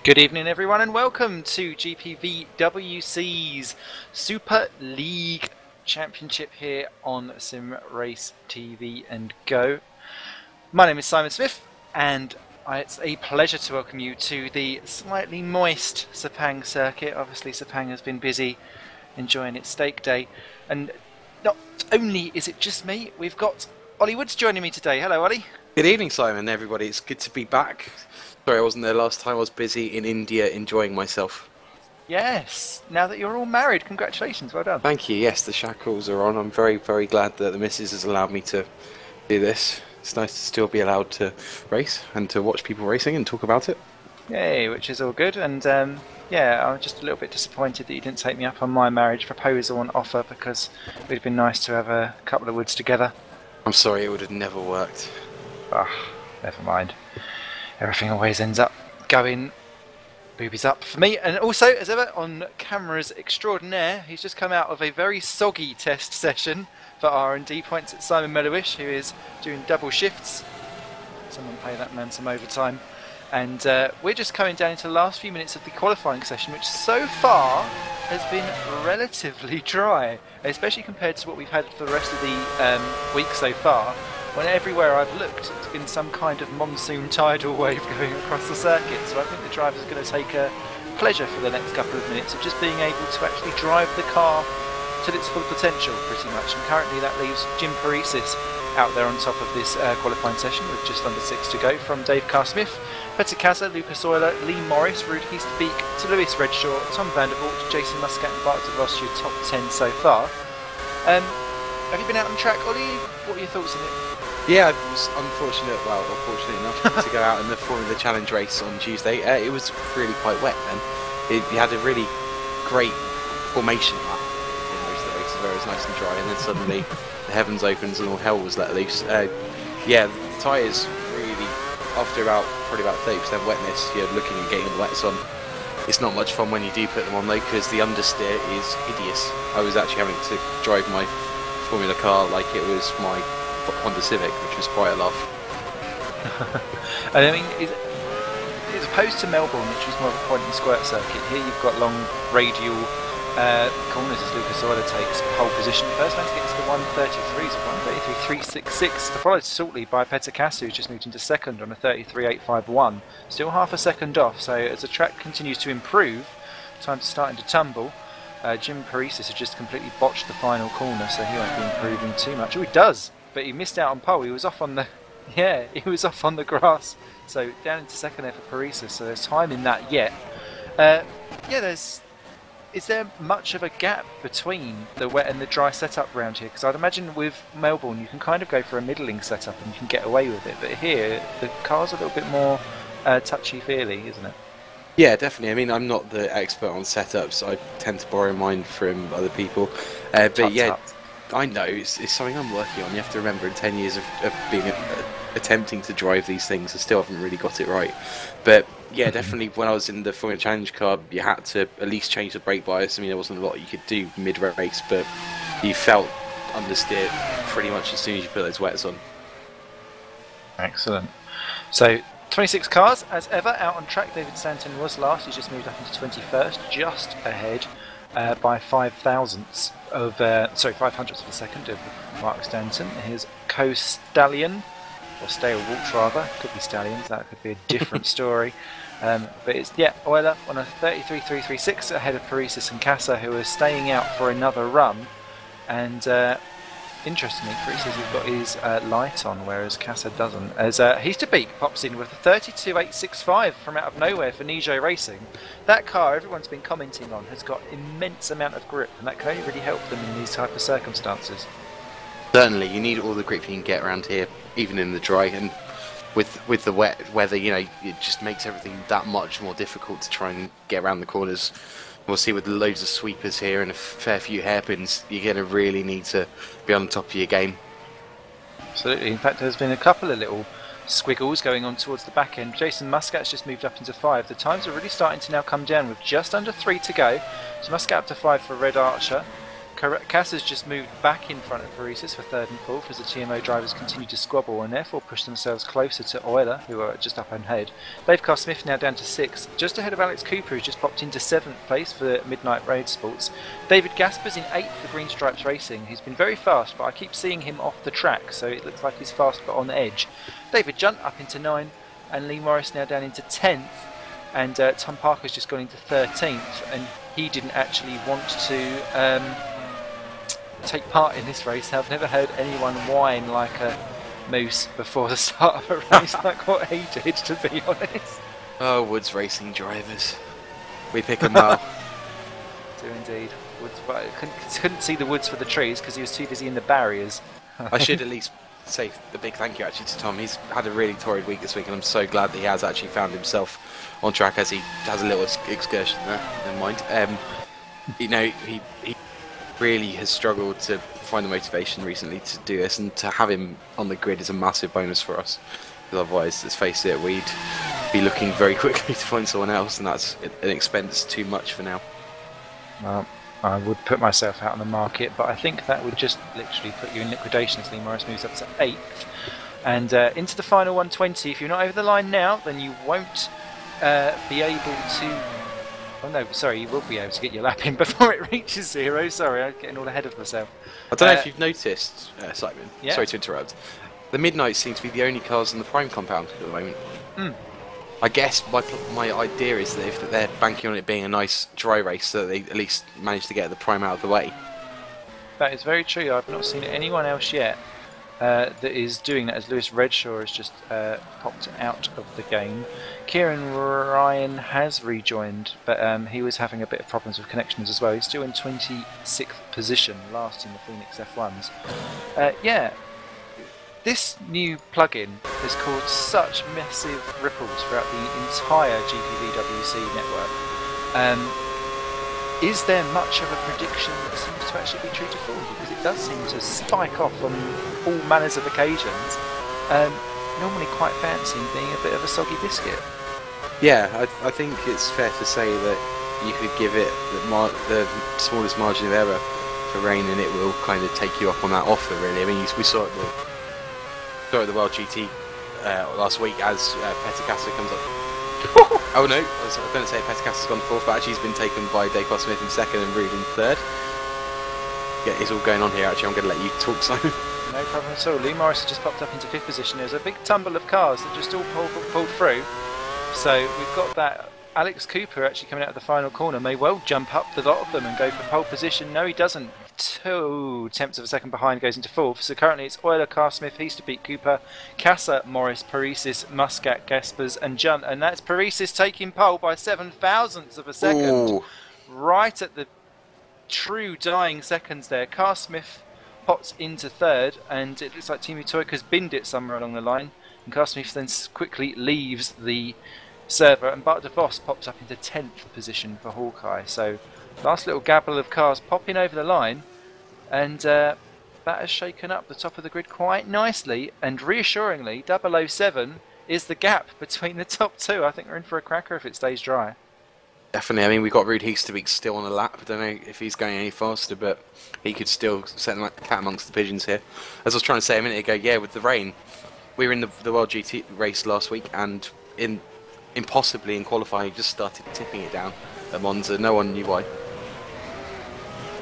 Good evening everyone and welcome to GPVWC's Super League Championship here on Sim Race TV and Go. My name is Simon Smith and it's a pleasure to welcome you to the slightly moist Sepang circuit. Obviously Sepang has been busy enjoying its steak day, and not only is it just me, we've got Ollie Woods joining me today. Hello Ollie. Good evening Simon, everybody. It's good to be back. Sorry I wasn't there last time. I was busy in India enjoying myself. Yes, now that you're all married, congratulations, well done. Thank you. Yes, the shackles are on. I'm very, very glad that the missus has allowed me to do this. It's nice to still be allowed to race and to watch people racing and talk about it. Yay, which is all good. And yeah, I'm just a little bit disappointed that you didn't take me up on my marriage proposal and offer, because it would have been nice to have a couple of woods together. I'm sorry, it would have never worked. Ah, never mind. Everything always ends up going boobies up for me. And also, as ever, on cameras extraordinaire, he's just come out of a very soggy test session for R&D points at Simon Mellowish, who is doing double shifts. Someone pay that man some overtime. And we're just coming down into the last few minutes of the qualifying session, which so far has been relatively dry, especially compared to what we've had for the rest of the week so far, when everywhere I've looked it's been some kind of monsoon tidal wave going across the circuit. So I think the drivers are going to take a pleasure for the next couple of minutes of just being able to actually drive the car to its full potential, pretty much. And currently that leaves Jim Paresis out there on top of this qualifying session with just under 6 to go, from Dave Carr-Smith, Peter Casa, Lucas Euler, Lee Morris, Ruud Heasterbeek to Lewis Redshaw, Tom Vandervoort, Jason Muscat and Bart de Vos, your top 10 so far. Have you been out on track, Ollie? What are your thoughts on it? Yeah, I was fortunate enough to go out in the Formula Challenge race on Tuesday. It was really quite wet, and you had a really great formation lap in most of the races where it was nice and dry, and then suddenly the heavens opens and all hell was let loose. Yeah, the tyres really, after probably about 30% wetness, you're looking at getting the wets on. It's not much fun when you do put them on though, because the understeer is hideous. I was actually having to drive my Formula car like it was my Honda Civic, which was quite a laugh. And I mean, as opposed to Melbourne, which was more of a point and squirt circuit, here you've got long radial corners as Lucas Euler takes pole position. First man to get to the 133s, 133.366, followed shortly by Peter Casu, who's just moved into second on a 33.851. Still half a second off, so as the track continues to improve, time's starting to tumble. Jim Paresis has just completely botched the final corner, so he won't be improving too much. Oh, he does, but he missed out on pole. He was off on the he was off on the grass. So down into second there for Paresis. So there's time in that yet. Yeah, is there much of a gap between the wet and the dry setup around here? Because I'd imagine with Melbourne you can kind of go for a middling setup and you can get away with it, but here the car's a little bit more touchy-feely, isn't it? Yeah, definitely. I mean, I'm not the expert on setups. I tend to borrow mine from other people. But yeah, I know it's something I'm working on. You have to remember, in 10 years of being attempting to drive these things, I still haven't really got it right. But yeah, definitely when I was in the Formula Challenge car, you had to at least change the brake bias. I mean, there wasn't a lot you could do mid-race, but you felt understeer pretty much as soon as you put those wets on. Excellent. So 26 cars as ever out on track. David Stanton was last. He's just moved up into 21st, just ahead by 5 thousandths of 5 hundredths of a second of Mark Stanton. His co-stallion, or stalewart rather, could be stallions. That could be a different story. But it's Euler on a 33.336 ahead of Paresis and Casa, who are staying out for another run. And interestingly, Paresis has got his light on, whereas Casa doesn't. As Heasterbeek pops in with a 32.865 from out of nowhere for Nijo Racing. That car, everyone's been commenting on, has got immense amount of grip, and that can only really help them in these type of circumstances. Certainly, you need all the grip you can get around here, even in the dry, and with the wet weather, you know, it just makes everything that much more difficult to try and get around the corners. We'll see, with loads of sweepers here and a fair few hairpins, you're going to really need to be on top of your game. Absolutely. In fact, there's been a couple of little squiggles going on towards the back end. Jason Muscat's just moved up into 5. The times are really starting to now come down with just under 3 to go. So Muscat up to 5 for Red Archer. Cassa's just moved back in front of Paresis for third and fourth as the TMO drivers continue to squabble and therefore push themselves closer to Euler, who are just up ahead. Dave Carr-Smith now down to 6th, just ahead of Alex Cooper, who's just popped into 7th place for Midnight Raid Sports. David Gasper's in 8th for Green Stripes Racing. He's been very fast, but I keep seeing him off the track, so it looks like he's fast but on the edge. David Junt up into 9th, and Lee Morris now down into 10th, and Tom Parker's just gone into 13th, and he didn't actually want to take part in this race. I've never heard anyone whine like a moose before the start of a race like what he did, to be honest. Oh, Woods racing drivers. We pick them well. Do indeed. Woods, but I couldn't see the woods for the trees because he was too busy in the barriers. I should at least say a big thank you actually to Tom. He's had a really torrid week this week, and I'm so glad that he has actually found himself on track as he has a little excursion there. Never mind. You know, he really has struggled to find the motivation recently to do this, and to have him on the grid is a massive bonus for us, because otherwise, let's face it, we'd be looking very quickly to find someone else, and that's an expense too much for now. Well, I would put myself out on the market, but I think that would just literally put you in liquidation as Lee Morris moves up to 8th. And into the final 120, if you're not over the line now, then you won't be able to... Oh no, sorry, you will be able to get your lap in before it reaches 0. Sorry, I'm getting all ahead of myself. I don't know if you've noticed, Simon, yeah? Sorry to interrupt, the Midnights seem to be the only cars in the Prime compound at the moment. I guess my idea is that if they're banking on it being a nice dry race, so that they at least manage to get the Prime out of the way. That is very true. I've not seen anyone else yet that is doing that, as Lewis Redshaw has just popped out of the game. Kieran Ryan has rejoined, but he was having a bit of problems with connections as well. He's still in 26th position, last in the Phoenix F1s. Yeah, this new plugin has caused such massive ripples throughout the entire GPVWC network. Is there much of a prediction that seems to actually be true to form? Because it does seem to spike off on all manners of occasions, normally quite fancying being a bit of a soggy biscuit. Yeah, I think it's fair to say that you could give it the smallest margin of error for rain, and it will kind of take you up on that offer, really. I mean, we saw it at the World GT last week as Petakasa comes up. Oh no, I was going to say Petakasa's gone 4th, but actually he's been taken by Dacos Smith in 2nd and Rude in 3rd. Yeah, it's all going on here actually. I'm going to let you talk, Simon. No problem at all. Lee Morris has just popped up into 5th position. There's a big tumble of cars that just all pulled through. So we've got that. Alex Cooper actually coming out of the final corner may well jump up the lot of them and go for pole position. No, he doesn't. 2/10 of a second behind, goes into 4th. So currently it's Euler, Carr-Smith, he's to beat Cooper, Casa, Morris, Paresis, Muscat, Gaspers and Junt. And that's Paresis taking pole by 7/1000 of a second. Ooh. Right at the true dying seconds there. Carr-Smith pots into 3rd, and it looks like Timu Toika's binned it somewhere along the line. And Carr-Smith then quickly leaves the server, and Bart de Vos pops up into 10th position for Hawkeye. So last little gabble of cars popping over the line, and that has shaken up the top of the grid quite nicely, and reassuringly 007 is the gap between the top two. I think we're in for a cracker if it stays dry. Definitely. I mean, we've got Rude Heasterbeek still on the lap. I don't know if he's going any faster, but he could still set the cat amongst the pigeons here. As I was trying to say a minute ago, yeah, with the rain, we were in the World GT race last week, and impossibly in qualifying just started tipping it down at Monza. No one knew why,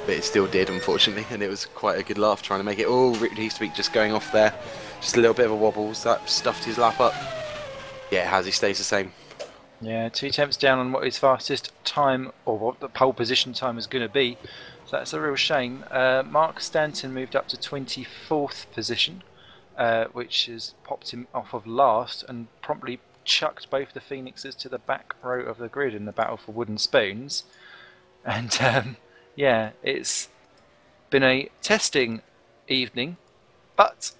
but it still did, unfortunately, and it was quite a good laugh trying to make it. Oh, Rude Heasterbeek just going off there, just a little bit of a wobble. That stuffed his lap up. Yeah, it has. He stays the same. Yeah, 2 attempts down on what his fastest time, or what the pole position time is going to be. So that's a real shame. Mark Stanton moved up to 24th position, which has popped him off of last and promptly chucked both the Phoenixes to the back row of the grid in the battle for wooden spoons. And yeah, it's been a testing evening, but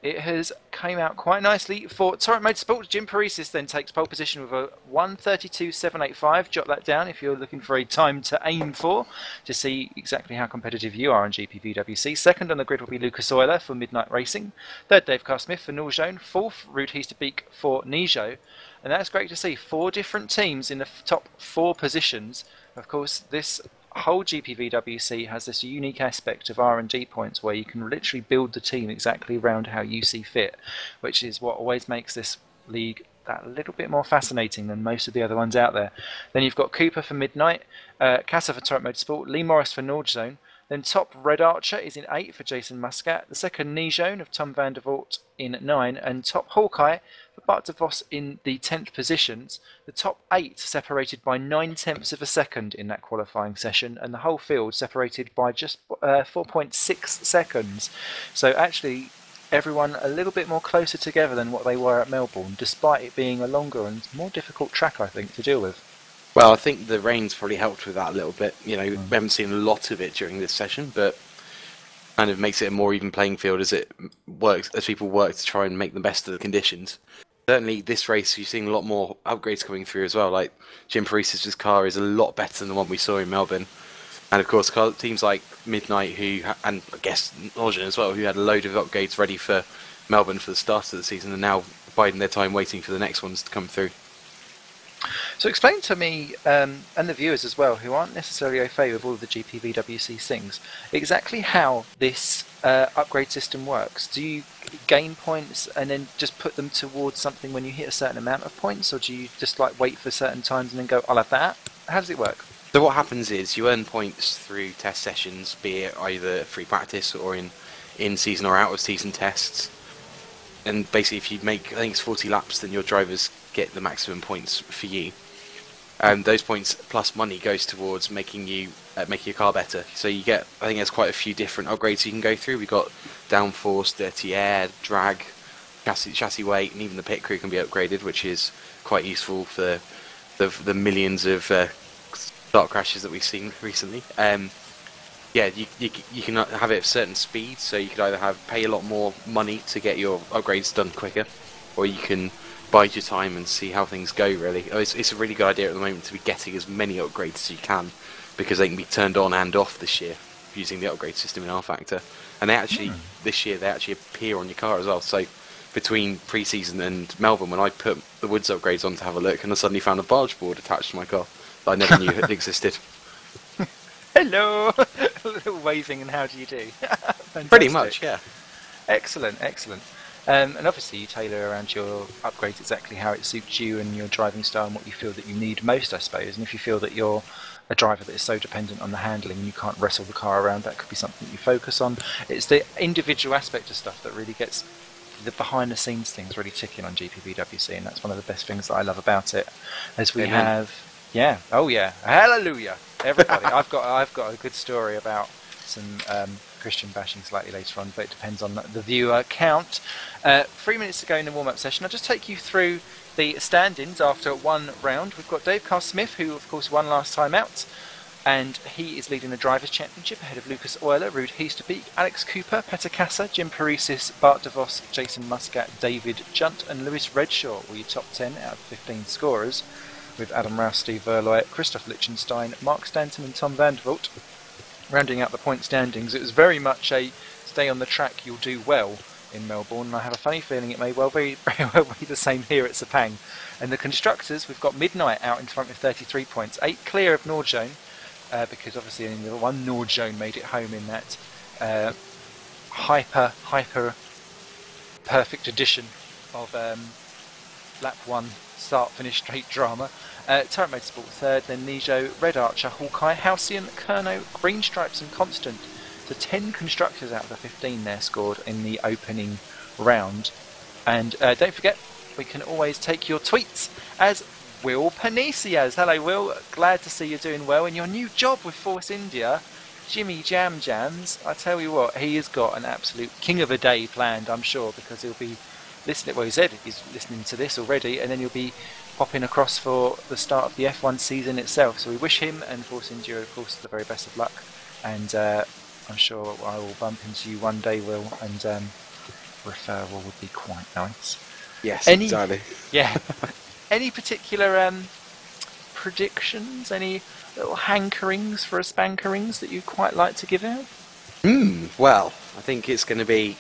it has came out quite nicely for Torrent Motorsport. Jim Paresis then takes pole position with a 1:32.785. Jot that down if you're looking for a time to aim for, to see exactly how competitive you are on GPVWC. Second on the grid will be Lucas Euler for Midnight Racing. Third, Dave Carr-Smith for Norjone. Fourth, Ruud Heasterbeek for Nijo. And that's great to see. 4 different teams in the top 4 positions. Of course, this whole GPVWC has this unique aspect of R&D points where you can literally build the team exactly around how you see fit, which is what always makes this league that little bit more fascinating than most of the other ones out there. Then you've got Cooper for Midnight, Casa for Torrent Motorsport, Lee Morris for Nord Zone. Then top Red Archer is in 8 for Jason Muscat. The second Nijone of Tom van der Voort in 9. And top Hawkeye for Bart de Vos in the 10th positions. The top 8 separated by 9/10 of a second in that qualifying session. And the whole field separated by just 4.6 seconds. So actually, everyone a little bit more closer together than what they were at Melbourne, despite it being a longer and more difficult track, I think, to deal with. Well, I think the rain's probably helped with that a little bit. You know, we haven't seen a lot of it during this session, but kind of makes it a more even playing field as it works, as people work to try and make the best of the conditions. Certainly, this race you've seen a lot more upgrades coming through as well. Like Jim Paris's car is a lot better than the one we saw in Melbourne, and of course teams like Midnight, and I guess Norwegian as well, who had a load of upgrades ready for Melbourne for the start of the season, are now biding their time waiting for the next ones to come through. So explain to me, and the viewers as well, who aren't necessarily au fait with all of the GPVWC things, exactly how this upgrade system works. Do you gain points and then just put them towards something when you hit a certain amount of points, or do you just like wait for certain times and then go, I'll have that? How does it work? So what happens is you earn points through test sessions, be it either free practice or in season or out of season tests. And basically, if you make, I think it's 40 laps, then your drivers get the maximum points for you. Those points plus money goes towards making your car better. So you get, I think there's quite a few different upgrades you can go through. We've got downforce, dirty air, drag, chassis weight, and even the pit crew can be upgraded, which is quite useful for the millions of start crashes that we've seen recently. Yeah, you can have it at certain speeds, so you could either pay a lot more money to get your upgrades done quicker, or you can bide your time and see how things go, really. It's a really good idea at the moment to be getting as many upgrades as you can, because they can be turned on and off this year using the upgrade system in R-Factor. And they actually, this year, they actually appear on your car as well. So between pre-season and Melbourne, when I put the Woods upgrades on to have a look, and I suddenly found a barge board attached to my car that I never knew had existed. Hello! A little waving and how do you do? Pretty much, yeah. Excellent, excellent. And obviously you tailor around your upgrades exactly how it suits you and your driving style and what you feel that you need most, I suppose. And if you feel that you're a driver that is so dependent on the handling and you can't wrestle the car around, that could be something you focus on. It's the individual aspect of stuff that really gets the behind the scenes things really ticking on GPVWC, and that's one of the best things that I love about it. As we have, yeah, oh yeah, hallelujah, everybody. I've got a good story about some Christian bashing slightly later on, but it depends on the viewer count. 3 minutes to go in the warm-up session. I'll just take you through the stand-ins after one round. We've got Dave Carl Smith, who of course won last time out, and he is leading the Drivers' Championship ahead of Lucas Euler, Ruud Heasterbeek, Alex Cooper, Peter Casa, Jim Parissis, Bart de Vos, Jason Muscat, David Junt and Lewis Redshaw were your top 10 out of 15 scorers, with Adam Rouse, Steve Verloy, Christoph Lichtenstein, Mark Stanton and Tom van der Voort rounding out the point standings. It was very much a stay on the track, you'll do well in Melbourne, and I have a funny feeling it may well be very well be the same here at Sepang. And the constructors, we've got Midnight out in front with 33 points, 8 clear of Nord Zone, because obviously only the one Nord Zone made it home in that hyper perfect edition of lap 1 start finish straight drama. Torrent Motorsport third, then Nijo, Red Archer, Hawkeye, Halcyon, Kerno, Green Stripes and Constant. So 10 constructors out of the 15 there scored in the opening round. And don't forget, we can always take your tweets as Will Panisias. Hello Will, glad to see you're doing well in your new job with Force India. Jimmy Jam Jams, I tell you what, he has got an absolute king of a day planned, I'm sure, because he'll be listening, well he said he's listening to this already, and then he'll be popping across for the start of the F1 season itself. So we wish him and Force India, of course, the very best of luck. And I'm sure I will bump into you one day, Will, and referral would be quite nice. Yes, exactly. Yeah. Any particular predictions? Any little hankerings for a spankerings that you'd quite like to give out? Well, I think it's going to be,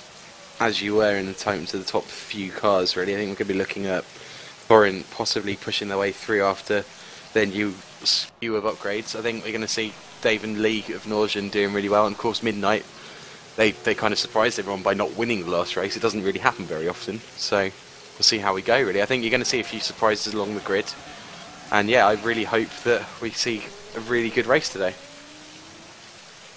as you were in the time, to the top few cars, really. I think we're going to be looking at Torrent possibly pushing their way through after their new slew of upgrades. I think we're going to see Dave and Lee of Norwegian doing really well, and of course Midnight, they kind of surprised everyone by not winning the last race. It doesn't really happen very often, so we'll see how we go really. I think you're going to see a few surprises along the grid, and yeah, I really hope that we see a really good race today.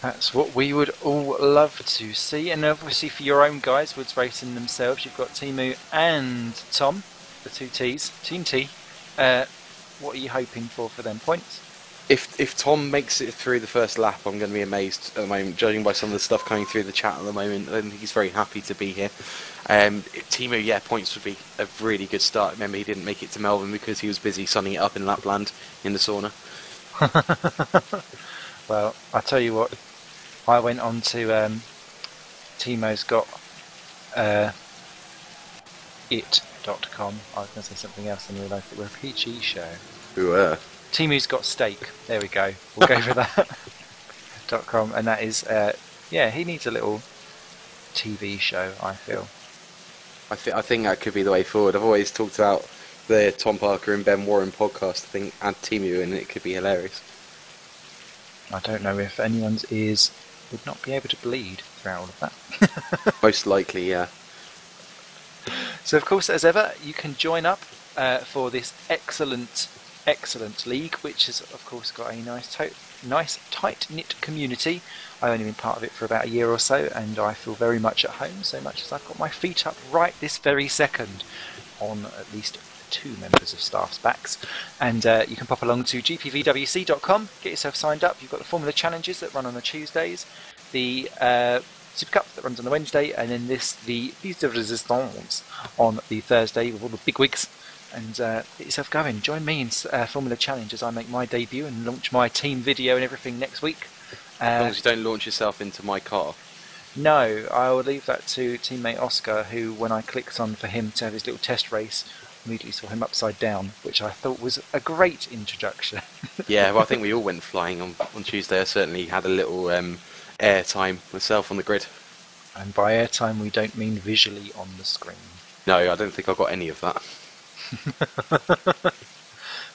That's what we would all love to see. And obviously for your own guys, Woods Racing themselves, you've got Timu and Tom, the two T's, Team T. What are you hoping for them points? If Tom makes it through the first lap, I'm going to be amazed at the moment, judging by some of the stuff coming through the chat at the moment. I think he's very happy to be here. Timu, yeah, points would be a really good start. Remember, he didn't make it to Melbourne because he was busy sunning it up in Lapland in the sauna. Well, I tell you what, I went on to Timo's got it.com. I was going to say something else and realised that we're a PG show. Timu's got steak. There we go. We'll go for that. .com, and that is yeah, he needs a little TV show, I feel. I think that could be the way forward. I've always talked about the Tom Parker and Ben Warren podcast. I think add Timu and it could be hilarious. I don't know if anyone's ears would not be able to bleed throughout all of that. Most likely, yeah. So of course, as ever, you can join up for this excellent league, which has of course got a nice tight-knit community. I've only been part of it for about a year or so, and I feel very much at home, so much as I've got my feet up right this very second on at least 2 members of staff's backs. And you can pop along to GPVWC.com, get yourself signed up. You've got the Formula Challenges that run on the Tuesdays, the Super Cup that runs on the Wednesday, and then the Piece de Resistance on the Thursday with all the big wigs. And get yourself going. Join me in Formula Challenge as I make my debut and launch my team video and everything next week. As long as you don't launch yourself into my car. No, I will leave that to teammate Oscar, who, when I clicked on for him to have his little test race, immediately saw him upside down, which I thought was a great introduction. Yeah, well, I think we all went flying on Tuesday. I certainly had a little air time myself on the grid. And by air time, we don't mean visually on the screen. No, I don't think I got any of that.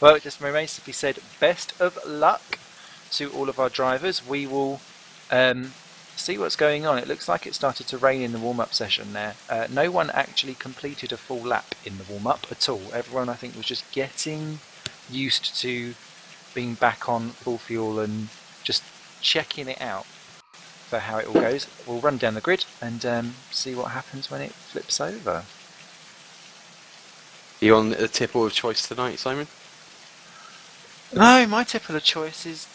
Well, it just remains to be said, best of luck to all of our drivers. We will see what's going on. It looks like it started to rain in the warm-up session there. No one actually completed a full lap in the warm-up at all. Everyone, I think, was just getting used to being back on full fuel and just checking it out for how it all goes. We'll run down the grid and see what happens when it flips over. Are you on a tipple of choice tonight, Simon? No, my tipple of choice is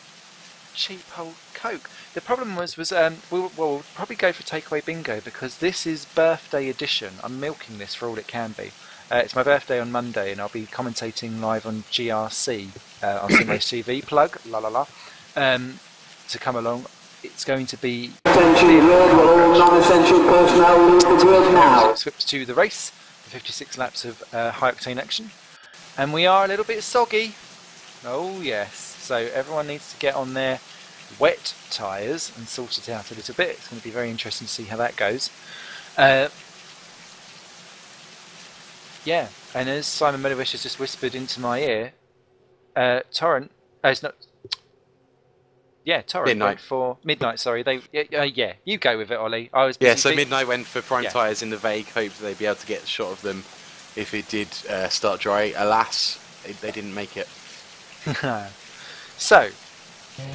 cheap old Coke. The problem was we'll probably go for takeaway bingo because this is birthday edition. I'm milking this for all it can be. It's my birthday on Monday and I'll be commentating live on GRC on Simrace TV. Plug, la la la. To come along, it's going to be. Attention grid, will all non-essential personnel leave the grid now. Swips to the race. 56 laps of high octane action, and we are a little bit soggy. Oh yes, so everyone needs to get on their wet tyres and sort it out a little bit. It's going to be very interesting to see how that goes. Yeah, and as Simon Milliwish has just whispered into my ear, Torrent, it's not. Yeah, Torrent went for Midnight. Sorry, yeah, you go with it, Ollie. I was busy. Yeah, so Midnight went for prime tyres in the vague hope that they'd be able to get a shot of them if it did start dry. Alas, they didn't make it. So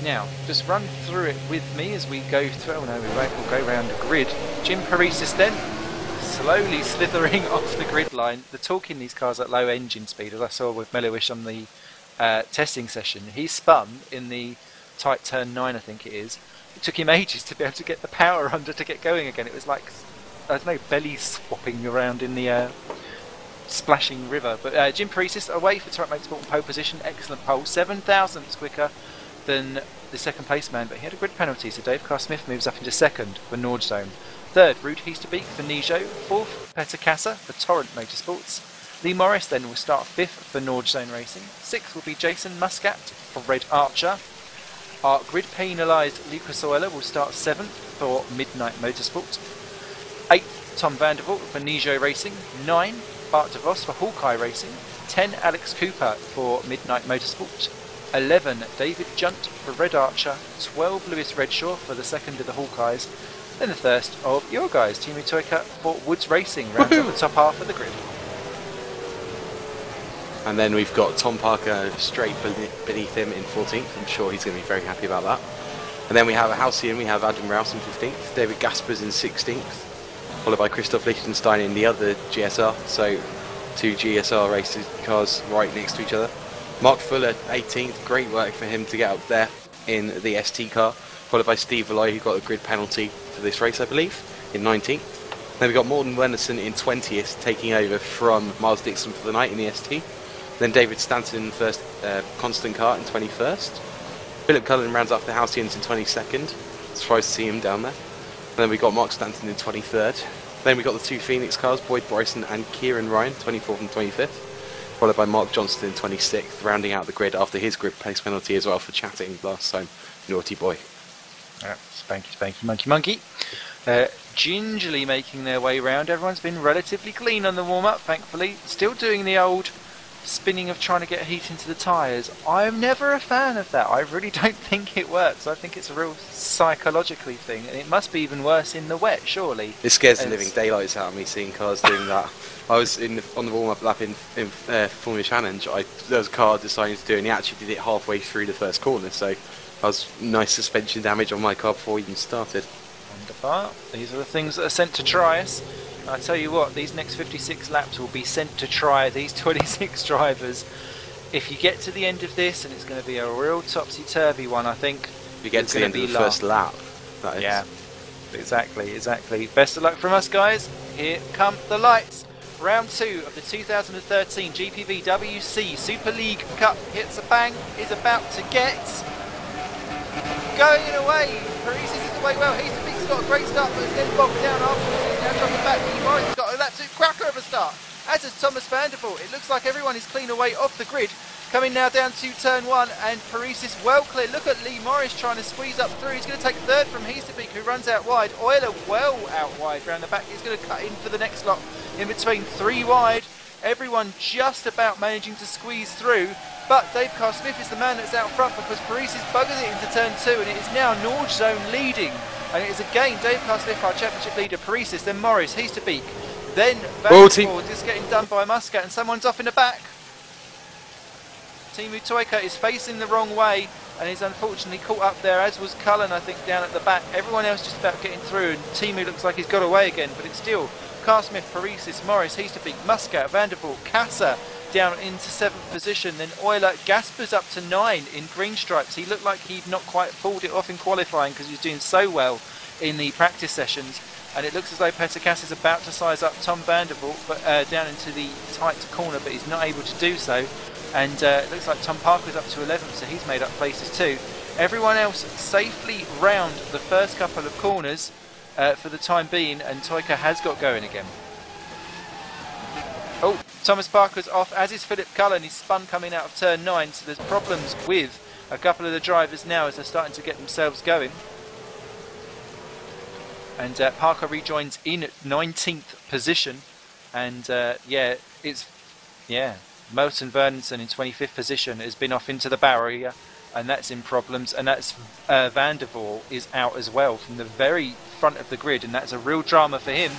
now just run through it with me as we go through. Oh no, we won't. We'll go around the grid. Jim Paresis then slowly slithering off the grid line. The torque in these cars at low engine speed, as I saw with Milliwish on the testing session, he spun in the tight turn 9, I think it is. It took him ages to be able to get the power under to get going again. It was like, I don't know, belly swapping around in the splashing river. But Jim Paresis away for Torrent Motorsport in pole position. Excellent pole. 7 thousandths quicker than the second place man, but he had a grid penalty, so Dave Carr-Smith moves up into second for Nordstone. Third, Ruud Heasterbeek for Nijo. Fourth, Peter Casa for Torrent Motorsports. Lee Morris then will start fifth for Nordstone Racing. Sixth will be Jason Muscat for Red Archer. Our grid penalised Lucas Oella will start 7th for Midnight Motorsport. 8th, Tom Vandervoort for Nijo Racing. 9, Bart de Vos for Hawkeye Racing. 10, Alex Cooper for Midnight Motorsport. 11 David Junt for Red Archer, 12 Lewis Redshaw for the second of the Hawkeyes, then the first of your guys, Timu Toika for Woods Racing, rounds up the top half of the grid. And then we've got Tom Parker straight beneath him in 14th. I'm sure he's going to be very happy about that. And then we have a Halcyon, we have Adam Rouse in 15th, David Gaspers in 16th, followed by Christoph Lichtenstein in the other GSR, so 2 GSR races cars right next to each other. Mark Fuller 18th, great work for him to get up there in the ST car, followed by Steve Alloy, who got a grid penalty for this race I believe, in 19th. Then we got Morten Wernerson in 20th, taking over from Miles Dixon for the night in the ST. Then David Stanton in the first constant car in 21st. Philip Cullen rounds off the Halcyons in 22nd. Surprised to see him down there. Then we got Mark Stanton in 23rd. Then we got the 2 Phoenix cars, Boyd Bryson and Kieran Ryan, 24th and 25th. Followed by Mark Johnston in 26th, rounding out the grid after his grid pace penalty as well for chatting last time. Naughty boy. Yeah, spanky, spanky, monkey, monkey. Gingerly making their way round. Everyone's been relatively clean on the warm-up, thankfully. Still doing the old spinning of trying to get heat into the tyres. I'm never a fan of that. I really don't think it works. I think it's a real psychologically thing, and it must be even worse in the wet, surely. It scares the living daylights out of me seeing cars doing that. I was on the warm-up lap in Formula Challenge. There was a car deciding to do it, and he actually did it halfway through the first corner, so that was nice suspension damage on my car before we even started. Wonderful. These are the things that are sent to try us. I tell you what, these next 56 laps will be sent to try these 26 drivers. If you get to the end of this, and it's going to be a real topsy-turvy one, I think. You get to the end of the first lap. That is. Yeah, exactly. Best of luck from us, guys. Here come the lights. Round 2 of the 2013 GPVWC Super League Cup hit Sepang is about to get going away. Parisi is away well. He's got a great start, but it's getting bogged down afterwards. He's now dropping back. Morris's got an absolute cracker of a start, as has Thomas Vandervoort. It looks like everyone is clean away off the grid. Coming now down to turn 1, and Parisi well clear. Look at Lee Morris trying to squeeze up through. He's going to take third from Heasterbeek, who runs out wide. Euler well out wide round the back. He's going to cut in for the next lot in between, 3 wide. Everyone just about managing to squeeze through, but Dave Carl Smith is the man that's out front because Parisi's buggered it into turn 2, and it is now Norge Zone leading. And it is again Dave Carl Smith, our championship leader, Parisi, then Morris, Heasterbeek, then Vandervoort is getting done by Muscat, and someone's off in the back. Timu Toika is facing the wrong way and is unfortunately caught up there, as was Cullen, I think, down at the back. Everyone else just about getting through, and Timu looks like he's got away again, but it's still Carl Smith, Parisis, Morris, Heasterbeek, Muscat, Vandervoort, Casa down into 7th position, then Euler, Gaspers up to 9 in green stripes. He looked like he'd not quite pulled it off in qualifying because he was doing so well in the practice sessions, and it looks as though Peter Cass is about to size up Tom Vandervoort, but down into the tight corner, but he's not able to do so. And it looks like Tom Parker's up to 11th, so he's made up places too. Everyone else safely round the first couple of corners for the time being, and Toika has got going again. Oh, Thomas Parker's off, as is Philip Cullen. He's spun coming out of turn 9, so there's problems with a couple of the drivers now as they're starting to get themselves going. And Parker rejoins in 19th position, and Morten Wernerson in 25th position has been off into the barrier, and that's in problems, and that's Vandervoort is out as well from the very front of the grid, and that's a real drama for him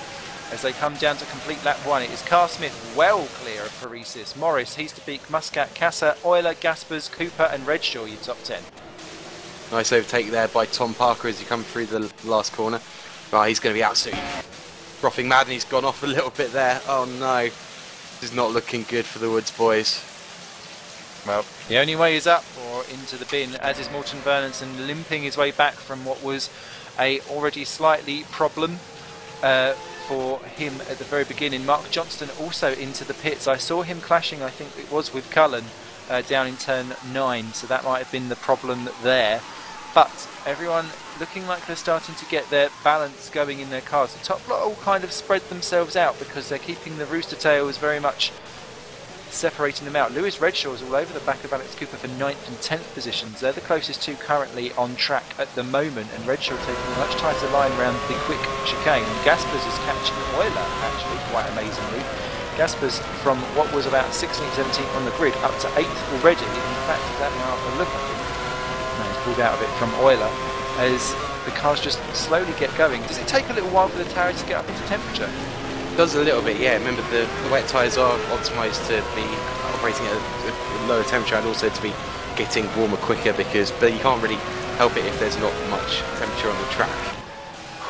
as they come down to complete lap 1. It is Carl Smith well clear of Parisis, Morris, Heasterbeek, Muscat, Casa, Euler, Gaspers, Cooper and Redshaw, your top 10. Nice overtake there by Tom Parker as he come through the last corner. Right, he's going to be absolutely frothing mad, and he's gone off a little bit there. Oh no. This is not looking good for the Woods boys. Well, the only way is up or into the bin, as is Morten Wernerson limping his way back from what was a already slightly problem for him at the very beginning. Mark Johnston also into the pits. I saw him clashing, I think it was with Cullen, down in turn 9, so that might have been the problem there. But everyone looking like they're starting to get their balance going in their cars. The top lot all kind of spread themselves out because they're keeping the rooster tails very much separating them out. Lewis Redshaw is all over the back of Alex Cooper for 9th and 10th positions. They're the closest two currently on track at the moment, and Redshaw taking a much tighter line around the quick chicane. Gaspers is catching Euler, actually, quite amazingly. Gaspers from what was about 16th, 17th on the grid up to 8th already. In fact, that now have a look at it. No, he's pulled out of it from Euler as the cars just slowly get going. Does it take a little while for the Tarry to get up into temperature? It does a little bit, yeah. Remember the wet tyres are optimised to be operating at a lower temperature and also to be getting warmer quicker but you can't really help it if there's not much temperature on the track.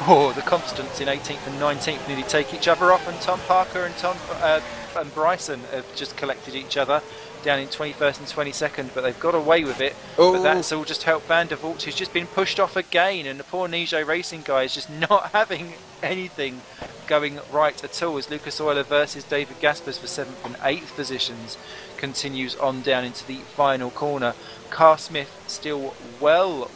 Oh, the constants in 18th and 19th nearly take each other off, and Tom Parker and Bryson have just collected each other down in 21st and 22nd, but they've got away with it. Oh. But that's all just helped Van der Vault, who's just been pushed off again, and the poor Nijo Racing guy is just not having anything going right at all as Lucas Euler versus David Gaspers for 7th and 8th positions continues on down into the final corner. Carl Smith still well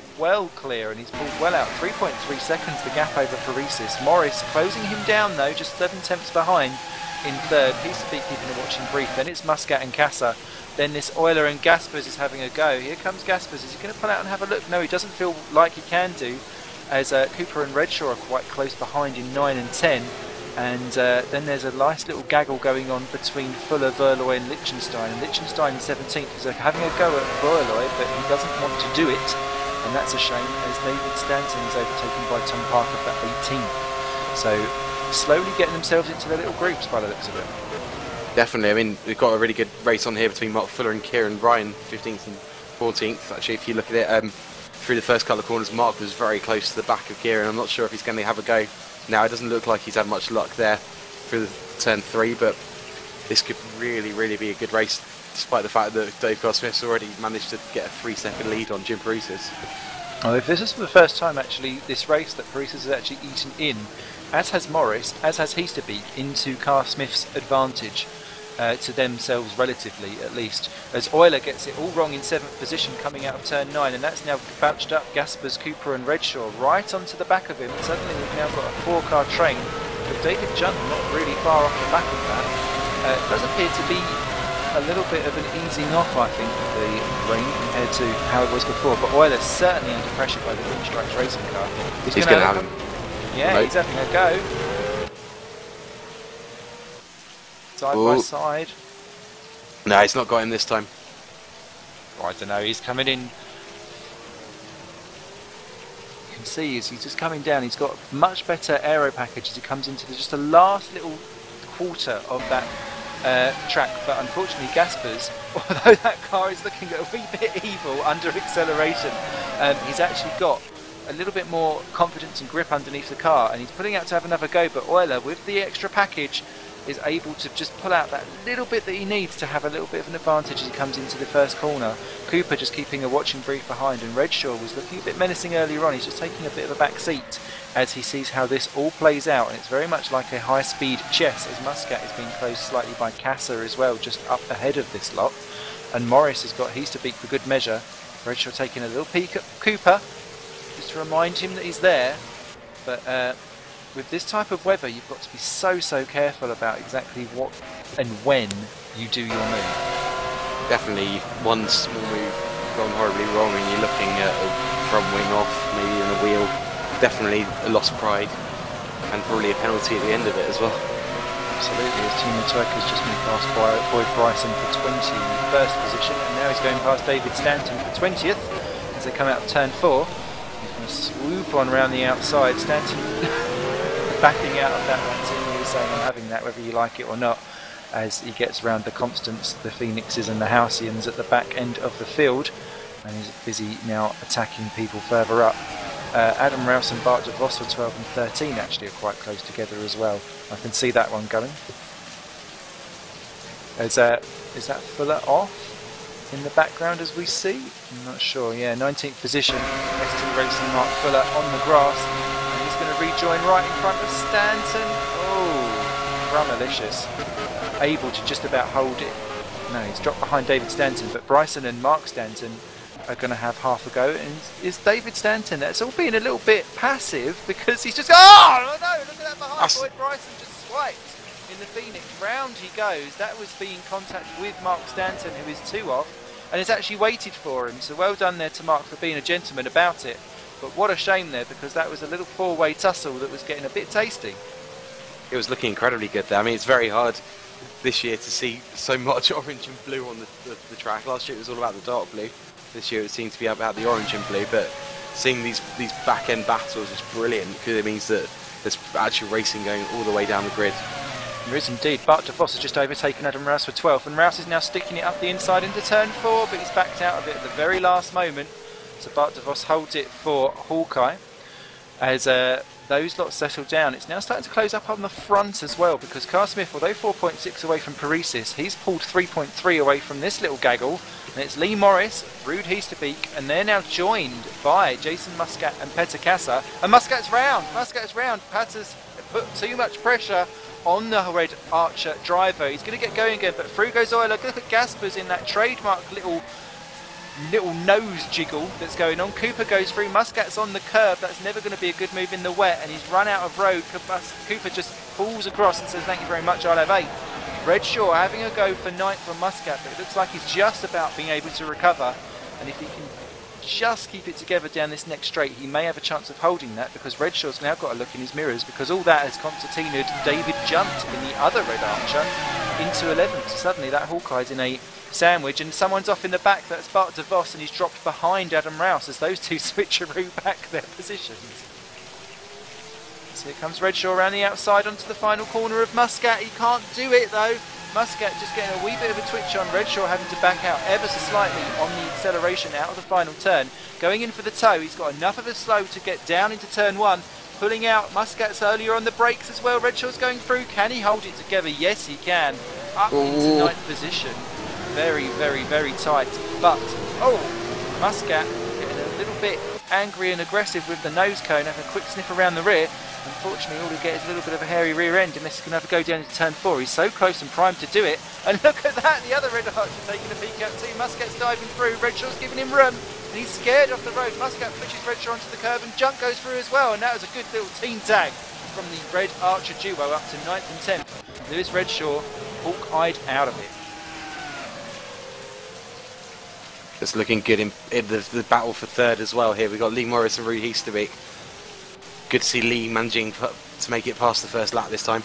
clear, and he's pulled well out. 3.3 seconds the gap over Paresis. Morris closing him down though, just 7/10 behind in third. He's to be keeping a watching brief. Then it's Muscat and Casa. Then this Euler and Gaspers is having a go. Here comes Gaspers. Is he going to pull out and have a look? No, he doesn't feel like he can do, as Cooper and Redshaw are quite close behind in 9 and 10. And then there's a nice little gaggle going on between Fuller, Verloy and Liechtenstein. And Liechtenstein in 17th is having a go at Verloy, but he doesn't want to do it. And that's a shame, as David Stanton is overtaken by Tom Parker for 18th. So slowly getting themselves into their little groups by the looks of it. Definitely. I mean, we've got a really good race on here between Mark Fuller and Kieran Ryan, 15th and 14th. Actually, if you look at it, through the first couple of corners, Mark was very close to the back of Kieran. I'm not sure if he's going to have a go now. It doesn't look like he's had much luck there through turn 3, but this could really be a good race, despite the fact that Dave Smith's already managed to get a 3-second lead on Jim Paresis. Well, if this is for the first time actually this race that Paresis has actually eaten in, as has Morris, as has Heasterbeek, into Carl Smith's advantage to themselves relatively at least, as Euler gets it all wrong in 7th position coming out of turn 9, and that's now bunched up Gaspers, Cooper and Redshaw right onto the back of him. And suddenly we've now got a 4-car train with David Junt not really far off the back of that. It does appear to be a little bit of an easing off, I think, of the rain compared to how it was before, but Euler's certainly under pressure by the Green Stripes racing car. He's going to have him. Yeah, he's having a go. Side by side. No, he's not got him this time. I don't know, he's coming in. You can see he's just coming down. He's got much better aero package as he comes into just the last little quarter of that track, but unfortunately Gaspers, although that car is looking a wee bit evil under acceleration, he's actually got a little bit more confidence and grip underneath the car, and he's putting out to have another go. But Euler, with the extra package, is able to just pull out that little bit that he needs to have a little bit of an advantage as he comes into the first corner. Cooper just keeping a watching brief behind, and Redshaw was looking a bit menacing earlier on. He's just taking a bit of a back seat as he sees how this all plays out, and it's very much like a high-speed chess, as Muscat is being closed slightly by Casa as well, just up ahead of this lot. And Morris has got Heasterbeek for good measure. Redshaw taking a little peek at Cooper, just to remind him that he's there. But with this type of weather, you've got to be so careful about exactly what and when you do your move. Definitely, one small move gone horribly wrong and you're looking at a front wing off, maybe even a wheel. Definitely a loss of pride, and probably a penalty at the end of it as well. Absolutely, as Timo Twerk has just moved past Boyd Bryson for 21st position, and now he's going past David Stanton for 20th as they come out of turn 4. He's going to swoop on around the outside. Stanton backing out of that one, seemingly saying I'm having that whether you like it or not, as he gets around the Constants, the Phoenixes and the Halcyons at the back end of the field, and he's busy now attacking people further up. Adam Rouse and Bart de Vos for 12 and 13 actually are quite close together as well. I can see that one going. Is that Fuller off in the background as we see? I'm not sure. Yeah, 19th position. ST Racing Mark Fuller on the grass. And he's going to rejoin right in front of Stanton. Oh, Rumalicious. Able to just about hold it. No, he's dropped behind David Stanton, but Bryson and Mark Stanton are going to have half a go, and it's David Stanton that's all being a little bit passive because he's just oh no, look at that behind. Boyd Bryson just swiped in the Phoenix. Round he goes. That was being contact with Mark Stanton, who is 2 off, and has actually waited for him, so well done there to Mark for being a gentleman about it. But what a shame there, because that was a little 4-way tussle that was getting a bit tasty. It was looking incredibly good there. I mean, it's very hard this year to see so much orange and blue on the track. Last year it was all about the dark blue. This year it seems to be about the orange and blue, but seeing these back-end battles is brilliant because it means that there's actually racing going all the way down the grid. There is indeed. Bart de Vos has just overtaken Adam Rouse for 12th, and Rouse is now sticking it up the inside into turn 4, but he's backed out of it at the very last moment. So Bart de Vos holds it for Hawkeye. As those lots settle down, it's now starting to close up on the front as well, because Carl Smith, although 4.6 away from Paresis, he's pulled 3.3 away from this little gaggle, and it's Lee Morris, Ruud Heesterbeek, and they're now joined by Jason Muscat and Petter Kassa, and Muscat's round! Patter's put too much pressure on the Red Archer driver. He's going to get going again, but through goes Euler. Look at Gaspers in that trademark little nose jiggle that's going on. Cooper goes through, Muscat's on the curb. That's never going to be a good move in the wet, and he's run out of road. Cooper just falls across and says thank you very much, I'll have 8th. Redshaw having a go for 9th from Muscat, but it looks like he's just about being able to recover, and if he can just keep it together down this next straight, he may have a chance of holding that, because Redshaw's now got to look in his mirrors, because all that has concertinaed David jumped in the other Red Archer into 11th. So suddenly that Hawkeye's in a sandwich, and someone's off in the back. That's Bart de Vos, and he's dropped behind Adam Rouse as those two switcheroo back their positions. So here comes Redshaw around the outside onto the final corner of Muscat. He can't do it though. Muscat just getting a wee bit of a twitch on. Redshaw having to back out ever so slightly on the acceleration out of the final turn. Going in for the toe. He's got enough of a slow to get down into turn 1. Pulling out. Muscat's earlier on the brakes as well. Redshaw's going through. Can he hold it together? Yes, he can. Up into 9th position. Very, very, very tight. But, Muscat getting a little bit angry and aggressive with the nose cone, having a quick sniff around the rear. Unfortunately, all he gets is a little bit of a hairy rear end, and this is going to have to go down into turn 4. He's so close and primed to do it. And look at that, the other Red Archer taking a peek out too. Muscat's diving through, Redshaw's giving him room, and he's scared off the road. Muscat pushes Redshaw onto the curb, and Junk goes through as well, and that was a good little team tag from the Red Archer duo up to 9th and 10th. Lewis Redshaw hawk-eyed out of it. It's looking good in the battle for 3rd as well here. We've got Lee Morris and Ruud Heesterbeek. Good to see Lee managing to make it past the first lap this time.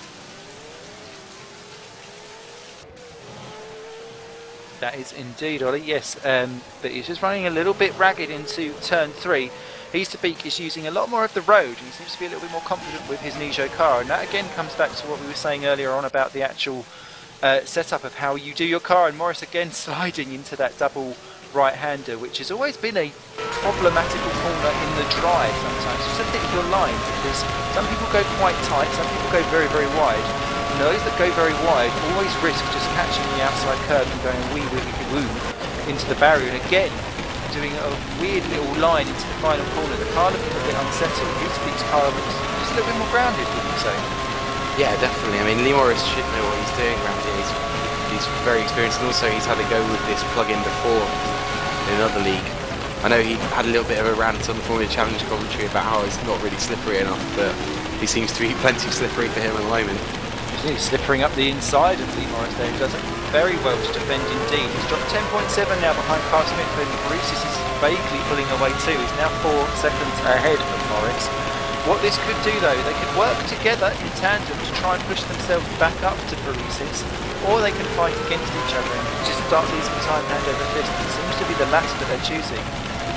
That is indeed, Ollie, yes. But he's just running a little bit ragged into turn 3. Heesterbeek is using a lot more of the road. He seems to be a little bit more confident with his Nijo car. And that again comes back to what we were saying earlier on about the actual setup of how you do your car. And Morris again sliding into that double right-hander, which has always been a problematical corner in the drive sometimes. Just pick your line, because some people go quite tight, some people go very, very wide. And those that go very wide always risk just catching the outside curve and going wee into the barrier, and again doing a weird little line into the final corner. The car looking a bit unsettled. Heesterbeek's car looks just a little bit more grounded, wouldn't you say? Yeah, definitely. I mean, Lee Morris should know what he's doing around here. He's very experienced, and also he's had a go with this plug-in before in another league. I know he had a little bit of a rant on the Formula Challenge commentary about how it's not really slippery enough, but he seems to be plenty slippery for him at the moment. He's slippering up the inside of Lee Morris there. He does it very well to defend indeed. He's dropped 10.7 now behind Carl Smith, and Paresis is vaguely pulling away too. He's now 4 seconds ahead of Morris. What this could do though, they could work together in tandem to try and push themselves back up to Paresis, or they can fight against each other and just start losing time hand over fist. It seems to be the latter that they're choosing,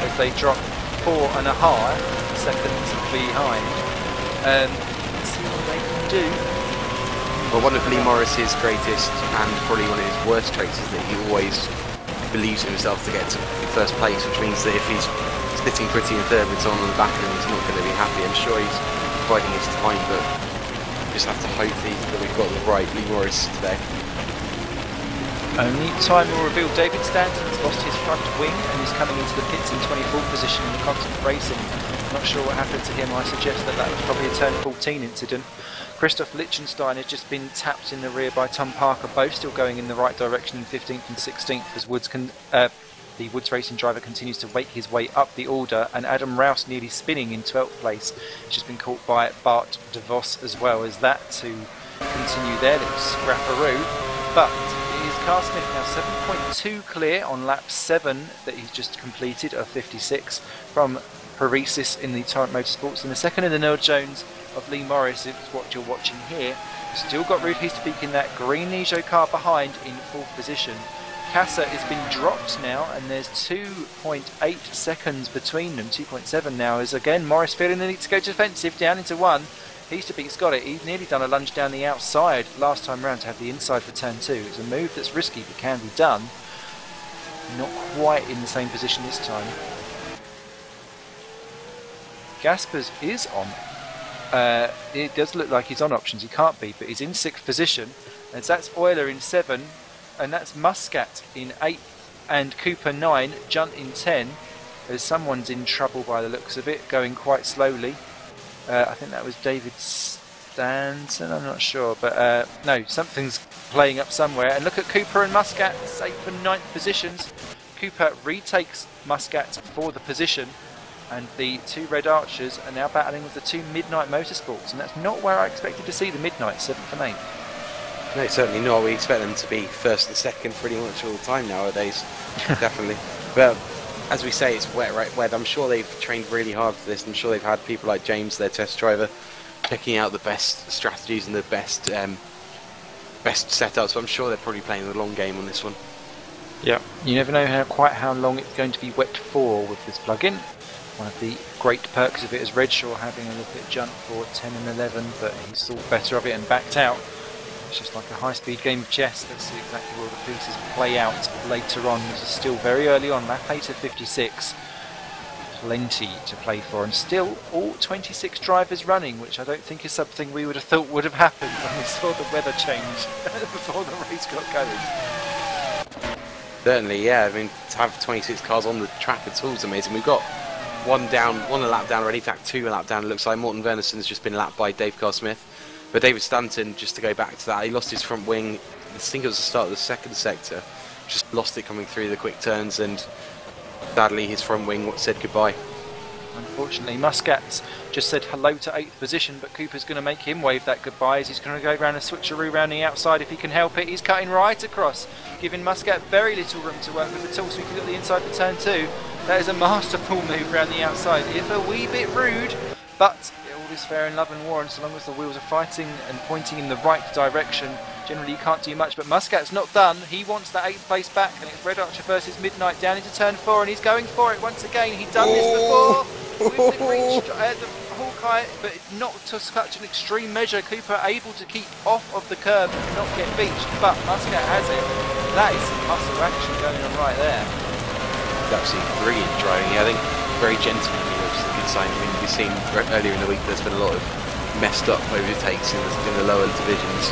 as they drop 4.5 seconds behind. Let's see what they can do. Well, one of Lee Morris's greatest and probably one of his worst traits is that he always believes in himself to get to first place, which means that if he's sitting pretty in 3rd with someone on the back of him, he's not going to be happy. I'm sure he's biding his time, but we just have to hope that we've got the right Lee Morris today. Only time will reveal. David Stanton's lost his front wing and is coming into the pits in 24th position in the constant racing. Not sure what happened to him. I suggest that was probably a turn 14 incident. Christoph Lichtenstein has just been tapped in the rear by Tom Parker, both still going in the right direction in 15th and 16th as the Woods Racing driver continues to make his way up the order, and Adam Rouse nearly spinning in 12th place. It's just been caught by Bart de Vos as well as that to continue their little scrapperoo. But it is Carl Smith now 7.2 clear on lap 7 that he's just completed of 56 from Paresis in the Torrent Motorsports, and the second in the Neil Jones of Lee Morris is what you're watching here. Still got Ruud Heesterbeek in that green Nijo car behind in 4th position. Casa has been dropped now, and there's 2.8 seconds between them, 2.7 now, as again Morris feeling the need to go defensive down into 1. Heesterbeek's got it. He's nearly done a lunge down the outside last time round to have the inside for turn 2. It's a move that's risky but can be done. Not quite in the same position this time. Gaspers is on. It does look like he's on options. He can't be, but he's in 6th position. And that's Euler in 7, and that's Muscat in 8th, and Cooper 9, Junt in 10. As someone's in trouble by the looks of it, going quite slowly. I think that was David Stanton, I'm not sure, but no, something's playing up somewhere. And look at Cooper and Muscat, 8th and 9th positions. Cooper retakes Muscat for the position, and the 2 Red Archers are now battling with the 2 Midnight Motorsports, and that's not where I expected to see the Midnight, 7th and 8th. No, certainly not. We expect them to be 1st and 2nd pretty much all the time nowadays. Definitely. But as we say, it's wet, right? Wet. I'm sure they've trained really hard for this. I'm sure they've had people like James, their test driver, picking out the best strategies and the best setups. So I'm sure they're probably playing the long game on this one. Yeah, you never know quite how long it's going to be wet for with this plug-in. One of the great perks of it is Redshaw having a look at Junt for 10 and 11, but he thought better of it and backed out. It's just like a high-speed game of chess. Let's see exactly where the pieces play out later on. This is still very early on, lap 8 of 56. Plenty to play for, and still all 26 drivers running, which I don't think is something we would have thought would have happened when we saw the weather change before the race got going. Certainly, yeah. I mean, to have 26 cars on the track at all is amazing. We've got one a lap down already. In fact, 2 a lap down. It looks like Morten Verneson's just been lapped by Dave Carl-Smith. But David Stanton, just to go back to that, he lost his front wing. I think it was the start of the 2nd sector. Just lost it coming through the quick turns, and sadly his front wing said goodbye. Unfortunately, Muscat's just said hello to 8th position, but Cooper's going to make him wave that goodbye as he's going to go around a switcheroo round the outside if he can help it. He's cutting right across, giving Muscat very little room to work with at all, so we can get the inside for turn 2. That is a masterful move around the outside, if a wee bit rude, but all is fair in love and war, and so long as the wheels are fighting and pointing in the right direction, generally you can't do much. But Muscat's not done. He wants that 8th place back, and it's Red Archer versus Midnight down into turn 4, and he's going for it once again. He's done this before with the green the Hawkeye, but not to such an extreme measure. Cooper able to keep off of the curb and not get beached, but Muscat has it. That is some muscle action going on right there. Absolutely brilliant driving. Yeah, I think very gentlemanly, which is a good sign. I mean, we've seen earlier in the week there's been a lot of messed up overtakes in the lower divisions,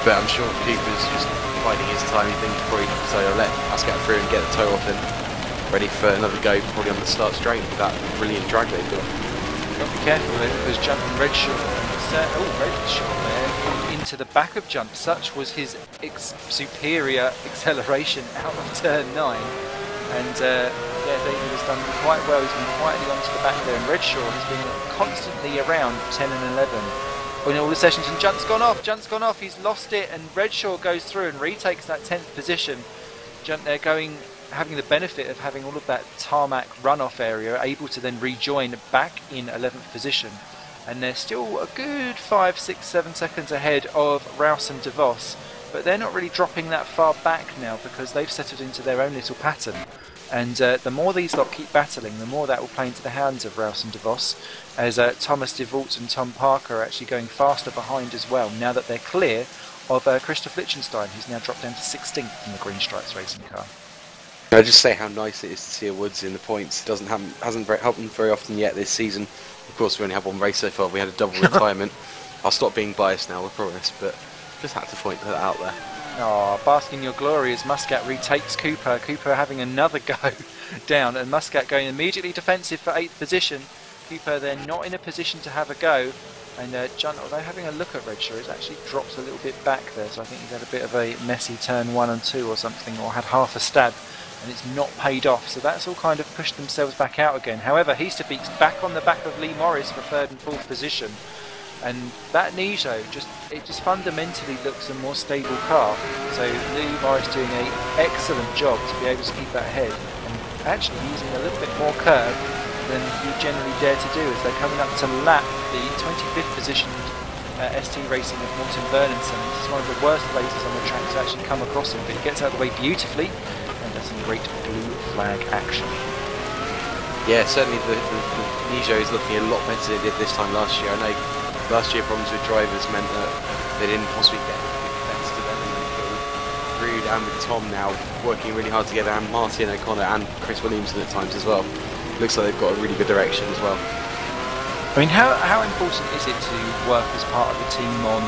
but I'm sure Cooper's just biding his time. He thinks probably so I'll let us get through and get the toe off him, ready for another go, probably on the start straight with that brilliant drag they've got. Got to be careful there, because Junt and Redshaw, Redshaw there into the back of Junt. Such was his superior acceleration out of turn 9. And yeah, David has done quite well. He's been quietly onto the back there, and Redshaw has been constantly around 10 and 11 in all the sessions. And Junt's gone off, he's lost it, and Redshaw goes through and retakes that 10th position. Junt there having the benefit of having all of that tarmac runoff area, able to then rejoin back in 11th position. And they're still a good 5, 6, 7 seconds ahead of Rouse and DeVos. But they're not really dropping that far back now, because they've settled into their own little pattern. And the more these lot keep battling, the more that will play into the hands of Rouse and DeVos, as Thomas DeVault and Tom Parker are actually going faster behind as well, now that they're clear of Christoph Lichtenstein, who's now dropped down to 16th in the Green Stripes racing car. I just say how nice it is to see a Woods in the points. It hasn't happened very often yet this season. Of course, we only have one race so far. We had a double retirement. I'll stop being biased now, I promise, but just had to point that out there. Oh, bask in your glory as Muscat retakes Cooper. Cooper having another go down, and Muscat going immediately defensive for 8th position. Cooper then not in a position to have a go, and Junt, although having a look at Redshaw, has actually dropped a little bit back there, so I think he's had a bit of a messy turn 1 and 2 or something, or had half a stab, and it's not paid off, so that's all kind of pushed themselves back out again. However, Heesterbeek's back on the back of Lee Morris for 3rd and 4th position. And that Nijo just fundamentally looks a more stable car. So Lee Morris doing an excellent job to be able to keep that ahead, and actually using a little bit more curve than you generally dare to do, as they're coming up to lap the 25th positioned ST Racing of Morton Burnington. This is one of the worst places on the track to actually come across him, but he gets out of the way beautifully and does some great blue flag action. Yeah, certainly the Nijo is looking a lot better than it did this time last year. I know last year problems with drivers meant that they didn't possibly get the best of them. Rude and with Tom now working really hard together, and Martin O'Connor and Chris Williamson at times as well. Looks like they've got a really good direction as well. I mean, how important is it to work as part of a team on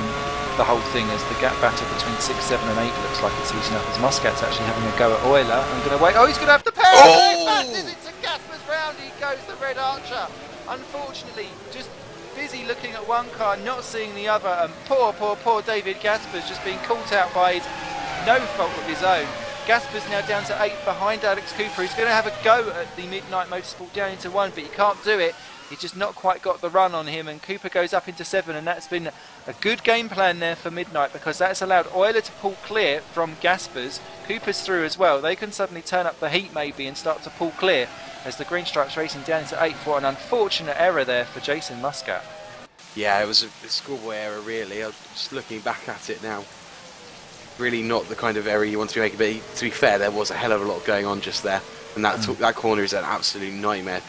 the whole thing, as the gap battle between 6, 7 and 8 looks like it's heating up, as Muscat's actually having a go at Euler. I'm going to wait. Oh, he's going to have the pair! Oh! Passes it to Gasper's round. He goes, the Red Archer. Unfortunately, just busy looking at one car, not seeing the other, and poor David Gasper's just being caught out by no fault of his own. Gasper's now down to 8 behind Alex Cooper. He's going to have a go at the Midnight Motorsport down into 1, but he can't do it. He's just not quite got the run on him, and Cooper goes up into 7, and that's been a good game plan there for Midnight, because that's allowed Euler to pull clear from Gasper's. Cooper's through as well. They can suddenly turn up the heat maybe and start to pull clear as the Green Stripes racing down into 8 for an unfortunate error there for Jason Muscat. Yeah, it was a schoolboy error really. I'm just looking back at it now. Really not the kind of error you want to be making, but to be fair, there was a hell of a lot going on just there, and that corner is an absolute nightmare.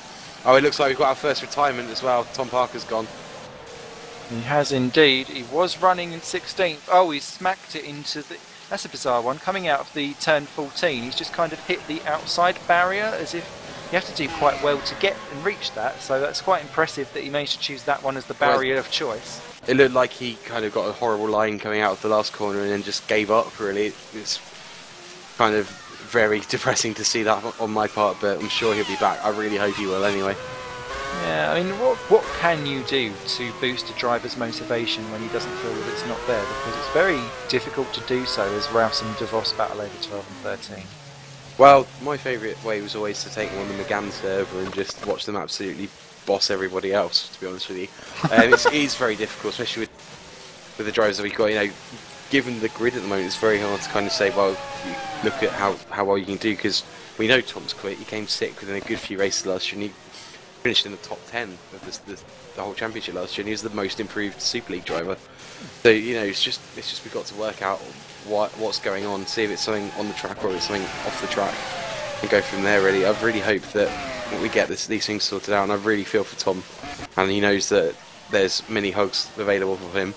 Oh, it looks like we've got our first retirement as well. Tom Parker's gone. He has indeed. He was running in 16th. Oh, he smacked it into the... That's a bizarre one. Coming out of the turn 14, he's just kind of hit the outside barrier, as if you have to do quite well to get and reach that. So that's quite impressive that he managed to choose that one as the barrier of choice. It looked like he kind of got a horrible line coming out of the last corner and then just gave up, really. It's kind of very depressing to see that on my part, but I'm sure he'll be back. I really hope he will anyway. Yeah, I mean, what can you do to boost a driver's motivation when he doesn't feel that it's not there? Because it's very difficult to do so, as Rouse and DeVos battle over 12 and 13. Well, my favourite way was always to take them on the McGann server and just watch them absolutely boss everybody else, to be honest with you. It is very difficult, especially with the drivers that we've got. You know, given the grid at the moment, it's very hard to kind of say, well, you look at how well you can do, because we know Tom's quit. He came 6th within a good few races last year, and he finished in the top 10 of the whole championship last year, and he was the most improved Super League driver. So, you know, it's just we've got to work out what's going on, see if it's something on the track or if it's something off the track, and go from there, really. I really hope that we get these things sorted out, and I really feel for Tom, and he knows that there's many hugs available for him.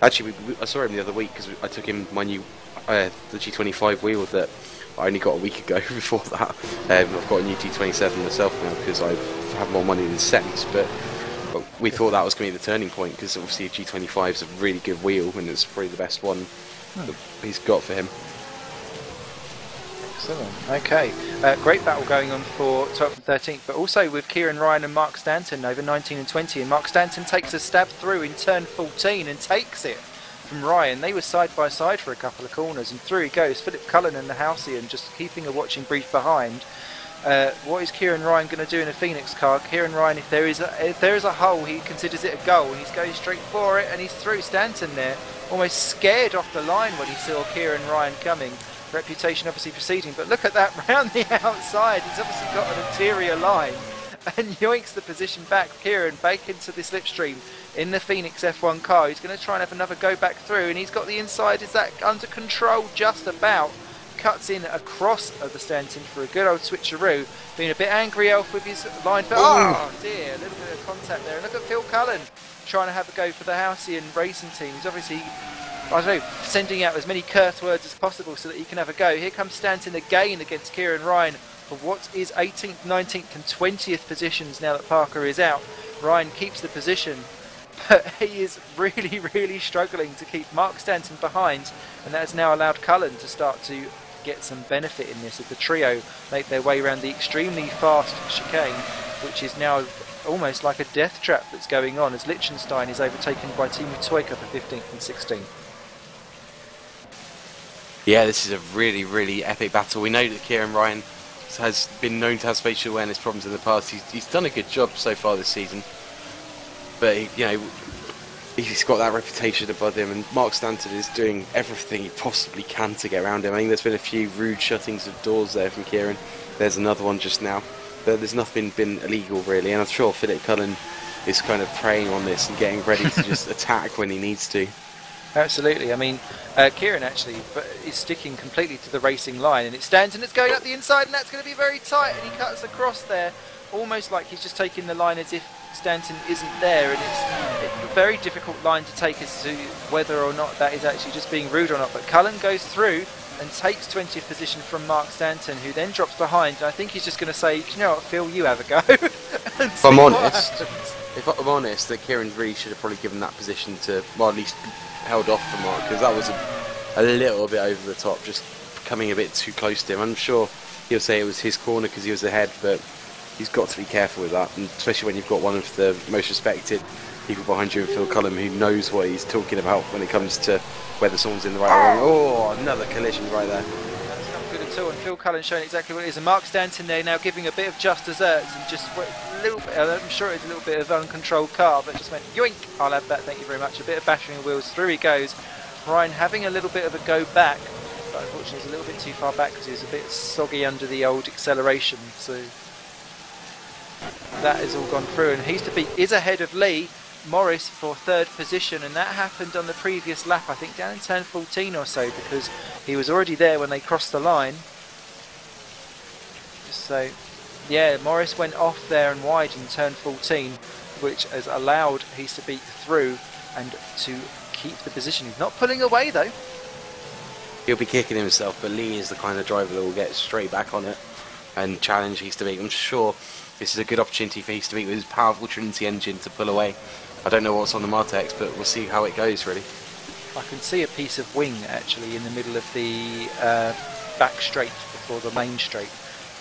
Actually, I saw him the other week because I took him my new the G25 wheel that I only got a week ago. Before that, I've got a new G27 myself now because I have more money than sense. But we thought that was going to be the turning point, because obviously a G25 is a really good wheel, and it's probably the best one that he's got for him. Excellent. Okay, great battle going on for 12th and 13th, but also with Kieran Ryan and Mark Stanton over 19 and 20, and Mark Stanton takes a stab through in turn 14 and takes it from Ryan. They were side by side for a couple of corners, and through he goes. Philip Cullen and the Halcyon just keeping a watching brief behind. What is Kieran Ryan going to do in a Phoenix car? Kieran Ryan, if there is a hole, he considers it a goal, and he's going straight for it, and he's through. Stanton there, almost scared off the line when he saw Kieran Ryan coming. Reputation obviously proceeding, but look at that round the outside. He's obviously got an interior line and yoinks the position back. Kieran back into the slipstream in the Phoenix F1 car. He's going to try and have another go back through, and he's got the inside. Is that under control? Just about. Cuts in across the Stanton for a good old switcheroo. Being a bit angry, Elf, with his line for... Oh dear, a little bit of contact there. And look at Phil Cullen trying to have a go for the Halcyon racing team. He's obviously, I don't know, sending out as many curse words as possible so that he can have a go. Here comes Stanton again against Kieran Ryan for what is 18th, 19th and 20th positions now that Parker is out. Ryan keeps the position, but he is really, really struggling to keep Mark Stanton behind, and that has now allowed Cullen to start to get some benefit in this as the trio make their way around the extremely fast chicane, which is now almost like a death trap that's going on, as Liechtenstein is overtaken by Timu Toika for 15th and 16th. Yeah, this is a really, really epic battle. We know that Kieran Ryan has been known to have spatial awareness problems in the past. He's done a good job so far this season, but he's got that reputation above him, and Mark Stanton is doing everything he possibly can to get around him. I think there's been a few rude shuttings of doors there from Kieran. There's another one just now. but there's nothing been illegal really, and I'm sure Philip Cullen is kind of preying on this and getting ready to just attack when he needs to. Absolutely. I mean, Kieran actually is sticking completely to the racing line, and it stands and it's going up the inside, and that's going to be very tight, and he cuts across there, almost like he's just taking the line as if Stanton isn't there, and it's a very difficult line to take as to whether or not that is actually just being rude or not. But Cullen goes through and takes 20th position from Mark Stanton, who then drops behind, and I think he's just going to say, you know what, Phil, you have a go. If I'm honest, that Kieran really should have probably given that position to, well, at least held off for Mark, because that was a little bit over the top, just coming a bit too close to him. I'm sure he'll say it was his corner because he was ahead, but he's got to be careful with that, and especially when you've got one of the most respected people behind you in Phil Cullen, who knows what he's talking about when it comes to whether someone's in the right or wrong. Oh, another collision right there. That's not good at all, and Phil Cullen showing exactly what it is, and Mark Stanton there now giving a bit of just desserts, and just a little bit, I'm sure it's a little bit of uncontrolled car, but just went yoink, I'll have that, thank you very much. A bit of battering wheels, through he goes. Ryan having a little bit of a go back, but unfortunately he's a little bit too far back because he was a bit soggy under the old acceleration, so that has all gone through, and is ahead of Lee Morris for third position, and that happened on the previous lap, I think down in turn 14 or so, because he was already there when they crossed the line. So yeah, Morris went off there and wide in turn 14, which has allowed Heasterbeek through and to keep the position. He's not pulling away though. He'll be kicking himself, but Lee is the kind of driver that will get straight back on it and challenge Heasterbeek. I'm sure this is a good opportunity for Heasterbeek with his powerful Trinity engine to pull away. I don't know what's on the Martex, but we'll see how it goes really. I can see a piece of wing actually in the middle of the back straight before the main straight.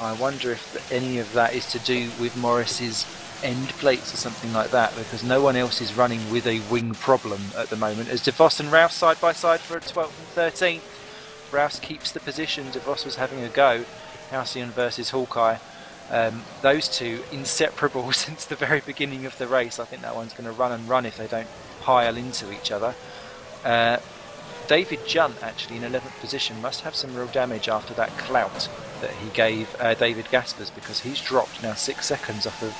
I wonder if any of that is to do with Morris's end plates or something like that, because no one else is running with a wing problem at the moment, as De Vos and Rouse side by side for 12th and 13th. Rouse keeps the position, De Vos was having a go. Halcyon versus Hawkeye. Those two inseparable since the very beginning of the race. I think that one's going to run and run if they don't pile into each other. David Junt actually in 11th position must have some real damage after that clout that he gave David Gaspers, because he's dropped now 6 seconds off of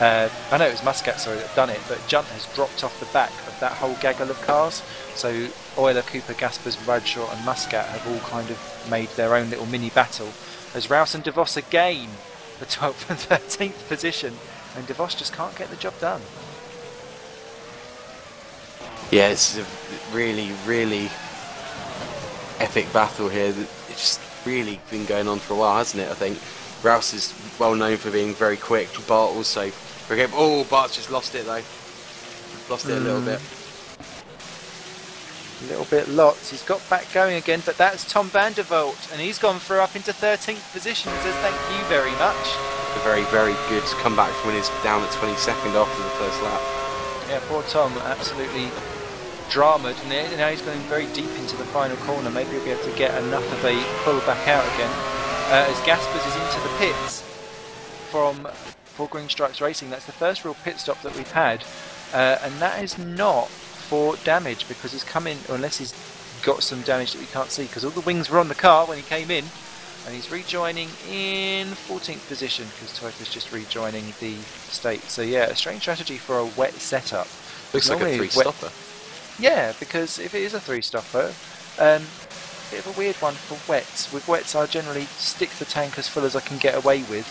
I know it was Muscat, sorry, that done it, but Junt has dropped off the back of that whole gaggle of cars. So Euler, Cooper, Gaspers, Bradshaw and Muscat have all kind of made their own little mini battle, as Rouse and De Vos again the 12th and 13th position, and De Vos just can't get the job done. Yeah, it's a really, really epic battle here. It's really been going on for a while, hasn't it? I think Rouse is well known for being very quick. Bart also. Oh, Bart's just lost it though. Lost it a little bit. A little bit lots. He's got back going again, but that's Tom Vandervoort, and he's gone through up into 13th position and says thank you very much. A very, very good comeback from when he's down at 22nd after the first lap. Yeah, poor Tom, absolutely dramaed, and now he's going very deep into the final corner. Maybe he'll be able to get enough of a pull back out again. As Gaspers is into the pits from for Green Stripes Racing. That's the first real pit stop that we've had, and that is not for damage, because he's come in, or unless he's got some damage that we can't see, because all the wings were on the car when he came in, and he's rejoining in 14th position because Toyota's just rejoining the state. So yeah, a strange strategy for a wet setup. Looks like a three-stopper. Yeah, because if it is a three-stopper, bit of a weird one for wets. With wets I generally stick the tank as full as I can get away with,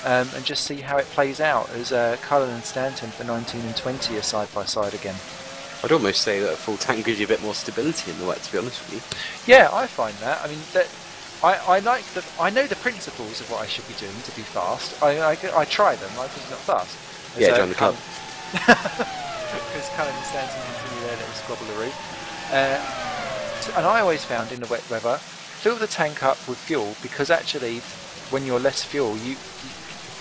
and just see how it plays out, as Cullen and Stanton for 19 and 20 are side by side again. I'd almost say that a full tank gives you a bit more stability in the wet, to be honest with you. Yeah, I find that. I mean, I know the principles of what I should be doing to be fast. I try them. I'm just not fast. Yeah, join the club. Because Cullen and Stanton continue their little squabbleroo. And I always found in the wet weather, fill the tank up with fuel, because actually when you're less fuel,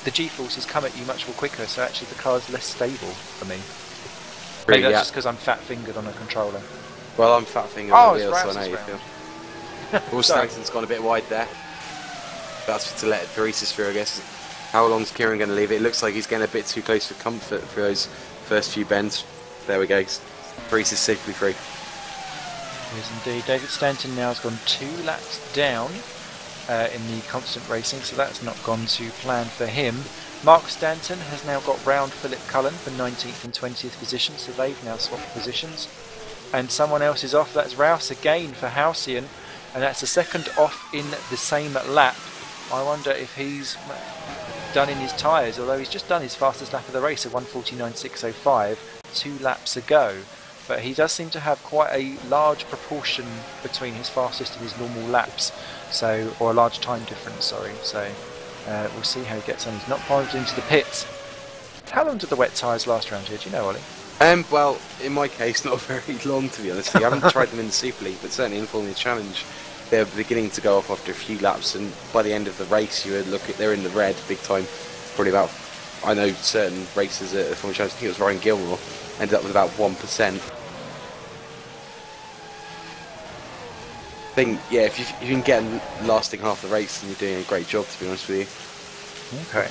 the G-forces come at you much more quicker, so actually the car's less stable for me. Really, maybe that's just because I'm fat-fingered on a controller. Well, I'm fat-fingered on the wheel, so I know Rouse's you feel. Well, Stanton's gone a bit wide there. That's to let Paresis through, I guess. How long's Kieran going to leave it? It looks like he's getting a bit too close for comfort for those first few bends. There we go. Paresis safely free. Yes, indeed. David Stanton now has gone 2 laps down in the constant racing, so that's not gone to plan for him. Mark Stanton has now got round Philip Cullen for 19th and 20th position, so they've now swapped positions. And someone else is off, that's Rouse again for Halcyon, and that's the second off in the same lap. I wonder if he's done in his tyres, although he's just done his fastest lap of the race of 1:49.605 2 laps ago. But he does seem to have quite a large proportion between his fastest and his normal laps, so, or a large time difference, sorry. So we'll see how he gets on. He's not plunged into the pits. How long did the wet tyres last around here? Do you know, Ollie? Well, in my case, not very long, to be honest. I haven't tried them in the Super League, but certainly in Formula Challenge, they're beginning to go off after a few laps, and by the end of the race, you would look at they're in the red big time. Probably about, I know certain races at Formula Challenge, I think it was Ryan Gilmore, ended up with about 1%. I think, yeah, if you can get lasting half the race, then you're doing a great job, to be honest with you. Okay.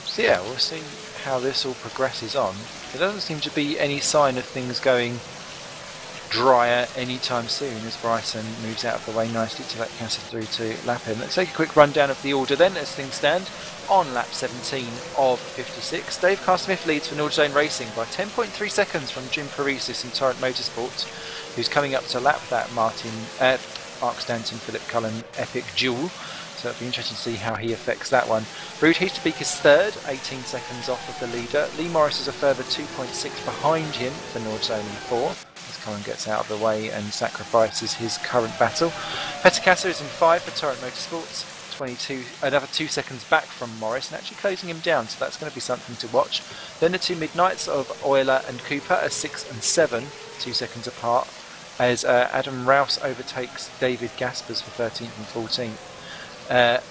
So yeah, we'll see how this all progresses on. There doesn't seem to be any sign of things going drier anytime soon as Bryson moves out of the way nicely to let Casser through to lap him. Let's take a quick rundown of the order then as things stand. On lap 17 of 56, Dave Carr-Smith leads for Nord Zone Racing by 10.3 seconds from Jim Parisis in Torrent Motorsports, who's coming up to lap that Mark Stanton, Philip Cullen epic duel. So it'll be interesting to see how he affects that one. Ruud Heesterbeek is third, 18 seconds off of the leader. Lee Morris is a further 2.6 behind him for Nord Zone 4. As Cullen gets out of the way and sacrifices his current battle. Petter Kasser is in 5 for Torrent Motorsports. 22, another 2 seconds back from Morris, and actually closing him down, so that's going to be something to watch. Then the two midnights of Euler and Cooper are 6 and 7, 2 seconds apart, as Adam Rouse overtakes David Gaspers for 13th and 14th.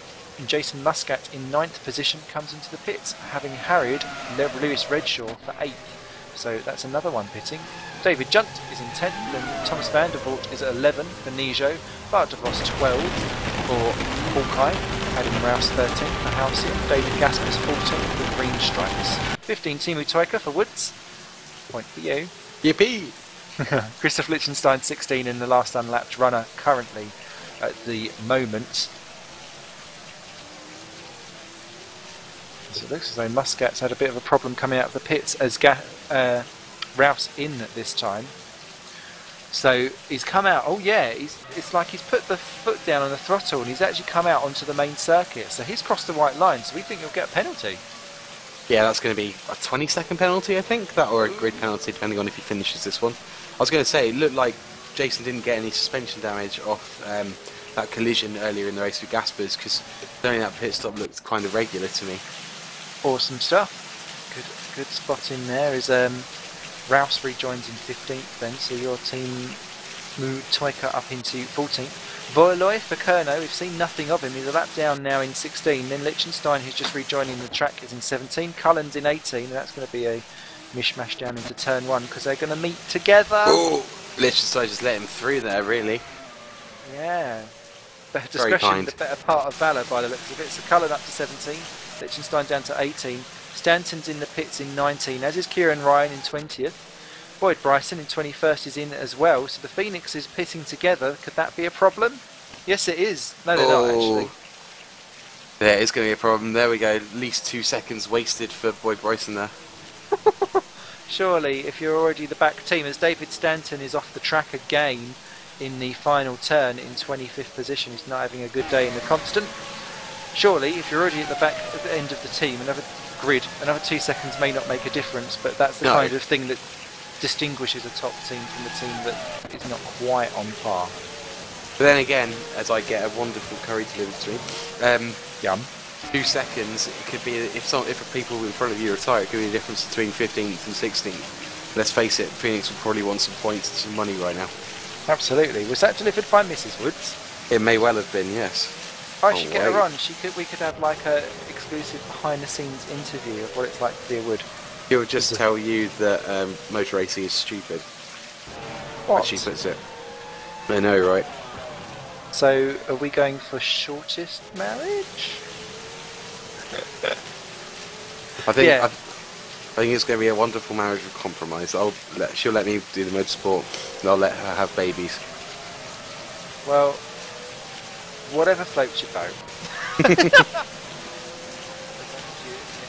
Jason Muscat in 9th position comes into the pits, having harried Lewis Redshaw for 8th. So that's another one pitting. David Junt is in 10th, then Thomas van der Voort is at 11 for Nijo, Bart de Vos 12 for Hawkeye, Adam Rouse 13th for Halcyon, David Gaspers 14th for Green Stripes. 15 Timu Toika for Woods, point for you. Yippee! Christoph Lichtenstein 16 in the last unlapped runner currently at the moment. So it looks as though Muscat's had a bit of a problem coming out of the pits as Rouse in this time. So he's come out, oh yeah, it's like he's put the foot down on the throttle and he's actually come out onto the main circuit. So he's crossed the white line, so we think he'll get a penalty. Yeah, that's going to be a 20-second penalty, I think, that, or a grid penalty, depending on if he finishes this one. I was going to say, it looked like Jason didn't get any suspension damage off that collision earlier in the race with Gaspers, because only that pit stop looked kind of regular to me. Awesome stuff. Good spot in there is Rouse rejoins in 15th then, so your team moved Toika up into 14th. Voiloy for Kerno, we've seen nothing of him, he's a lap down now in 16. Then Lichtenstein, who's just rejoining the track, is in 17. Cullen's in 18, and that's going to be a mishmash down into turn 1 because they're going to meet together. Oh, Lichtenstein just let him through there, really. Yeah. Better discretion, the better part of valour by the looks of it. So Cullen up to 17, Lichtenstein down to 18. Stanton's in the pits in 19, as is Kieran Ryan in 20th. Boyd Bryson in 21st is in as well, so the Phoenix is pitting together. Could that be a problem? Yes, it is. No, they're not actually. There is going to be a problem. There we go. At least 2 seconds wasted for Boyd Bryson there. Surely, if you're already the back team, as David Stanton is off the track again in the final turn in 25th position, he's not having a good day in the constant. Surely, if you're already at the end of the team, another 2 seconds may not make a difference, but that's the kind of thing that distinguishes a top team from a team that is not quite on par. But then again, as I get a wonderful curry delivered to me, Yum. 2 seconds, it could be, if people in front of you retire, it could be the difference between 15th and 16th. Let's face it, Phoenix will probably want some points and some money right now. Absolutely. Was that delivered by Mrs. Woods? It may well have been, yes. I should get her on. We could have like a exclusive behind the scenes interview of what it's like to be a Wood. He'll just tell you that motor racing is stupid. What? As she puts it. I know, right? So, are we going for shortest marriage? I think it's going to be a wonderful marriage of compromise. She'll let me do the motorsport, and I'll let her have babies. Well, Whatever floats your boat.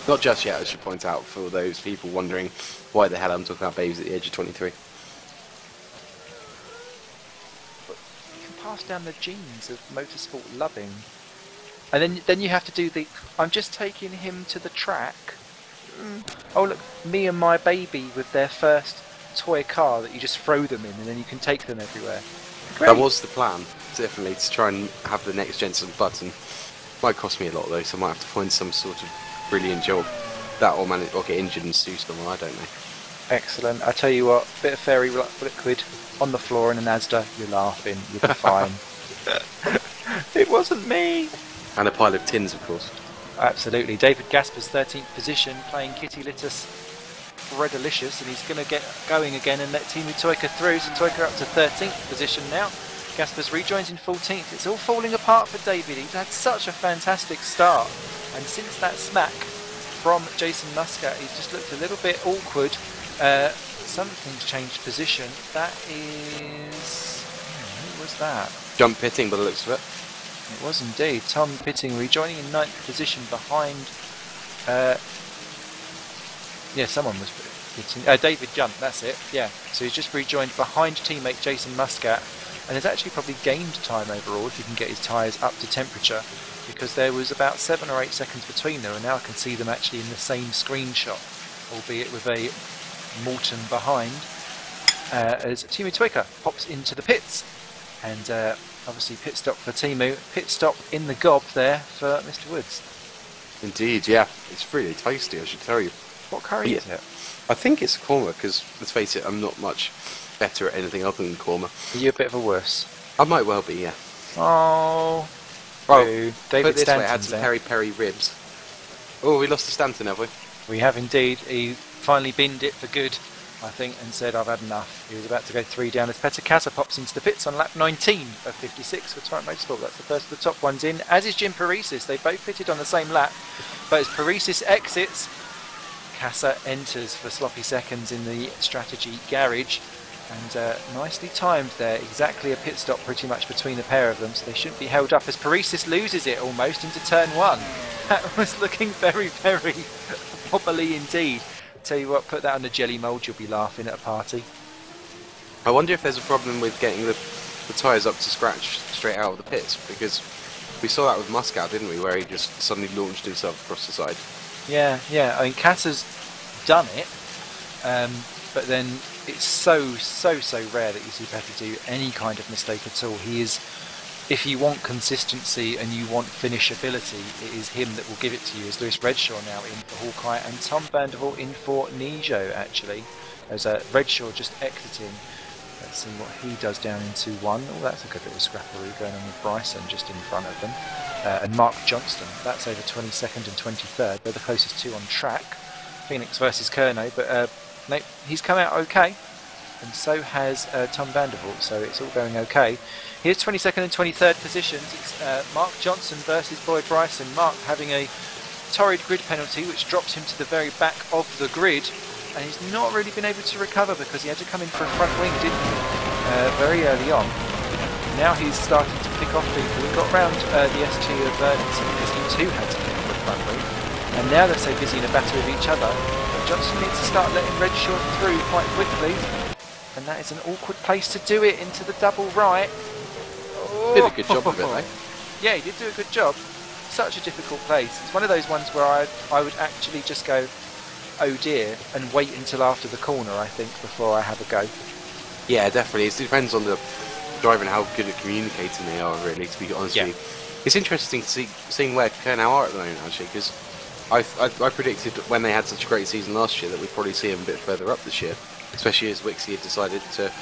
Not just yet, I should point out, for those people wondering why the hell I'm talking about babies at the age of 23. But you can pass down the genes of motorsport loving. And then you have to do the, I'm just taking him to the track. Oh look, me and my baby with their first toy car that you just throw them in and then you can take them everywhere. Great. That was the plan, definitely, to try and have the next Jensen button. Might cost me a lot though, so I might have to find some sort of brilliant job. That or get injured and sue someone, I don't know. Excellent. I tell you what, bit of fairy liquid on the floor in an Asda, you're laughing, you'll be fine. It wasn't me! And a pile of tins, of course. Absolutely. David Gasper's 13th position, playing Kitty Littus Redalicious, and he's going to get going again and let Timu Toika through, so Toika up to 13th position now. Gasper's rejoins in 14th. It's all falling apart for David. He's had such a fantastic start, and since that smack from Jason Muscat, he's just looked a little bit awkward. Something's changed position. That is... who was that? Jump pitting by the looks of it. It was indeed. Tom Pitting rejoining in 9th position behind... yeah, someone was pitting. David Junt, that's it. Yeah, so he's just rejoined behind teammate Jason Muscat, and has actually probably gained time overall if he can get his tyres up to temperature, because there was about 7 or 8 seconds between them, and now I can see them actually in the same screenshot, albeit with a Morton behind, as Timu Toika pops into the pits. And obviously pit stop for Timu, pit stop in the gob there for Mr. Woods. Indeed, yeah. It's really tasty, I should tell you. What curry is it? I think it's korma, because let's face it, I'm not much better at anything other than korma. Are you a bit of a wuss? I might well be, yeah. Oh, well, David put it this way, I had Stanton's some there. peri-peri ribs. Oh, we lost to Stanton, have we? We have indeed. He finally binned it for good, I think, and said, I've had enough. He was about to go 3 down as Petter Kassa pops into the pits on lap 19 of 56 for Torrent Motorsport. That's the first of the top ones in, as is Jim Paresis. They both pitted on the same lap, but as Paresis exits, Kassa enters for sloppy seconds in the strategy garage, and nicely timed there. Exactly a pit stop pretty much between the pair of them, so they shouldn't be held up as Paresis loses it almost into turn 1. That was looking very, very wobbly indeed. Tell you what, put that on the jelly mould, you'll be laughing at a party. I wonder if there's a problem with getting the tyres up to scratch straight out of the pits, because we saw that with Muscat, didn't we, where he just suddenly launched himself across the side. Yeah, I mean, Kassa's done it, but then it's so rare that you see Petter do any kind of mistake at all. He is, if you want consistency and you want finishability, it is him that will give it to you. As Lewis Redshaw now in for Hawkeye and Tom Vandervoort in for Nijo, actually, as Redshaw just exiting. Let's see what he does down into 1. Oh, that's a good little scrappery going on with Bryson just in front of them. And Mark Johnston, that's over 22nd and 23rd. They're the closest 2 on track. Phoenix versus Kerno, but no, he's come out okay, and so has Tom Vandervoort, so it's all going okay. Here's 22nd and 23rd positions. It's Mark Johnson versus Boyd Bryson. Mark having a torrid grid penalty, which drops him to the very back of the grid, and he's not really been able to recover because he had to come in for a front wing, didn't he? Very early on. Now he's starting to pick off people. He got round the ST of Vernon because he too had to pick for a front wing, and now they're so busy in a battle with each other. Johnson needs to start letting Redshaw through quite quickly, and that is an awkward place to do it, into the double right. Oh. Did a good job of it, though. Yeah, he did do a good job. Such a difficult place. It's one of those ones where I would actually just go, oh dear, and wait until after the corner, I think, before I have a go. Yeah, definitely. It depends on the driver and how good at communicating they are, really, to be honest with you. It's interesting to seeing where Kernow are at the moment, actually, because I predicted when they had such a great season last year that we'd probably see him a bit further up this year, especially as Wixie had decided to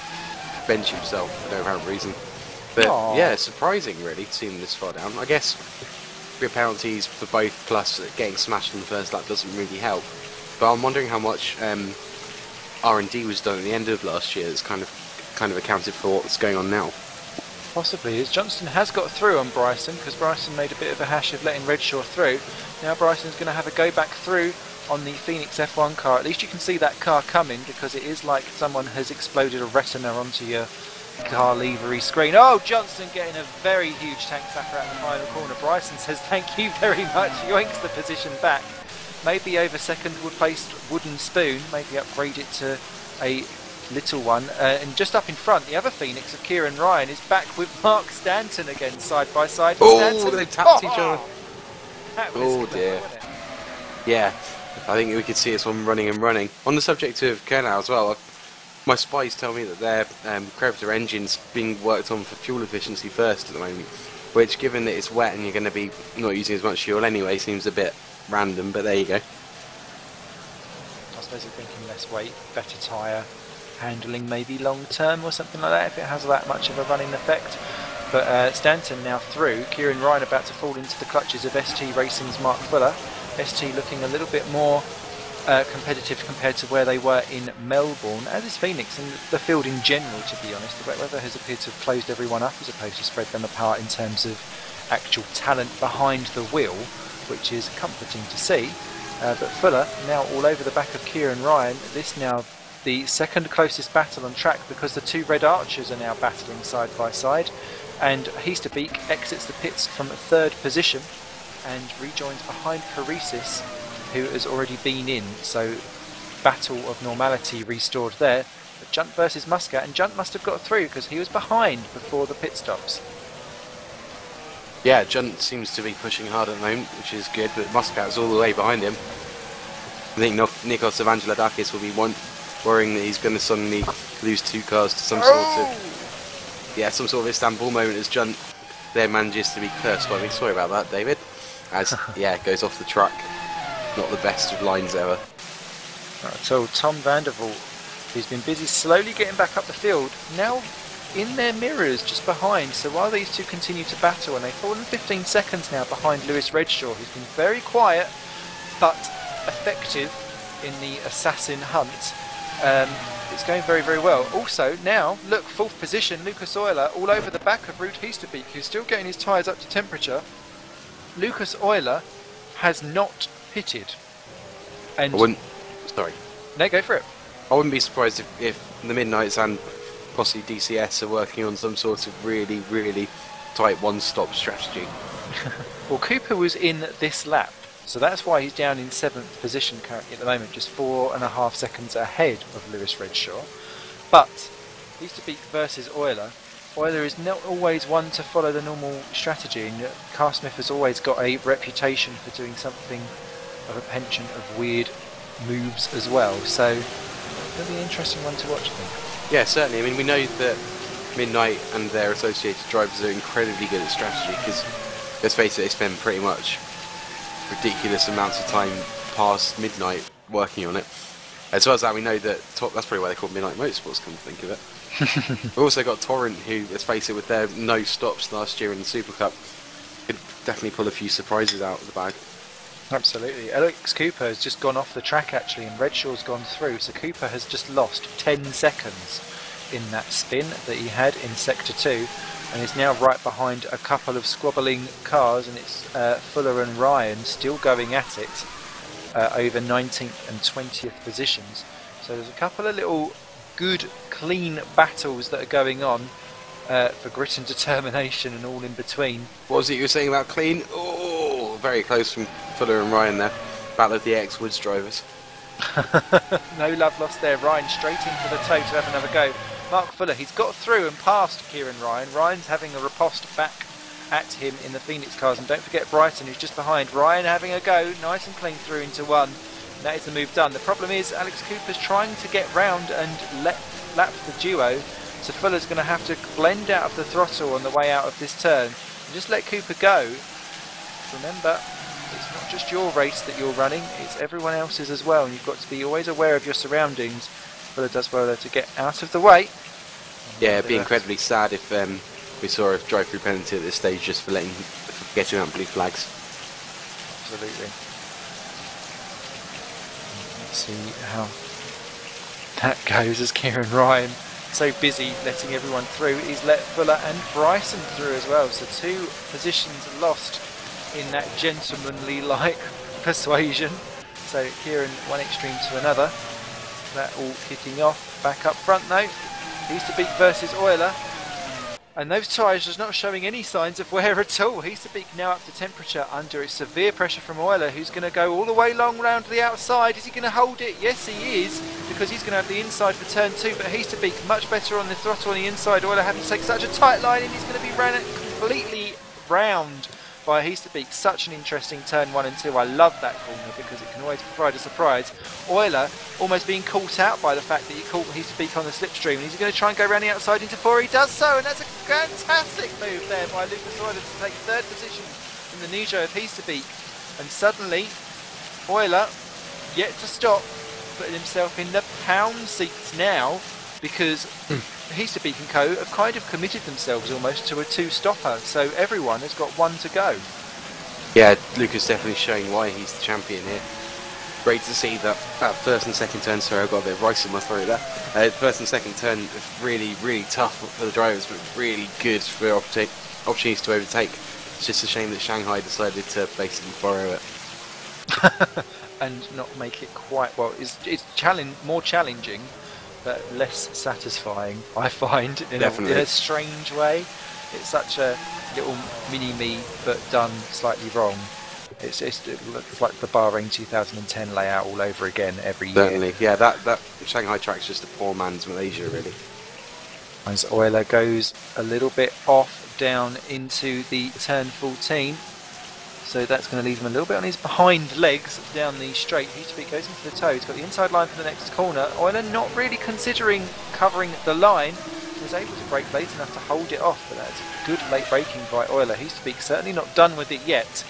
bench himself for no apparent reason. But yeah, it's surprising really to see him this far down. I guess grid penalties for both, plus getting smashed in the first lap doesn't really help. But I'm wondering how much R&D was done at the end of last year that's kind of accounted for what's going on now. Possibly, as Johnston has got through on Bryson, because Bryson made a bit of a hash of letting Redshaw through. Now Bryson's going to have a go back through on the Phoenix F1 car. At least you can see that car coming, because it is like someone has exploded a retina onto your car livery screen. Oh, Johnson getting a very huge tank stacker out in the final corner. Bryson says thank you very much, yoinks the position back. Maybe over second would place wooden spoon, maybe upgrade it to a little one. And just up in front, the other Phoenix of Kieran Ryan is back with Mark Stanton again, side by side. Oh, they tapped each other. Oh dear. Yeah, I think we could see this one running and running. On the subject of Kernow as well, my spies tell me that their Creditor engine's being worked on for fuel efficiency first at the moment, which, given that it's wet and you're going to be not using as much fuel anyway, seems a bit random, but there you go. I suppose they're thinking less weight, better tyre, handling maybe long term or something like that, if it has that much of a running effect. But Stanton now through, Kieran Ryan about to fall into the clutches of ST Racing's Mark Fuller. ST looking a little bit more competitive compared to where they were in Melbourne, as is Phoenix and the field in general, to be honest. The wet weather has appeared to have closed everyone up as opposed to spread them apart in terms of actual talent behind the wheel, which is comforting to see. But Fuller now all over the back of Kieran Ryan. This now the second closest battle on track, because the two Red Archers are now battling side by side, and Heasterbeek exits the pits from third position and rejoins behind Paresis, who has already been in. So battle of normality restored there. But Junt versus Muscat, and Junt must have got through because he was behind before the pit stops. Yeah, Junt seems to be pushing hard at the moment, which is good, but Muscat's all the way behind him. I think Nikos Evangelidakis will be worrying that he's going to suddenly lose two cars to some sort of Istanbul moment as Junt there manages to be cursed by me. Sorry about that, David. As, yeah, goes off the track. Not the best of lines ever. Not at all. Tom Vandervoort, who's been busy slowly getting back up the field, now in their mirrors just behind. So while these two continue to battle, and they've fallen 15 seconds now behind Lewis Redshaw, who's been very quiet but effective in the assassin hunt. It's going very, very well. Also, now, look, fourth position, Lucas Euler all over the back of Ruud Heasterbeek, who's still getting his tyres up to temperature. Lucas Euler has not pitted. And I wouldn't... Sorry. No, go for it. I wouldn't be surprised if the Midnights and possibly DCS are working on some sort of really, really tight one-stop strategy. Well, Cooper was in this lap, so that's why he's down in 7th position currently at the moment, just 4.5 seconds ahead of Lewis Redshaw. But Heasterbeek versus Euler. Euler is not always one to follow the normal strategy, and Carl Smith has always got a reputation for doing something of a penchant of weird moves as well. So it'll be an interesting one to watch, I think. Yeah, certainly. I mean, we know that Midnight and their associated drivers are incredibly good at strategy, because let's face it, they spend pretty much ridiculous amounts of time past midnight working on it. As well as that, we know that that's probably why they call Midnight Motorsports, come to think of it. We've also got Torrent, who, let's face it, with their no stops last year in the Super Cup, could definitely pull a few surprises out of the bag. Absolutely. Alex Cooper has just gone off the track actually, and Redshaw's gone through, so Cooper has just lost 10 seconds in that spin that he had in Sector 2, and is now right behind a couple of squabbling cars, and it's Fuller and Ryan still going at it over 19th and 20th positions. So there's a couple of little good, clean battles that are going on for grit and determination and all in between. What was it you were saying about clean? Oh, very close from Fuller and Ryan there. Battle of the ex-Woods drivers. No love lost there. Ryan straight into the toe to have another go. Mark Fuller, he's got through and past Kieran Ryan. Ryan's having a riposte back at him in the Phoenix cars, and don't forget Brighton, who's just behind. Ryan having a go, nice and clean through into one. And that is the move done. The problem is Alex Cooper's trying to get round and lap the duo, so Fuller's going to have to blend out of the throttle on the way out of this turn and just let Cooper go. Remember, it's not just your race that you're running, it's everyone else's as well, and you've got to be always aware of your surroundings. Fuller does well there to get out of the way. Yeah, it'd be incredibly sad if we saw a drive-through penalty at this stage just for getting out blue flags. Absolutely. Let's see how that goes as Kieran Ryan, so busy letting everyone through, he's let Fuller and Bryson through as well. So 2 positions lost in that gentlemanly-like persuasion. So Kieran one extreme to another. That all kicking off. Back up front though. Heasterbeek versus Euler. And those tyres are not showing any signs of wear at all. Heasterbeek now up to temperature under a severe pressure from Euler, who's going to go all the way long round to the outside. Is he going to hold it? Yes, he is, because he's going to have the inside for turn 2. But Heasterbeek much better on the throttle on the inside. Euler having to take such a tight line, and he's going to be ran completely round by Heasterbeek. Such an interesting turn 1 and 2. I love that corner because it can always provide a surprise. Euler almost being caught out by the fact that he caught Heasterbeek on the slipstream, and he's going to try and go around the outside into 4. He does so, and that's a fantastic move there by Lucas Euler to take 3rd position from the Nijo of Heasterbeek. And suddenly Euler, yet to stop, putting himself in the pound seats now, because Heasterbeek and co have kind of committed themselves almost to a 2-stopper, so everyone has got 1 to go. Yeah, Lucas definitely showing why he's the champion here. Great to see that first and second turn. Sorry, I got a bit of rice in my throat there. First and second turn is really, really tough for the drivers, but really good for opportunities to overtake. It's just a shame that Shanghai decided to basically borrow it. And not make it quite well. It's more challenging, but less satisfying, I find, in a strange way. It's such a little mini-me, but done slightly wrong. It looks like the Bahrain 2010 layout all over again every year. Certainly, yeah, that Shanghai track's just a poor man's Malaysia, really. As Euler goes a little bit off down into the turn 14. So that's going to leave him a little bit on his behind legs down the straight. Heasterbeek goes into the toe. He's got the inside line for the next corner. Euler not really considering covering the line. He was able to brake late enough to hold it off, but that's good late braking by Euler. Heasterbeek certainly not done with it yet.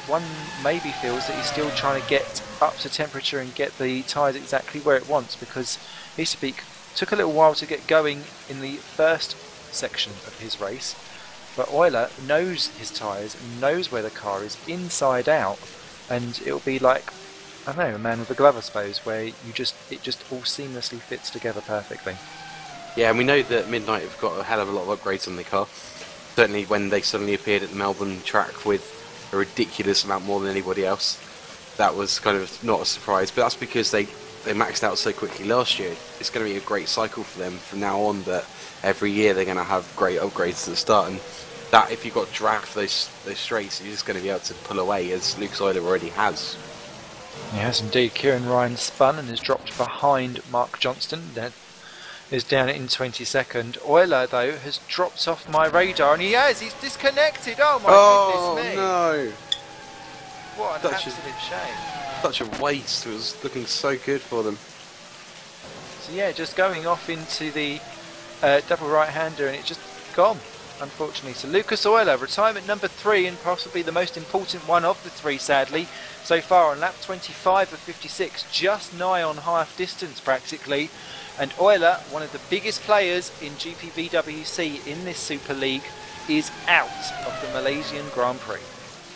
One maybe feels that he's still trying to get up to temperature and get the tyres exactly where it wants, because Heasterbeek took a little while to get going in the first section of his race. But Euler knows his tyres, knows where the car is inside out, and it'll be like, I don't know, a man with a glove, I suppose, where it just all seamlessly fits together perfectly. Yeah, and we know that Midnight have got a hell of a lot of upgrades on their car. Certainly when they suddenly appeared at the Melbourne track with a ridiculous amount more than anybody else, that was kind of not a surprise. But that's because they maxed out so quickly last year. It's going to be a great cycle for them from now on, that every year they're going to have great upgrades at the start, and that if you've got drag for those straights, you're just going to be able to pull away, as Lucas Euler already has. He has indeed. Kieran Ryan spun and has dropped behind Mark Johnston. That is down in 22nd. Euler, though, has dropped off my radar, and he's disconnected. Oh my goodness me! No! What an absolute shame. Such a waste. It was looking so good for them. So yeah, just going off into the double right-hander, and it's just gone, unfortunately. So Lucas Euler, retirement number 3, and possibly the most important one of the 3, sadly, so far on lap 25 of 56, just nigh on half distance practically. And Euler, one of the biggest players in GPVWC in this Super League, is out of the Malaysian Grand Prix.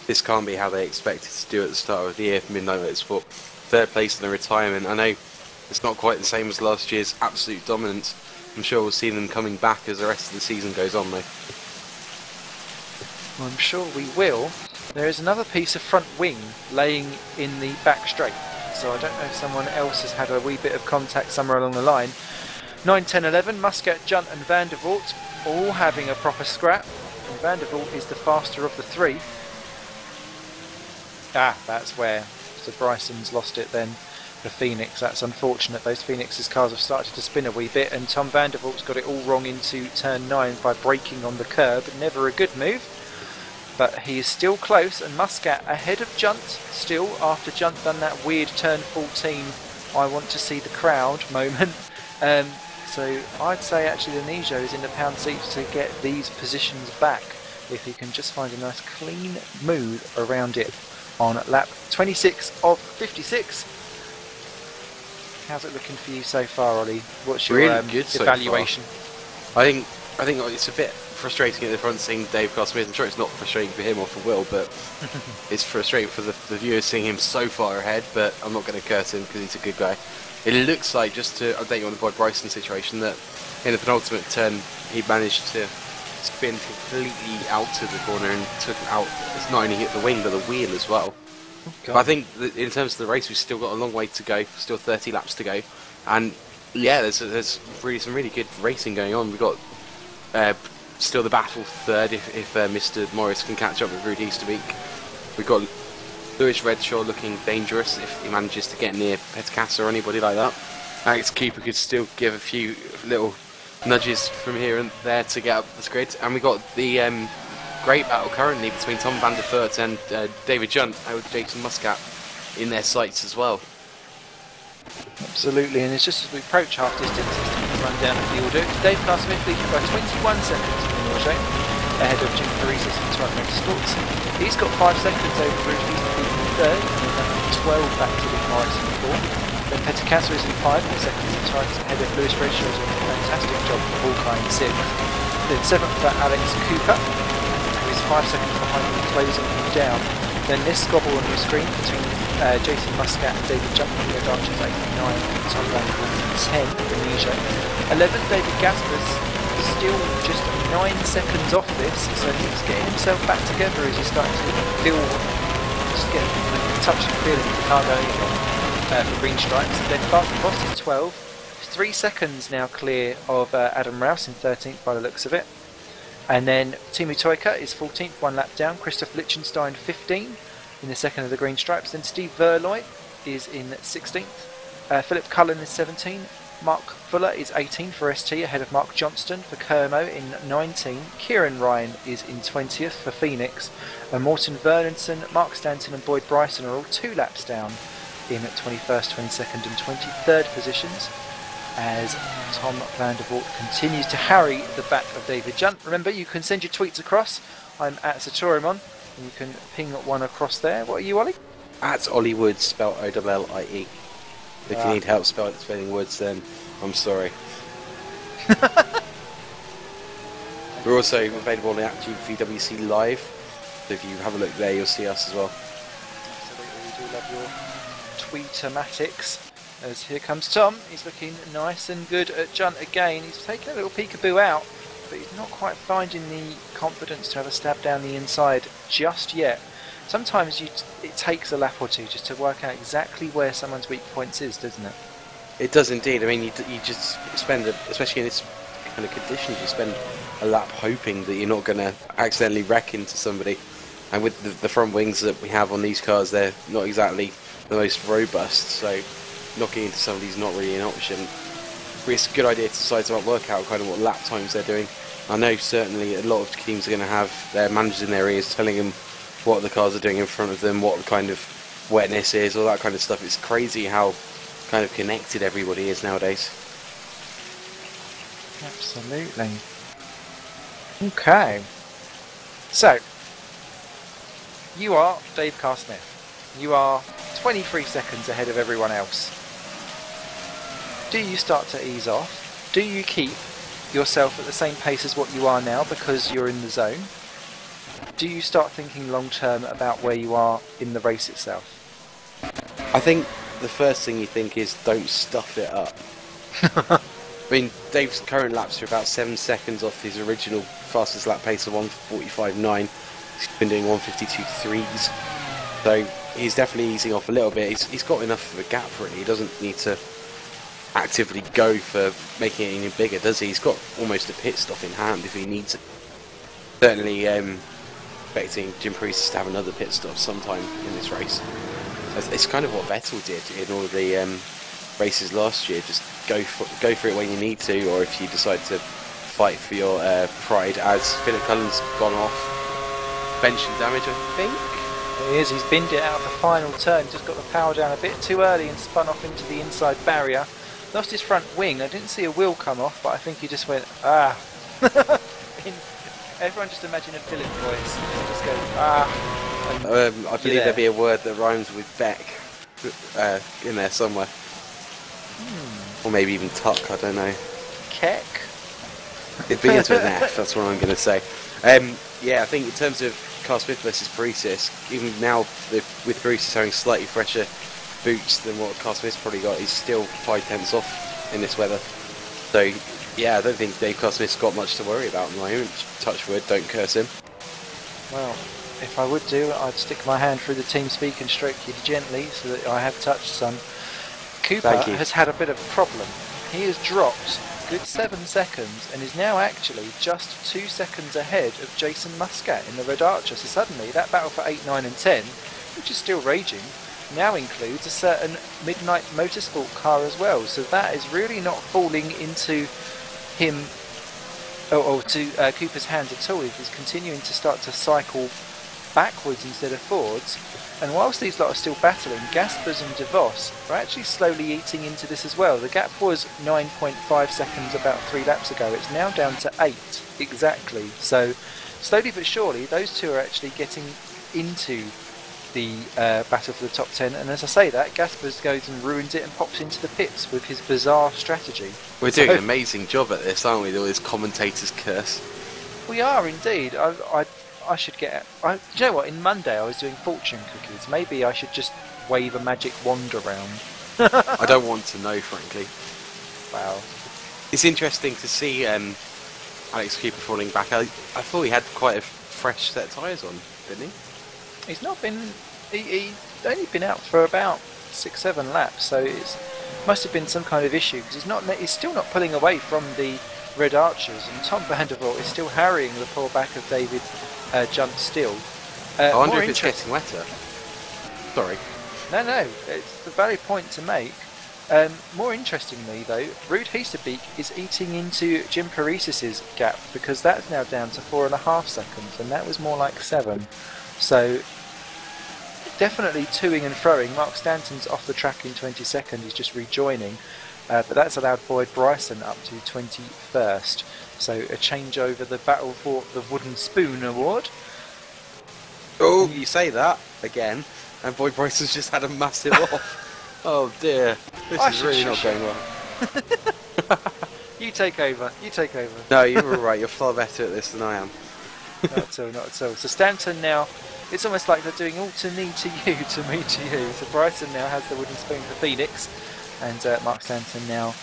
This can't be how they expected to do at the start of the year for Midnight Motorsport. 3rd place in the retirement. I know it's not quite the same as last year's absolute dominance. I'm sure we'll see them coming back as the rest of the season goes on, though. Well, I'm sure we will. There is another piece of front wing laying in the back straight, so I don't know if someone else has had a wee bit of contact somewhere along the line. 9, 10, 11, Muscat, Junt and Van der Voort all having a proper scrap, and Van der Voort is the faster of the 3. That's where Sir Bryson's lost it then. The Phoenix, that's unfortunate. Those Phoenix's cars have started to spin a wee bit, and Tom Van der Voort's got it all wrong into turn 9 by braking on the curb. Never a good move, but he is still close, and Muscat ahead of Junt still, after Junt done that weird turn 14 I want to see the crowd moment. So I'd say actually the Nijo is in the pound seats to get these positions back if he can just find a nice clean move around it on lap 26 of 56. How's it looking for you so far, Ollie? What's your really good evaluation? So far. I think it's a bit frustrating at the front seeing Dave Carl Smith. I'm sure it's not frustrating for him or for Will, but it's frustrating for the viewers seeing him so far ahead. But I'm not going to curse him because he's a good guy. It looks like, just to update you on the Boyd Bryson situation, that in the penultimate turn he managed to spin completely out to the corner and took out. It's not only hit the wing but the wheel as well. But I think that in terms of the race, we've still got a long way to go. Still 30 laps to go, and yeah, there's really some really good racing going on. We've got still the battle for third if Mr. Morris can catch up with Rudy Easterbeek. We've got Lewis Redshaw looking dangerous if he manages to get near Petacasa or anybody like that. Alex Cooper could still give a few little nudges from here and there to get up the grid. And we've got the great battle currently between Tom van der Voort and David Junt with Jason Muscat in their sights as well. Absolutely, and it's just as we approach half distance, it's time to run down the order. Dave Carr-Smith leading by 21 seconds in the Norge, ahead of Jim Parisas and Twilight Motorsports. He's got 5 seconds over Rudy Easterbeek in third, and 12 back to Luke Morris in fourth. Then Petacasa is in 5 seconds in times ahead of Lewis Redshaw, doing a fantastic job for Hawkeye in 6th. Then 7th for Alex Cooper, who is 5 seconds behind him, closing him down. Then this squabble on your screen between Jason Muscat and David Junt, Leo Archer's 89, Tom Van Der Voort 10, Indonesia. 11th, David Gaspers, still just 9 seconds off this, so he's getting himself back together as he's starting to feel, just getting a touching feeling of the car going again for green stripes. Then Barton Boss is 12, 3 seconds now clear of Adam Rouse in 13th by the looks of it. And then Timu Toika is 14th, 1 lap down. Christoph Lichtenstein 15 in the second of the green stripes. Then Steve Verloy is in 16th. Philip Cullen is 17. Mark Fuller is 18 for ST, ahead of Mark Johnston for Kermo in 19. Kieran Ryan is in 20th for Phoenix. And Morton Vernonson, Mark Stanton and Boyd Bryson are all 2 laps down in 21st, 22nd and 23rd positions, as Tom van der Voort continues to harry the back of David Junt. Remember, you can send your tweets across. I'm at Satorimon, and you can ping one across there. What are you, Ollie? At Ollie Woods, spelled O-L-L-I-E. If you need help spelling Woods, then I'm sorry. We're also available at GPVWC Live, so if you have a look there, you'll see us as well. Absolutely, we do love your tweetomatics. As here comes Tom, he's looking nice and good at Junt again. He's taking a little peekaboo out, but he's not quite finding the confidence to have a stab down the inside just yet. Sometimes it takes a lap or two just to work out exactly where someone's weak points is, doesn't it? It does indeed. I mean, you just spend, especially in this kind of conditions, you spend a lap hoping that you're not going to accidentally wreck into somebody. And with the front wings that we have on these cars, they're not exactly the most robust, so knocking into somebody's not really an option. But it's a good idea to decide to work out kind of what lap times they're doing. I know certainly a lot of teams are going to have their managers in their ears telling them what the cars are doing in front of them, what the kind of wetness is, all that kind of stuff. It's crazy how kind of connected everybody is nowadays. Absolutely. Okay. So, you are Dave Carr-Smith. You are 23 seconds ahead of everyone else. Do you start to ease off? Do you keep yourself at the same pace as what you are now because you're in the zone? Do you start thinking long term about where you are in the race itself? I think the first thing you think is don't stuff it up. I mean, Dave's current laps are about 7 seconds off his original fastest lap pace of 1:45.9. He's been doing 1:52.3s. So he's definitely easing off a little bit. He's got enough of a gap really. He doesn't need to actively go for making it any bigger, does he? He's got almost a pit stop in hand if he needs it. Certainly expecting Jim Parisas to have another pit stop sometime in this race. It's kind of what Vettel did in all of the races last year. Just go for it when you need to, or if you decide to fight for your pride. As Philip Cullen's gone off, bench and damage, I think. He is. He's binned it out of the final turn. Just got the power down a bit too early and spun off into the inside barrier. Lost his front wing. I didn't see a wheel come off, but I think he just went ah. Everyone just imagine a Philip voice. Just go ah. I believe there'd be a word that rhymes with Beck in there somewhere. Or maybe even Tuck, I don't know. Keck? It begins with an F, that's what I'm going to say. Yeah, I think in terms of Carr-Smith versus Parisas, even now with Parisas having slightly fresher boots than what Carr-Smith's probably got, he's still 5/10 off in this weather. So yeah, I don't think Dave Carr-Smith's got much to worry about at the moment. Touch wood, don't curse him. Well, if I would do, I'd stick my hand through the team speak and stroke you gently so that I have touched some. Cooper has had a bit of a problem. He has dropped good 7 seconds and is now actually just 2 seconds ahead of Jason Muscat in the Red Archer. So suddenly that battle for 8, 9 and 10, which is still raging, now includes a certain Midnight Motorsport car as well. So that is really not falling into him to Cooper's hands at all. He's continuing to start to cycle backwards instead of forwards. And whilst these lot are still battling, Gaspers and DeVos are actually slowly eating into this as well. The gap was 9.5 seconds about 3 laps ago. It's now down to 8 exactly. So slowly but surely, those two are actually getting into the battle for the top 10. And as I say that, Gaspers goes and ruins it and pops into the pits with his bizarre strategy. We're doing an amazing job at this, aren't we? All this commentator's curse. We are indeed. I should get... do you know what? In Monday I was doing fortune cookies. Maybe I should just wave a magic wand around. I don't want to know, frankly. Wow. It's interesting to see Alex Cooper falling back. I thought he had quite a fresh set of tyres on, didn't he? He's not been... He's only been out for about 6-7 laps, so it must have been some kind of issue, because he's still not pulling away from the Red Archers, and Tom Vandervoort is still harrying the poor back of David Junt still. I wonder if it's getting wetter. Sorry. No, it's a valid point to make. More interestingly though, Ruud Heesterbeek is eating into Jim Parisis's gap, because that's now down to 4.5 seconds, and that was more like 7. So definitely toing and throwing. Mark Stanton's off the track in 22nd, he's just rejoining. But that's allowed Boyd Bryson up to 21st. So a change over the battle for the Wooden Spoon Award. Oh, you say that again, and Boyd Bryson's just had a massive off. Oh dear, this is really not going well. You take over. No, you're all right. You're far better at this than I am. Not at all. So Stanton now, it's almost like they're doing all to me to you, to me to you. So Bryson now has the Wooden Spoon for Phoenix. And Mark Stanton now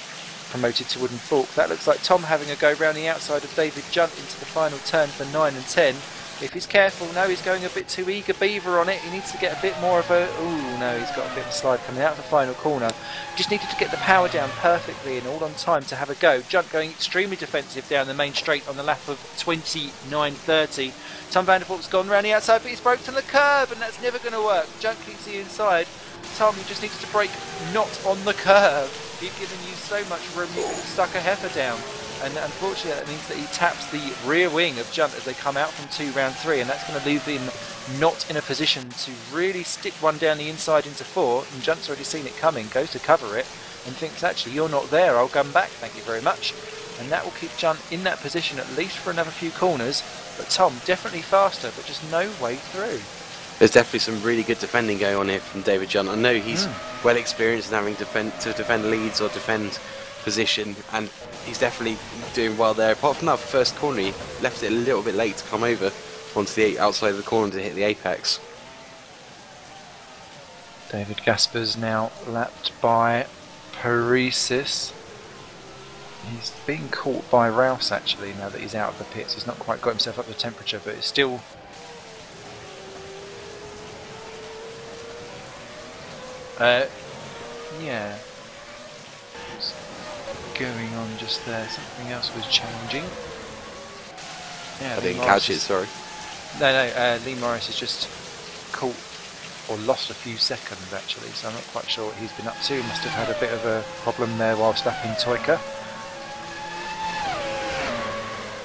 promoted to Wooden Fork. That looks like Tom having a go round the outside of David Junt into the final turn for 9 and 10. If he's careful, no, he's going a bit too eager beaver on it. He needs to get a bit more of a... Ooh, no, he's got a bit of a slide coming out of the final corner. Just needed to get the power down perfectly and all on time to have a go. Junt going extremely defensive down the main straight on the lap of 29.30. Tom Vandervoort's gone round the outside, but he's broken the curb, and that's never going to work. Junt keeps the inside. Tom, you just needed to brake not on the curve. He's given you so much room, you could have stuck a heifer down. And unfortunately that means that he taps the rear wing of Junt as they come out from 2 round 3, and that's going to leave him not in a position to really stick one down the inside into 4. And Junt's already seen it coming, goes to cover it, and thinks, actually, you're not there, I'll come back, thank you very much. And that will keep Junt in that position at least for another few corners. But Tom, definitely faster, but just no way through. There's definitely some really good defending going on here from David Junt. I know he's well experienced in having to defend leads or defend position, and he's definitely doing well there. Apart from that first corner, he left it a little bit late to come over onto the outside of the corner to hit the apex. David Gaspers now lapped by Parisis. He's being caught by Rouse actually now that he's out of the pits. He's not quite got himself up to temperature, but it's still... yeah. What's going on just there? Something else was changing. Yeah, I didn't catch it, sorry. No, Lee Morris has just caught or lost a few seconds actually, so I'm not quite sure what he's been up to. Must have had a bit of a problem there whilst lapping Toika.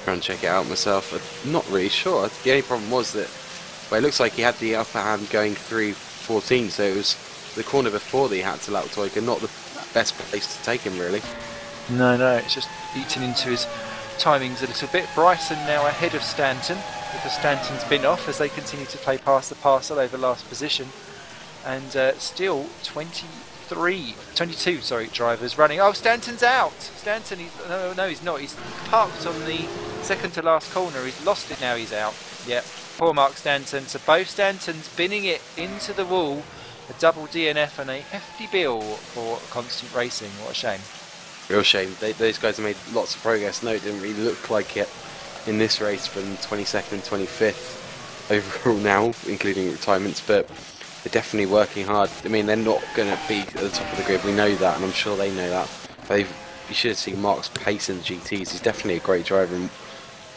Trying to check it out myself. I'm not really sure. The only problem was that, well, it looks like he had the upper hand going through 14, so it was the corner before that he had to lap Toika, not the best place to take him really. No, it's just eating into his timings a little bit. Bryson now ahead of Stanton, because Stanton's been off as they continue to play past the parcel over last position. And still 22 drivers running. Oh, Stanton's out! Stanton, no, he's not. He's parked on the second to last corner. He's lost it now, he's out. Yep, poor Mark Stanton. So both Stantons binning it into the wall. A double DNF and a hefty bill for Constant Racing. What a shame. Real shame. Those guys have made lots of progress. No, it didn't really look like it in this race from 22nd and 25th overall now, including retirements, but they're definitely working hard. I mean, they're not going to be at the top of the grid, we know that, and I'm sure they know that. They've you should have seen Mark's pace in the GTs. He's definitely a great driver and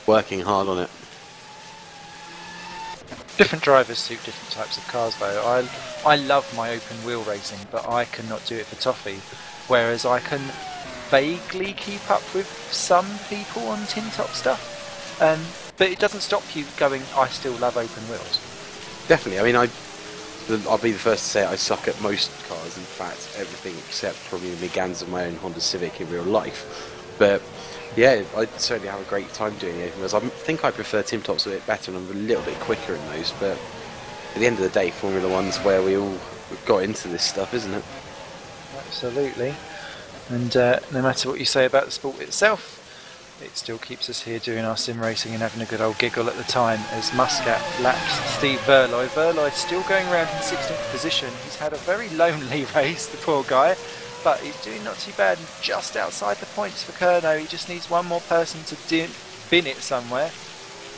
working hard on it. Different drivers suit different types of cars though. I love my open wheel racing, but I cannot do it for toffee. Whereas I can vaguely keep up with some people on tin top stuff. But it doesn't stop you going, I still love open wheels. Definitely. I mean, I'll be the first to say I suck at most cars. In fact, everything except probably the Megans of my own Honda Civic in real life. But yeah, I certainly have a great time doing it. I think I prefer Tim Tops a bit better, and I'm a little bit quicker in those. But at the end of the day, Formula One's where we all got into this stuff, isn't it? Absolutely. And no matter what you say about the sport itself, it still keeps us here doing our sim racing and having a good old giggle at the time as Muscat laps Steve Verloy. Verloy still going around in 16th position. He's had a very lonely race, the poor guy, but he's doing not too bad and just outside the points for Kerno. He just needs one more person to bin it somewhere.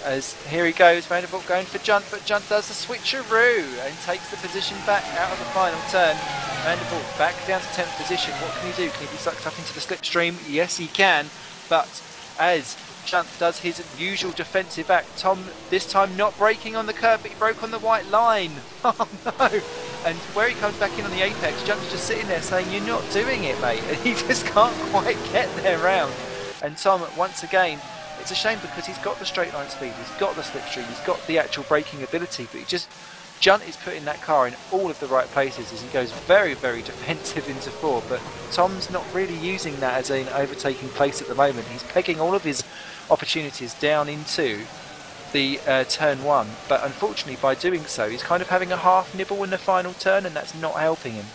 As here he goes, Vanderbilt going for Junt, but Junt does the switcheroo and takes the position back out of the final turn. Vanderbilt back down to 10th position. What can he do? Can he be sucked up into the slipstream? Yes, he can, but as Junt does his usual defensive act, Tom this time not braking on the curb, but he broke on the white line. Oh no! And where he comes back in on the apex, Junt's just sitting there saying, you're not doing it, mate. And he just can't quite get there round. And Tom, once again, it's a shame because he's got the straight line speed, he's got the slipstream, he's got the actual braking ability, but Junt is putting that car in all of the right places as he goes very, very defensive into 4, but Tom's not really using that as an overtaking place at the moment. He's pegging all of his opportunities down into the turn 1, but unfortunately by doing so he's kind of having a half nibble in the final turn, and that's not helping him.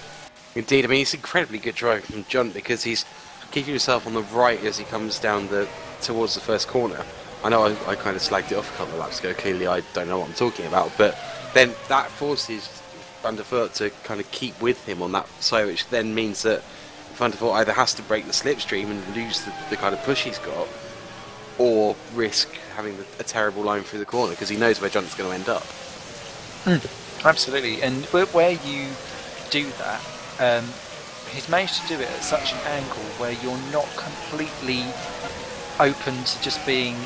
Indeed, I mean, it's incredibly good driving from Junt because he's keeping himself on the right as he comes down towards the first corner. I know I kind of slagged it off a couple of laps ago. Clearly I don't know what I'm talking about, but then that forces Vandervoort to kind of keep with him on that side, which then means that Vandervoort either has to break the slipstream and lose the kind of push he's got, or risk having a terrible line through the corner because he knows where Junt's going to end up. Absolutely, and where you do that, he's managed to do it at such an angle where you're not completely open to just being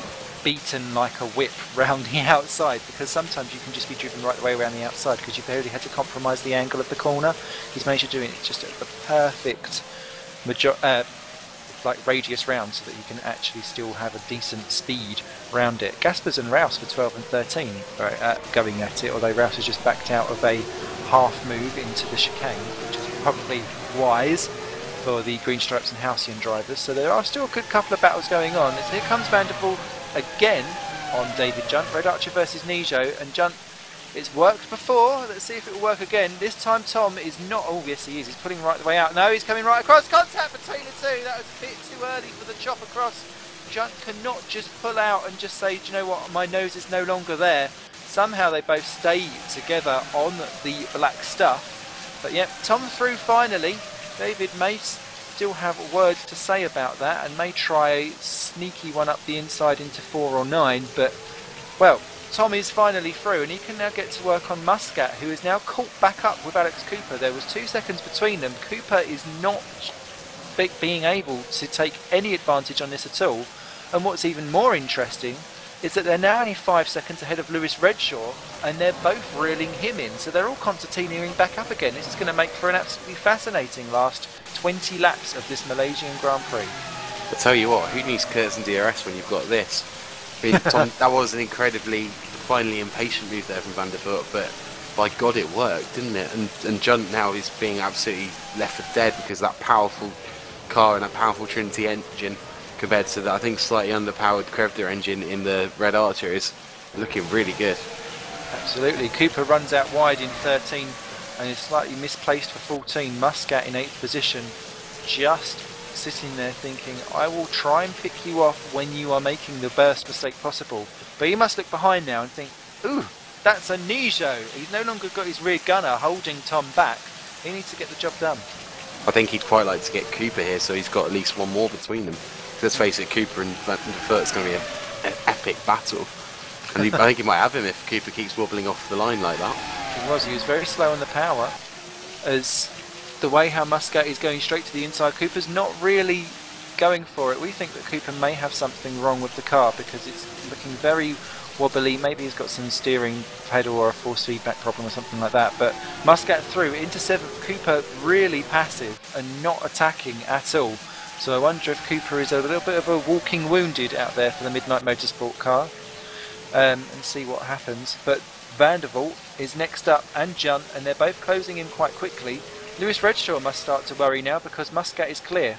beaten like a whip round the outside, because sometimes you can just be driven right the way around the outside because you've only had to compromise the angle of the corner. He's managed to do it just at the perfect radius round so that you can actually still have a decent speed round it. Gaspers and Rouse for 12 and 13 going at it, although Rouse has just backed out of a half move into the chicane, which is probably wise for the Green Stripes and Halcyon drivers. So there are still a good couple of battles going on. As here comes Vanderpool again on David Junt, Red Archer versus Nijo, and Junt, it's worked before, let's see if it will work again. This time Tom is not, oh yes he is, he's pulling right the way out. No, he's coming right across, contact between the two, that was a bit too early for the chop across. Junt cannot just pull out and just say, do you know what, my nose is no longer there. Somehow they both stay together on the black stuff. But yep, Tom through finally. David may still have words to say about that and may try a sneaky one up the inside into 4 or 9, but well, Tom is finally through and he can now get to work on Muscat, who is now caught back up with Alex Cooper. There was 2 seconds between them. Cooper is not being able to take any advantage on this at all, and what's even more interesting is that they're now only 5 seconds ahead of Lewis Redshaw, and they're both reeling him in, so they're all concertinaing back up again. This is going to make for an absolutely fascinating last 20 laps of this Malaysian Grand Prix. I tell you what, who needs Kurtz and DRS when you've got this? I mean, Tom, that was an incredibly, finally impatient move there from Vandervoort, but by God it worked, didn't it? And Junt now is being absolutely left for dead because that powerful car and that powerful Trinity engine compared to the, I think, slightly underpowered Crevda engine in the Red Archer is looking really good. Absolutely. Cooper runs out wide in 13 and is slightly misplaced for 14. Muscat in 8th position, just sitting there thinking, I will try and pick you off when you are making the worst mistake possible. But he must look behind now and think, ooh, that's a Nijo. He's no longer got his rear gunner holding Tom back. He needs to get the job done. I think he'd quite like to get Cooper here, so he's got at least one more between them. Let's face it, Cooper and Vandervoort's going to be an epic battle. And I think he might have him if Cooper keeps wobbling off the line like that. He was very slow on the power, as the way how Muscat is going straight to the inside. Cooper's not really going for it. We think that Cooper may have something wrong with the car because it's looking very wobbly. Maybe he's got some steering pedal or a force feedback problem or something like that. But Muscat through into 7th. Cooper really passive and not attacking at all. So I wonder if Cooper is a little bit of a walking wounded out there for the Midnight Motorsport car. And see what happens. But Vandervoort is next up, and Junt, and they're both closing in quite quickly. Lewis Redshaw must start to worry now because Muscat is clear.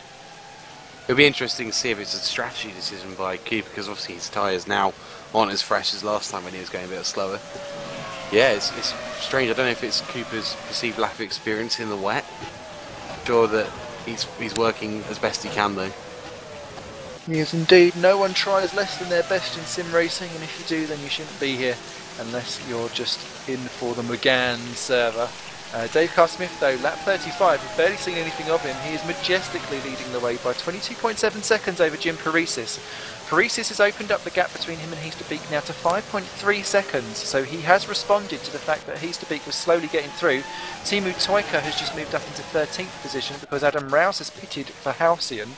It'll be interesting to see if it's a strategy decision by Cooper, because obviously his tyres now aren't as fresh as last time when he was going a bit slower. Yeah, it's strange. I don't know if it's Cooper's perceived lack of experience in the wet. I'm sure that he's working as best he can though. Yes, indeed. No one tries less than their best in sim racing, and if you do, then you shouldn't be here unless you're just in for the McGann server. Dave Carr-Smith, though, lap 35, we've barely seen anything of him. He is majestically leading the way by 22.7 seconds over Jim Paresis. Paresis has opened up the gap between him and Heasterbeek now to 5.3 seconds, so he has responded to the fact that Heasterbeek was slowly getting through. Timu Toika has just moved up into 13th position because Adam Rouse has pitted for Halcyon,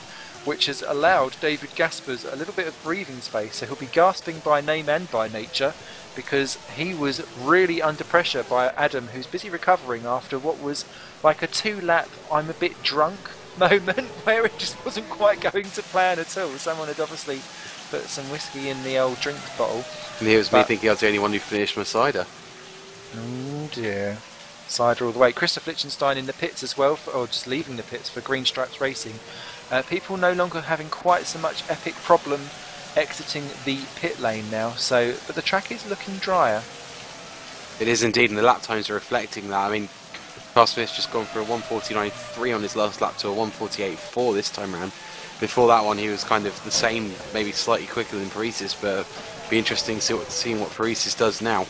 which has allowed David Gaspers a little bit of breathing space, so he'll be gasping by name and by nature because he was really under pressure by Adam, who's busy recovering after what was like a 2-lap I'm a bit drunk moment where it just wasn't quite going to plan at all. Someone had obviously put some whiskey in the old drink bottle. And here was me thinking I was the only one who finished my cider. Oh dear. Cider all the way. Christoph Lichtenstein in the pits as well, or just leaving the pits for Green Stripes Racing. People no longer having quite so much epic problem exiting the pit lane now, but the track is looking drier. It is indeed, and the lap times are reflecting that. I mean, Carl-Smith's just gone for a 1:49.3 on his last lap to a 1:48.4 this time round. Before that one he was kind of the same, maybe slightly quicker than Paresis, but it'll be interesting seeing what Paresis does now.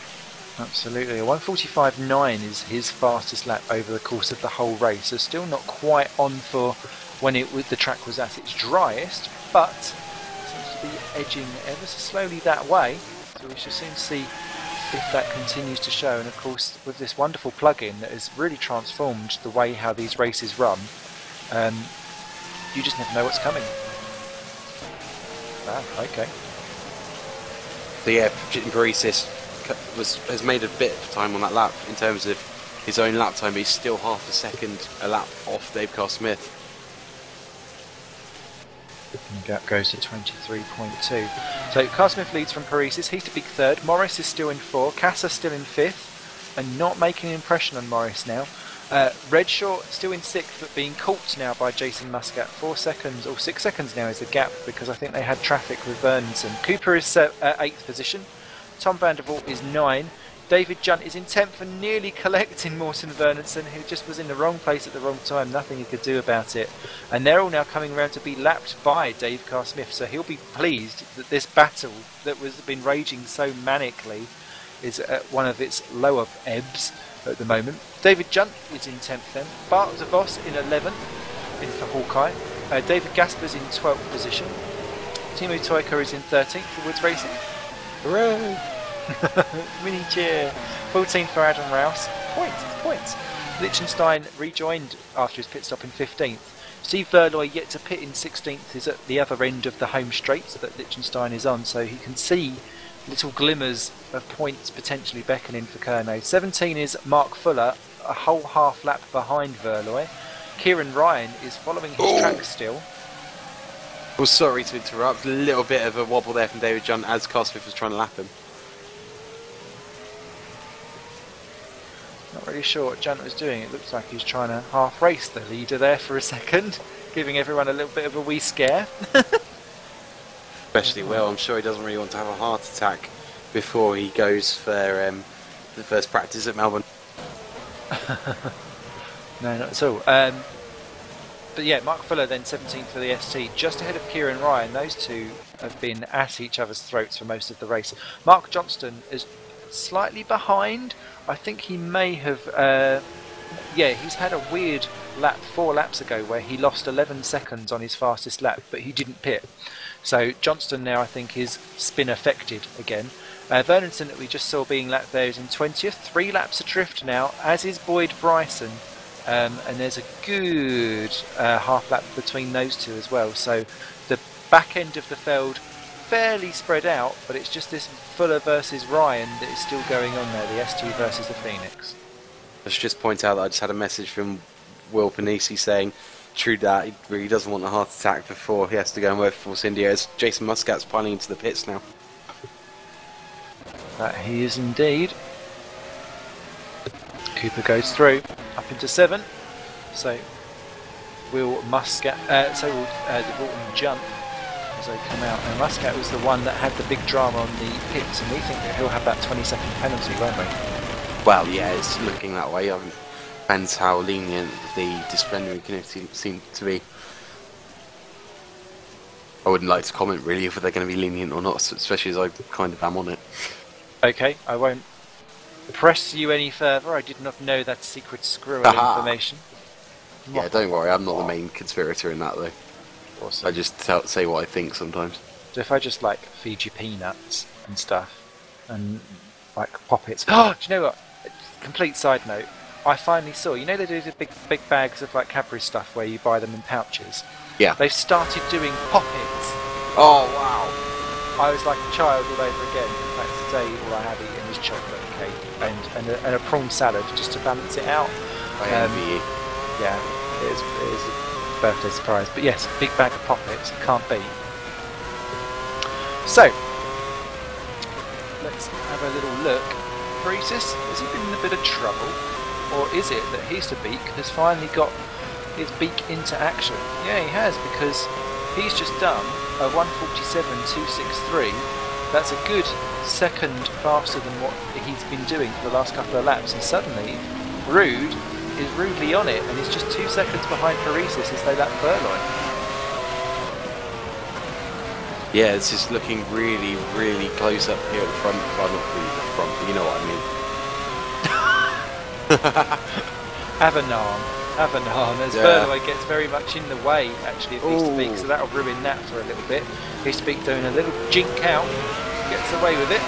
Absolutely, a 1:45.9 is his fastest lap over the course of the whole race, so still not quite on for when the track was at its driest, but seems to be edging ever so slowly that way, so we shall soon see if that continues to show. And of course, with this wonderful plug-in that has really transformed the way how these races run, you just never know what's coming. Ah, okay. So yeah, Paresis has made a bit of time on that lap in terms of his own lap time, but he's still half a second a lap off Dave Carl-Smith. The gap goes to 23.2. So Carl-Smith leads from Paresis, Heasterbeek 3rd, Morris is still in 4, Casa still in 5th, and not making an impression on Morris now. Redshaw still in 6th, but being caught now by Jason Muscat. 4 seconds, or 6 seconds now is the gap, because I think they had traffic with Vernonson. Cooper is 8th position, Tom Vandervoort is 9, David Junt is in 10th and nearly collecting Morton Vernonson, who just was in the wrong place at the wrong time, nothing he could do about it. And they're all now coming around to be lapped by Dave Carr-Smith, so he'll be pleased that this battle that was been raging so manically is at one of its lower ebbs at the moment. David Junt is in 10th then, Bart de Vos in 11th, in for Hawkeye, David Gaspers in 12th position, Timu Toika is in 13th for Woods Racing. Hooray! Mini cheer. 14th for Adam Rouse. Points. Lichtenstein rejoined after his pit stop in 15th. Steve Verloy yet to pit in 16th, is at the other end of the home straights that Lichtenstein is on, so he can see little glimmers of points potentially beckoning for Kerno. 17 is Mark Fuller, a whole half lap behind Verloy. Kieran Ryan is following his track still. Well, sorry to interrupt, a little bit of a wobble there from David Junt as Carl-Smith was trying to lap him. Not really sure what Junt was doing. It looks like he's trying to half race the leader there for a second, giving everyone a little bit of a wee scare. Especially well, I'm sure he doesn't really want to have a heart attack before he goes for the first practice at Melbourne. No, not at all. But yeah, Mark Fuller then 17th for the ST, just ahead of Kieran Ryan. Those two have been at each other's throats for most of the race. Mark Johnston is slightly behind. I think he may have, he's had a weird lap 4 laps ago where he lost 11 seconds on his fastest lap, but he didn't pit. So Johnston now I think is spin affected again. Vernonson that we just saw being lapped there is in 20th, 3 laps adrift now, as is Boyd Bryson. and there's a good half lap between those two as well. So the back end of the field fairly spread out, but it's just this Fuller versus Ryan that is still going on there, the S2 versus the Phoenix. I should just point out that I just had a message from Will Panisi saying, true that, he really doesn't want a heart attack before he has to go and work for Force India, as Jason Muscat's piling into the pits now. That he is indeed. Cooper goes through, up into 7. So will Muscat, will Walton jump as they come out. Now Muscat was the one that had the big drama on the pits, and we think that he'll have that 20-second penalty, won't we? Well, yeah, it's looking that way. Depends how lenient the disciplinary committee seem to be. I wouldn't like to comment really if they're going to be lenient or not, especially as I kind of am on it. Okay, I won't press you any further. I did not know that secret squirrel information. Yeah, don't worry, I'm not the main conspirator in that though. Awesome. I just say what I think sometimes. So if I just like feed you peanuts and stuff, and like poppets. Oh, do you know what? Complete side note. I finally saw. You know they do the big bags of like Cadbury stuff where you buy them in pouches. Yeah. They've started doing poppets. Oh wow! I was like a child all over again. In fact, today all I had eaten was chocolate cake and a prawn salad just to balance it out. I envy you. Yeah, it is a birthday surprise. But yes, big bag of poppets, can't beat. So, let's have a little look. Paresis, has he been in a bit of trouble? Or is it that Heasterbeek has finally got his beak into action? Yeah, he has, because he's just done a 1:47.263. That's a good second faster than what he's been doing for the last couple of laps, and suddenly Rude is rudely on it, and he's just 2 seconds behind Paresis as they lap Furlong. Yeah, it's just looking really, really close up here at the front. Well, not really the front, but you know what I mean. Avanarm, as Furlong gets very much in the way actually of Heasterbeek, so that'll ruin that for a little bit. Heasterbeek doing a little jink out, gets away with it.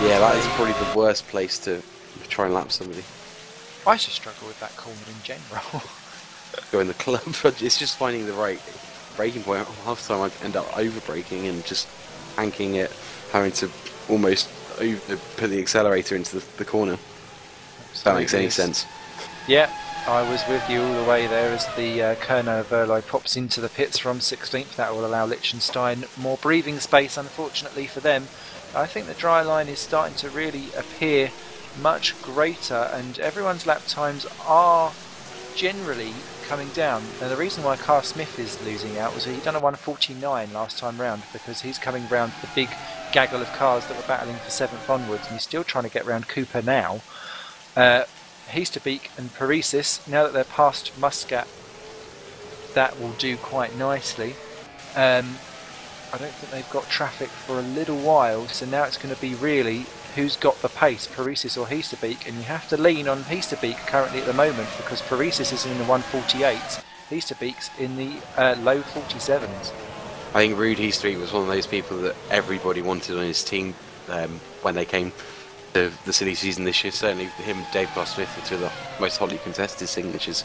Yeah, that is probably the worst place to try and lap somebody. I just struggle with that corner in general. Go in the club, it's just finding the right braking point. Half the time I end up over braking and just hanking it, having to almost put the accelerator into the corner. If that makes any sense. Yeah, I was with you all the way there as the Kerno Verlai pops into the pits from 16th. That will allow Liechtenstein more breathing space, unfortunately for them. I think the dry line is starting to really appear much greater, and everyone's lap times are generally coming down. Now the reason why Carl Smith is losing out was he done a 1:49 last time round, because he's coming round the big gaggle of cars that were battling for 7th onwards, and he's still trying to get round Cooper now. Heasterbeek and Paresis, now that they're past Muscat, that will do quite nicely. I don't think they've got traffic for a little while, so now it's going to be really who's got the pace, Paresis or Heasterbeek, and you have to lean on Heasterbeek currently at the moment, because Paresis is in the 1:48, Heasterbeek's in the low 47s. I think Rude Heasterbeek was one of those people that everybody wanted on his team when they came to the silly season this year. Certainly him and Dave Smith were two of the most hotly contested signatures.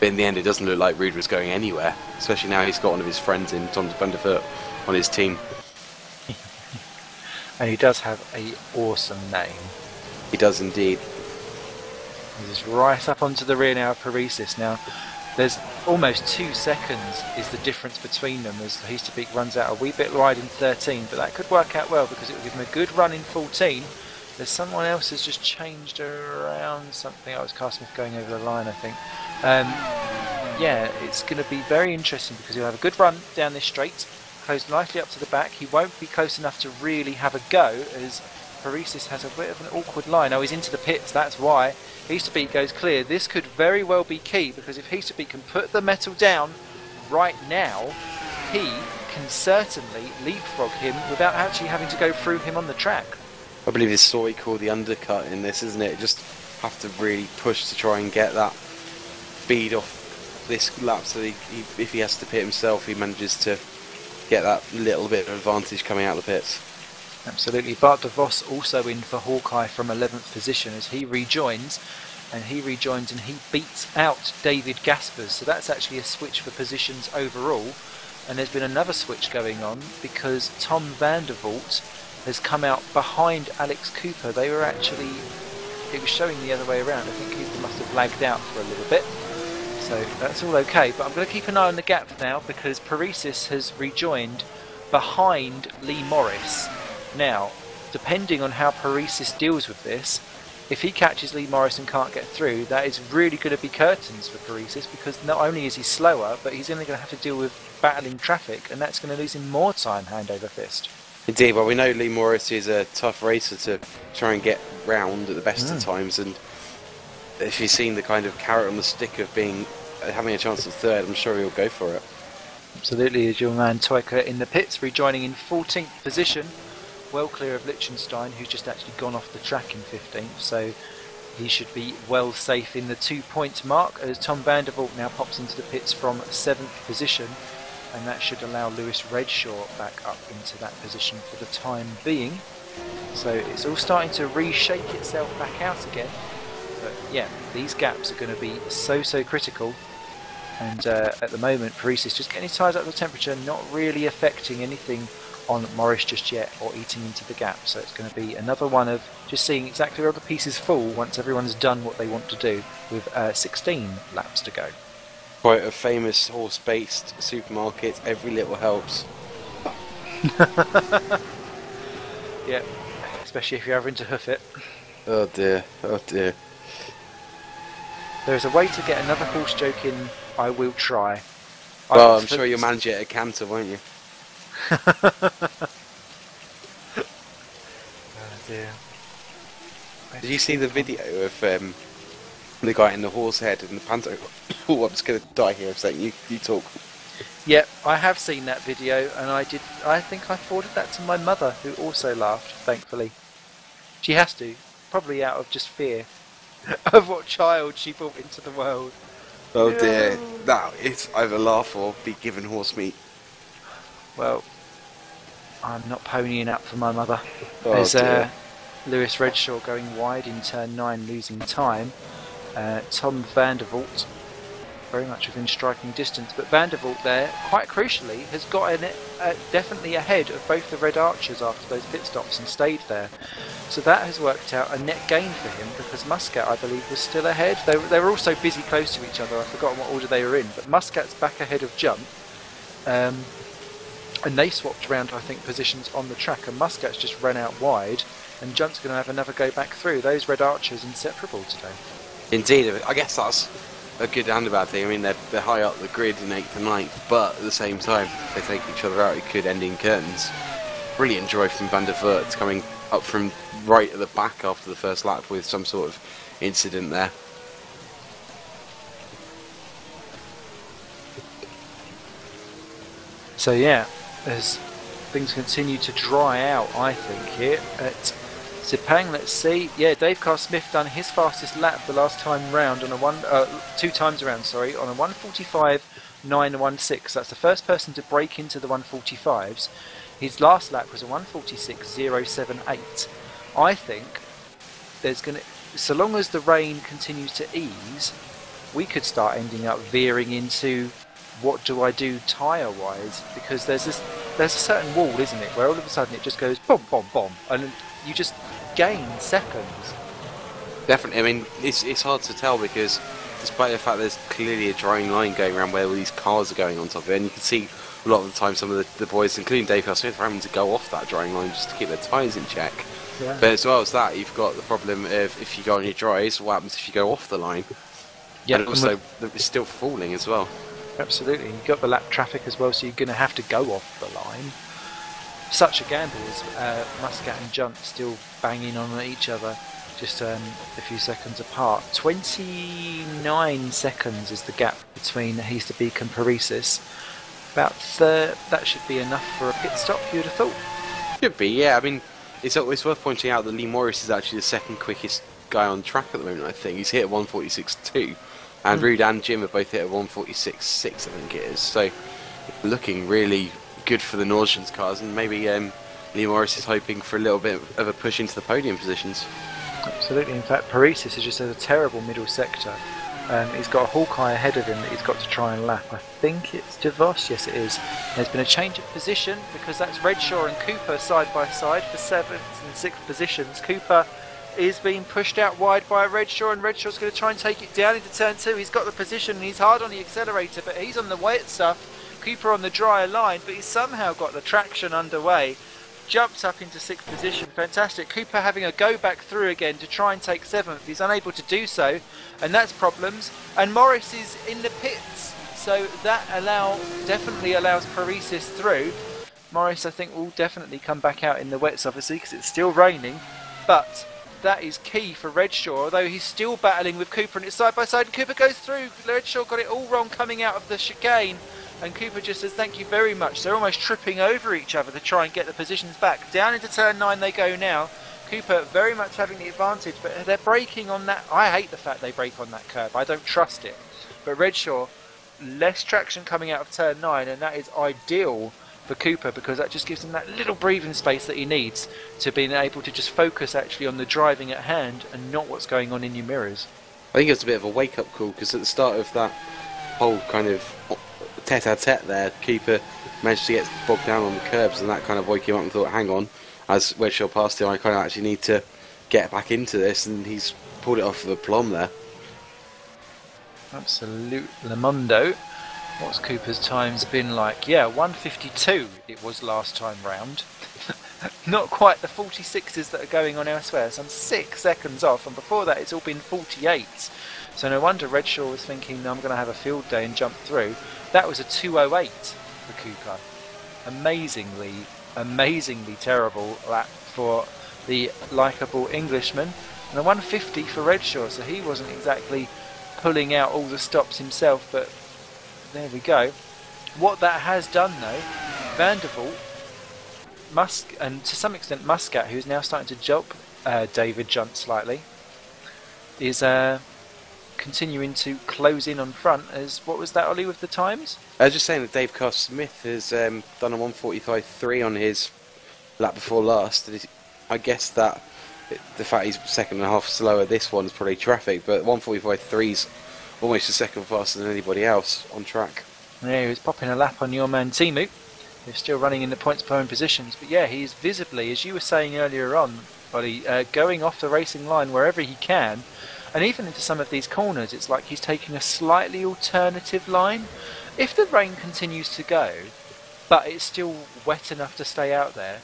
But in the end it doesn't look like Rude was going anywhere, especially now he's got one of his friends in Tom van der Voort on his team. And he does have an awesome name. He does indeed. He's right up onto the rear now of Paresis. Now, there's almost 2 seconds is the difference between them as Heasterbeek runs out a wee bit wide in 13, but that could work out well because it will give him a good run in 14. There's someone else has just changed around something. Oh, it was Carl Smith going over the line, I think. Yeah, it's going to be very interesting because he'll have a good run down this straight, close nicely up to the back. He won't be close enough to really have a go as Paresis has a bit of an awkward line. Oh, he's into the pits, that's why. Heasterbeek goes clear. This could very well be key because if Heasterbeek can put the metal down right now, he can certainly leapfrog him without actually having to go through him on the track. I believe it's sort of called the undercut in this, isn't it? Just have to really push to try and get that speed off this lap so if he has to pit himself, he manages to get that little bit of advantage coming out of the pits. Absolutely. Bart de Vos also in for Hawkeye from 11th position as he rejoins. and he rejoins and he beats out David Gaspers. So that's actually a switch for positions overall. And there's been another switch going on because Tom Vandervoort has come out behind Alex Cooper. They were actually, it was showing the other way around. I think Cooper must have lagged out for a little bit. So that's all okay. But I'm going to keep an eye on the gap now because Paresis has rejoined behind Lee Morris. Now, depending on how Paresis deals with this, if he catches Lee Morris and can't get through, that is really going to be curtains for Paresis because not only is he slower, but he's only going to have to deal with battling traffic, and that's going to lose him more time hand over fist. Indeed, well, we know Lee Morris is a tough racer to try and get round at the best of times, and if he's seen the kind of carrot on the stick of having a chance at third, I'm sure he'll go for it. Absolutely, as your man Toika in the pits, rejoining in 14th position, well clear of Liechtenstein, who's just actually gone off the track in 15th, so he should be well safe in the 2-point mark, as Tom Vandervoort now pops into the pits from 7th position, and that should allow Lewis Redshaw back up into that position for the time being. So it's all starting to reshake itself back out again, but yeah, these gaps are going to be so critical. And at the moment, Paris is just getting his tyres up to the temperature, not really affecting anything on Morris just yet, or eating into the gap. So it's going to be another one of just seeing exactly where the pieces fall once everyone's done what they want to do, with 16 laps to go. Quite a famous horse-based supermarket, every little helps. Yeah, especially if you're having to hoof it. Oh dear, oh dear. There's a way to get another horse joke in, I will try. Well, I'm sure you'll manage it at Cantor, won't you? Oh dear. Did you see the video of the guy in the horse head in the panto? Oh, I'm just going to die here a second. You talk. Yep, I have seen that video, and I think I forwarded that to my mother, who also laughed, thankfully. She has to, probably out of just fear of what child she brought into the world. Oh dear, that is either laugh or be given horse meat. Well, I'm not ponying up for my mother. Oh, There's dear. Lewis Redshaw going wide in turn 9, losing time. Tom Vandervoort very much within striking distance, but Vandervoort there, quite crucially, has got definitely ahead of both the Red Archers after those pit stops and stayed there. So that has worked out a net gain for him, because Muscat, I believe, was still ahead. They were also busy close to each other. I've forgotten what order they were in, but Muscat's back ahead of Jump. And they swapped around, I think, positions on the track, and Muscat's just run out wide, and Jump's going to have another go back through. Those Red Archers inseparable today. Indeed, I guess that's a good and a bad thing. I mean, they're high up the grid in 8th and 9th, but at the same time, if they take each other out, it could end in curtains. Brilliant drive from Van der Voort, coming up from right at the back after the first lap with some sort of incident there. So yeah, as things continue to dry out, I think, here at Sepang, let's see. Yeah, Dave Carl Smith done his fastest lap the last time round on a 2 times around, sorry, on a 1:45.916. That's the first person to break into the 1:45s. His last lap was a 1:46.078. I think there's going to, so long as the rain continues to ease, we could start ending up veering into what do I do tyre-wise, because there's a certain wall, isn't it, where all of a sudden it just goes boom, boom, boom, and you just gain seconds. Definitely. I mean, it's hard to tell, because despite the fact there's clearly a drying line going around where all these cars are going on top of it, and you can see a lot of the time some of the boys, including Dave Carl Smith, are having to go off that drying line just to keep their tyres in check. Yeah. But as well as that, you've got the problem of if you go on your dries, what happens if you go off the line? Yeah, and also it's still falling as well. Absolutely. You've got the lap traffic as well, so you're going to have to go off the line. Such a gamble as Muscat and Junt still banging on each other, just a few seconds apart. 29 seconds is the gap between Heasterbeek and Paresis. About that should be enough for a pit stop, you'd have thought. Should be, yeah. I mean, it's worth pointing out that Lee Morris is actually the second quickest guy on track at the moment, I think. He's hit at 1:46.2. And Rude and Jim have both hit at 1:46.6, I think it is. So, looking really good for the Norwegians cars, and maybe Lee Morris is hoping for a little bit of a push into the podium positions. Absolutely. In fact, Paresis is just a terrible middle sector. He's got a Hawkeye ahead of him that he's got to try and lap. I think it's DeVos. Yes, it is. There's been a change of position because that's Redshaw and Cooper side by side for 7th and 6th positions. Cooper is being pushed out wide by Redshaw, and Redshaw's going to try and take it down into turn 2. He's got the position and he's hard on the accelerator, but he's on the wet stuff. Cooper on the drier line, but he's somehow got the traction underway. Jumps up into 6th position. Fantastic. Cooper having a go back through again to try and take 7th. He's unable to do so, and that's problems. And Morris is in the pits, so that definitely allows Paresis through. Morris, I think, will definitely come back out in the wets, obviously, because it's still raining, but that is key for Redshaw, although he's still battling with Cooper, and it's side by side, and Cooper goes through. Redshaw got it all wrong coming out of the chicane, and Cooper just says thank you very much. They're almost tripping over each other to try and get the positions back. Down into turn 9 they go now. Cooper very much having the advantage, but they're braking on that. I hate the fact they brake on that curb. I don't trust it. But Redshaw, less traction coming out of turn 9, and that is ideal for Cooper because that just gives him that little breathing space that he needs to be able to just focus actually on the driving at hand and not what's going on in your mirrors. I think it was a bit of a wake-up call because at the start of that whole kind of tete-a-tete there, Cooper managed to get bogged down on the curbs, and that kind of woke him up and thought, hang on, as Redshaw passed him, I kind of actually need to get back into this, and he's pulled it off of a plum there. Absolute Lamondo. What's Cooper's times been like? Yeah, 1:52 it was last time round. Not quite the 46s that are going on elsewhere, so I'm 6 seconds off, and before that it's all been 48s. So no wonder Redshaw was thinking, I'm going to have a field day and jump through. That was a 2:08 for Cooper. Amazingly terrible lap for the likeable Englishman. And a 1:50 for Redshaw, so he wasn't exactly pulling out all the stops himself, but there we go. What that has done though, Vandervoort, and to some extent Muscat, who's now starting to jump David Junt slightly, is continuing to close in on front. As what was that, Ollie, with the times? I was just saying that Dave Carr-Smith has done a 1:45.3 on his lap before last. I guess that the fact he's 1.5 seconds slower this one is probably traffic, but 1:45.3's almost a second faster than anybody else on track. Yeah, he was popping a lap on your man Timu. They're still running in the points per own positions, but yeah, he's visibly, as you were saying earlier on, Ollie, going off the racing line wherever he can, and even into some of these corners, it's like he's taking a slightly alternative line. If the rain continues to go, but it's still wet enough to stay out there,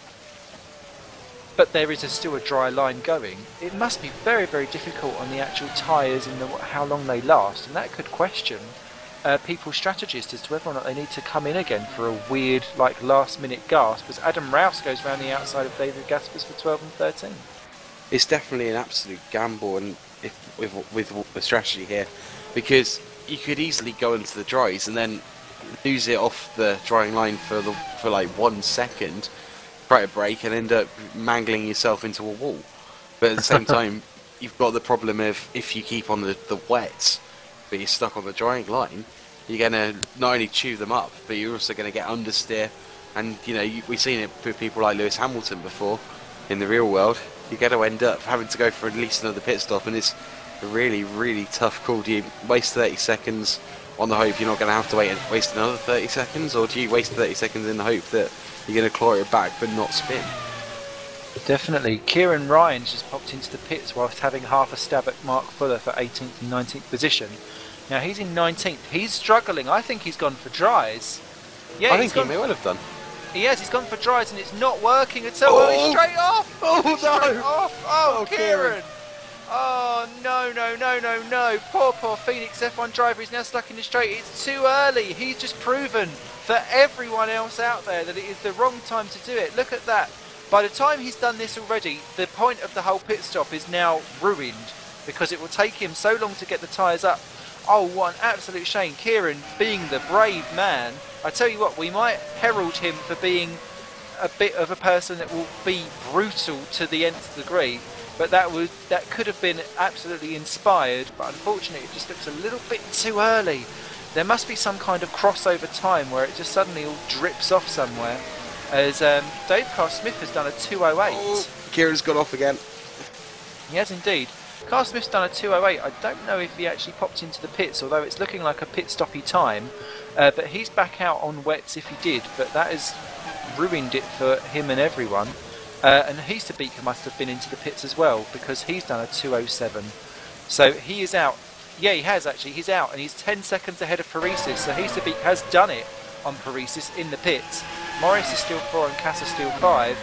but there is still a dry line going, it must be very, very difficult on the actual tyres and how long they last, and that could question people's strategies as to whether or not they need to come in again for a weird, like, last-minute gasp, as Adam Rouse goes round the outside of David Gaspers for 12 and 13. It's definitely an absolute gamble, and with the strategy here, because you could easily go into the dries and then lose it off the drying line for like 1 second, try to brake and end up mangling yourself into a wall. But at the same time, you've got the problem of if you keep on the wets, but you're stuck on the drying line, you're going to not only chew them up, but you're also going to get understeer. And you know, we've seen it with people like Lewis Hamilton before in the real world. You're going to end up having to go for at least another pit stop, and it's a really, really tough call. Do you waste 30 seconds on the hope you're not going to have to waste another 30 seconds, or do you waste 30 seconds in the hope that you're going to claw it back but not spin? Definitely. Kieran Ryan's just popped into the pits whilst having half a stab at Mark Fuller for 18th and 19th position. Now he's in 19th. He's struggling. I think he's gone for dries. Yeah, I think he may well have done. He has. He's gone for dries and it's not working at all. Oh, he's straight off. Oh no! Straight off. Oh, Kieran. Oh no. Poor Phoenix F1 driver is now stuck in the straight. It's too early. He's just proven for everyone else out there that it is the wrong time to do it. Look at that. By the time he's done this already, the point of the whole pit stop is now ruined because it will take him so long to get the tyres up. Oh, what an absolute shame. Kieran, being the brave man, I tell you what, we might herald him for being a bit of a person that will be brutal to the nth degree, but that could have been absolutely inspired, but unfortunately it just looks a little bit too early. There must be some kind of crossover time where it just suddenly all drips off somewhere, as Dave Carr-Smith has done a 2:08. Oh, Kieran's got off again. He has indeed. Carl Smith's done a 2:08. I don't know if he actually popped into the pits, although it's looking like a pit stoppy time. But he's back out on wets if he did, but that has ruined it for him and everyone. And Heasterbeek must have been into the pits as well, because he's done a 2:07. So he is out. Yeah, he has actually. He's out, and he's 10 seconds ahead of Paresis. So Heasterbeek has done it on Paresis in the pits. Morris is still 4 and Cass is still 5.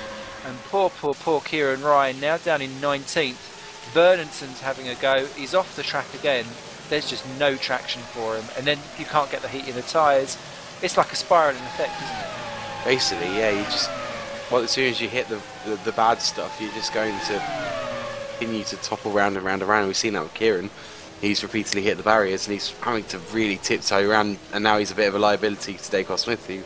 And poor Kieran Ryan now down in 19th. Bernardson's having a go. He's off the track again. There's just no traction for him. And then you can't get the heat in the tyres. It's like a spiralling effect, isn't it? Basically, yeah, you just... Well, as soon as you hit the bad stuff, you're just going to continue to topple round and round and round. We've seen that with Kieran. He's repeatedly hit the barriers and he's having to really tiptoe around, and now he's a bit of a liability to Dacos Smith, who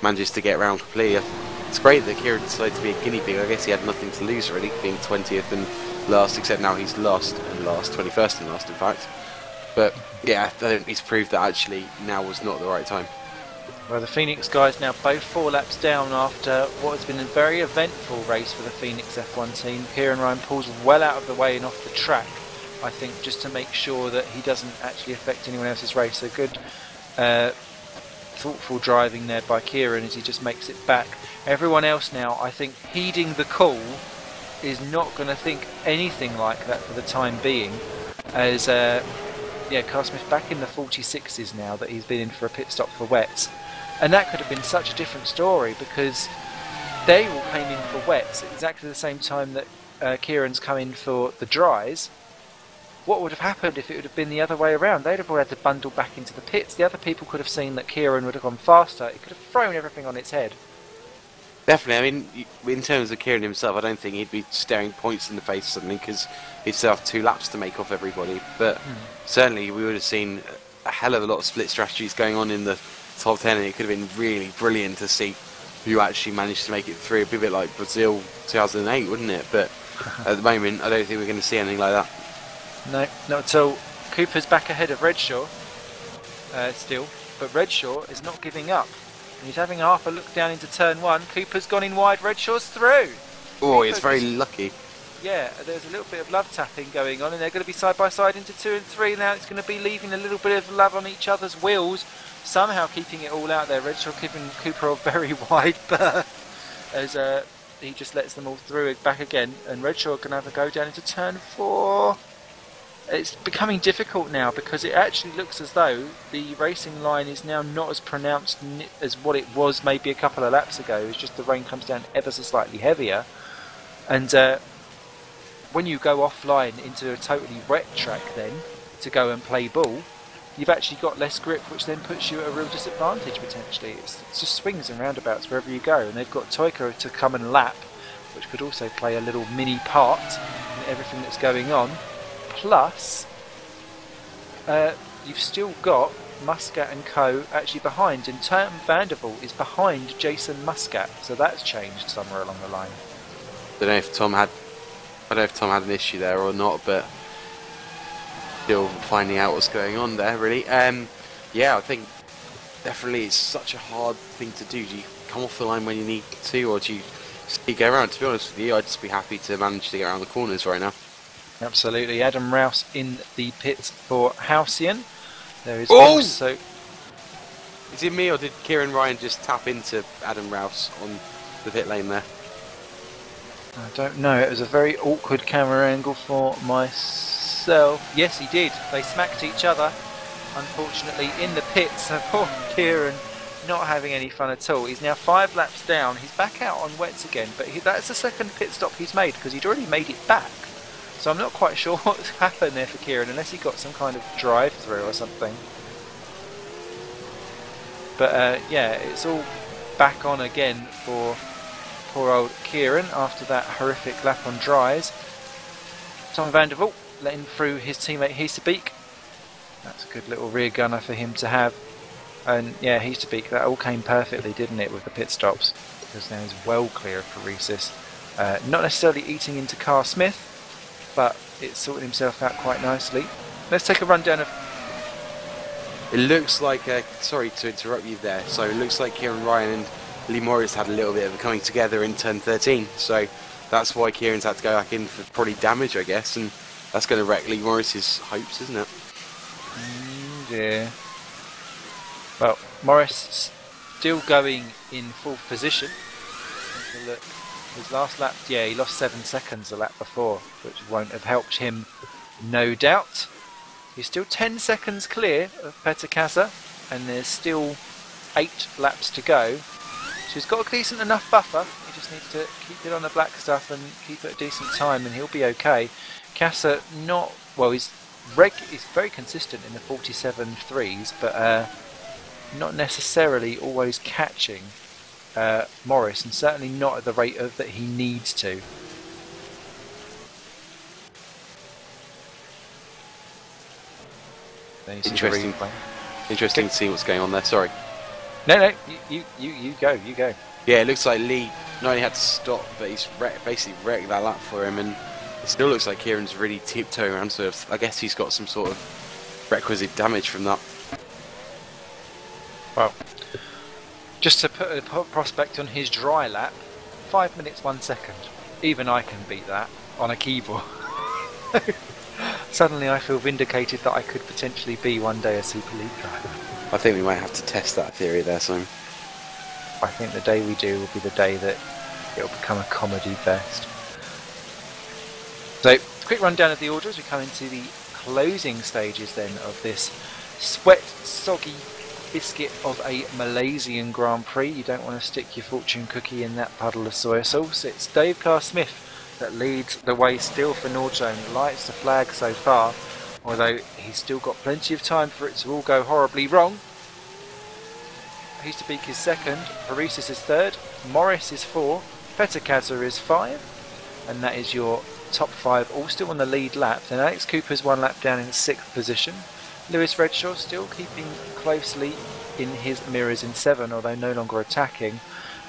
manages to get around completely. It's great that Kieran decided to be a guinea pig. I guess he had nothing to lose really, being 20th and last, except now he's last and last, 21st and last in fact. But yeah, I think he's proved that actually now was not the right time. Well, the Phoenix guys now both 4 laps down after what has been a very eventful race for the Phoenix F1 team. Kieran Ryan pulls well out of the way and off the track, I think, just to make sure that he doesn't actually affect anyone else's race. So good thoughtful driving there by Kieran as he just makes it back. Everyone else now, I think, heeding the call, is not going to think anything like that for the time being, as Carl Smith back in the 46s now that he's been in for a pit stop for wets. And that could have been such a different story, because they all came in for wets at exactly the same time that Kieran's come in for the dries. What would have happened if it would have been the other way around? They'd have all had to bundle back into the pits. The other people could have seen that Kieran would have gone faster. It could have thrown everything on its head. Definitely. I mean, in terms of Kieran himself, I don't think he'd be staring points in the face suddenly, because he'd still have 2 laps to make off everybody. But certainly we would have seen a hell of a lot of split strategies going on in the top 10, and it could have been really brilliant to see who actually managed to make it through. It'd be a bit like Brazil 2008, wouldn't it? But at the moment, I don't think we're going to see anything like that. No, not at all. Cooper's back ahead of Redshaw still, but Redshaw is not giving up. And he's having half a look down into turn 1. Cooper's gone in wide, Redshaw's through. Oh, he's very lucky. Yeah, there's a little bit of love tapping going on, and they're going to be side by side into 2 and 3 now. It's going to be leaving a little bit of love on each other's wheels, somehow keeping it all out there. Redshaw giving Cooper a very wide berth as he just lets them all through back again, and Redshaw can have a go down into turn 4. It's becoming difficult now, because it actually looks as though the racing line is now not as pronounced as what it was maybe a couple of laps ago. It's just the rain comes down ever so slightly heavier, and when you go offline into a totally wet track then to go and play ball, you've actually got less grip, which then puts you at a real disadvantage potentially. It's just swings and roundabouts wherever you go, and they've got Toyko to come and lap, which could also play a little mini part in everything that's going on. Plus, you've still got Muscat and Co. actually behind, and Tom Vandervoort is behind Jason Muscat, so that's changed somewhere along the line. I don't know if Tom had an issue there or not, but still finding out what's going on there, really. Yeah, I think definitely it's such a hard thing to do. Do you come off the line when you need to, or do you go around? To be honest with you, I'd just be happy to manage to get around the corners right now. Absolutely. Adam Rouse in the pits for Halcyon. There is also... Is it me, or did Kieran Ryan just tap into Adam Rouse on the pit lane there? I don't know. It was a very awkward camera angle for myself. Yes, he did. They smacked each other, unfortunately, in the pits. So poor Kieran not having any fun at all. He's now 5 laps down. He's back out on wets again, but that's the second pit stop he's made, because he'd already made it back. So I'm not quite sure what's happened there for Kieran, unless he got some kind of drive-through or something. But yeah, it's all back on again for poor old Kieran after that horrific lap on dries. Tom Vandervoort letting through his teammate Heasterbeek. That's a good little rear gunner for him to have. And yeah, Heasterbeek, that all came perfectly, didn't it, with the pit stops? Because now he's well clear of Paresis. Not necessarily eating into Carl Smith, but it's sorted himself out quite nicely. Let's take a rundown of... It looks like, sorry to interrupt you there, so it looks like Kieran Ryan and Lee Morris had a little bit of a coming together in turn 13, so that's why Kieran's had to go back in for probably damage, I guess, and that's going to wreck Lee Morris's hopes, isn't it? Yeah. Well, Morris still going in full position. Have a look. His last lap, yeah, he lost 7 seconds the lap before, which won't have helped him, no doubt. He's still 10 seconds clear of Peter, and there's still 8 laps to go. So he's got a decent enough buffer. He just needs to keep it on the black stuff and keep it a decent time, and he'll be okay. Casa not well. He's very consistent in the 47.3s, but not necessarily always catching Morris, and certainly not at the rate of that he needs to. Interesting to see what's going on there. Sorry. No, you go. Yeah, it looks like Lee not only had to stop, but he's basically wrecked that lap for him, and it still looks like Kieran's really tiptoeing around. So I guess he's got some sort of requisite damage from that. Well, just to put a prospect on his dry lap, 5 minutes 1 second. Even I can beat that on a keyboard. Suddenly I feel vindicated that I could potentially be one day a Superleague driver. I think we might have to test that theory there, Simon. I think the day we do will be the day that it'll become a comedy fest. So, quick rundown of the order as we come into the closing stages then of this sweat, soggy biscuit of a Malaysian Grand Prix. You don't want to stick your fortune cookie in that puddle of soy sauce. It's Dave Carr-Smith that leads the way still for Nordjone. Lights the flag so far, although he's still got plenty of time for it to all go horribly wrong. Heasterbeek is second, Paresis is third, Morris is 4, Petacasa is 5, and that is your top 5, all still on the lead lap. Then Alex Cooper's 1 lap down in 6th position. Lewis Redshaw still keeping closely in his mirrors in 7th, although no longer attacking.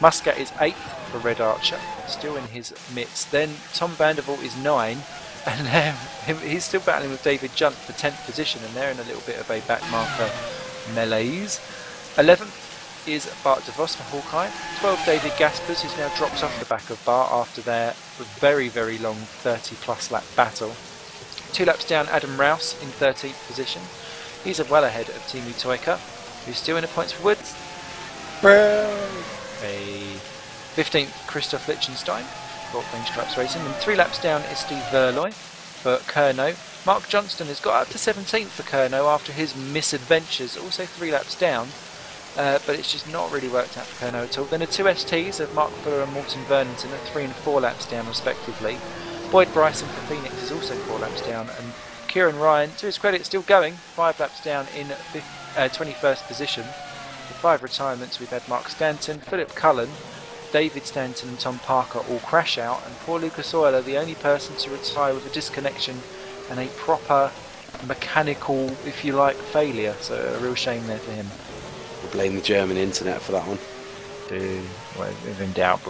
Muscat is 8th for Red Archer, still in his midst. Then Tom Vandervoort is 9, and he's still battling with David Junt for 10th position, and they're in a little bit of a backmarker malaise. 11th is Bart de Vos for Hawkeye. 12th David Gaspers, who's now dropped off the back of Bart after their very, very long 30+ lap battle. 2 laps down, Adam Rouse in 13th position. He's well ahead of Timu Toika, who's still in the points for Woods. A 15th, Christoph Lichtenstein, Fort Range Stripes Racing. And 3 laps down is Steve Verloy for Kerno. Mark Johnston has got up to 17th for Kerno after his misadventures, also 3 laps down. But it's just not really worked out for Kerno at all. Then the 2 STs of Mark Fuller and Morton Vernonton at 3 and 4 laps down respectively. Boyd Bryson for Phoenix is also 4 laps down, and Kieran Ryan, to his credit, still going, 5 laps down in 21st position. With 5 retirements, we've had Mark Stanton, Philip Cullen, David Stanton and Tom Parker all crash out, and poor Lucas Euler, the only person to retire with a disconnection and a proper mechanical, if you like, failure. So a real shame there for him. We'll blame the German internet for that one. Well, if in doubt,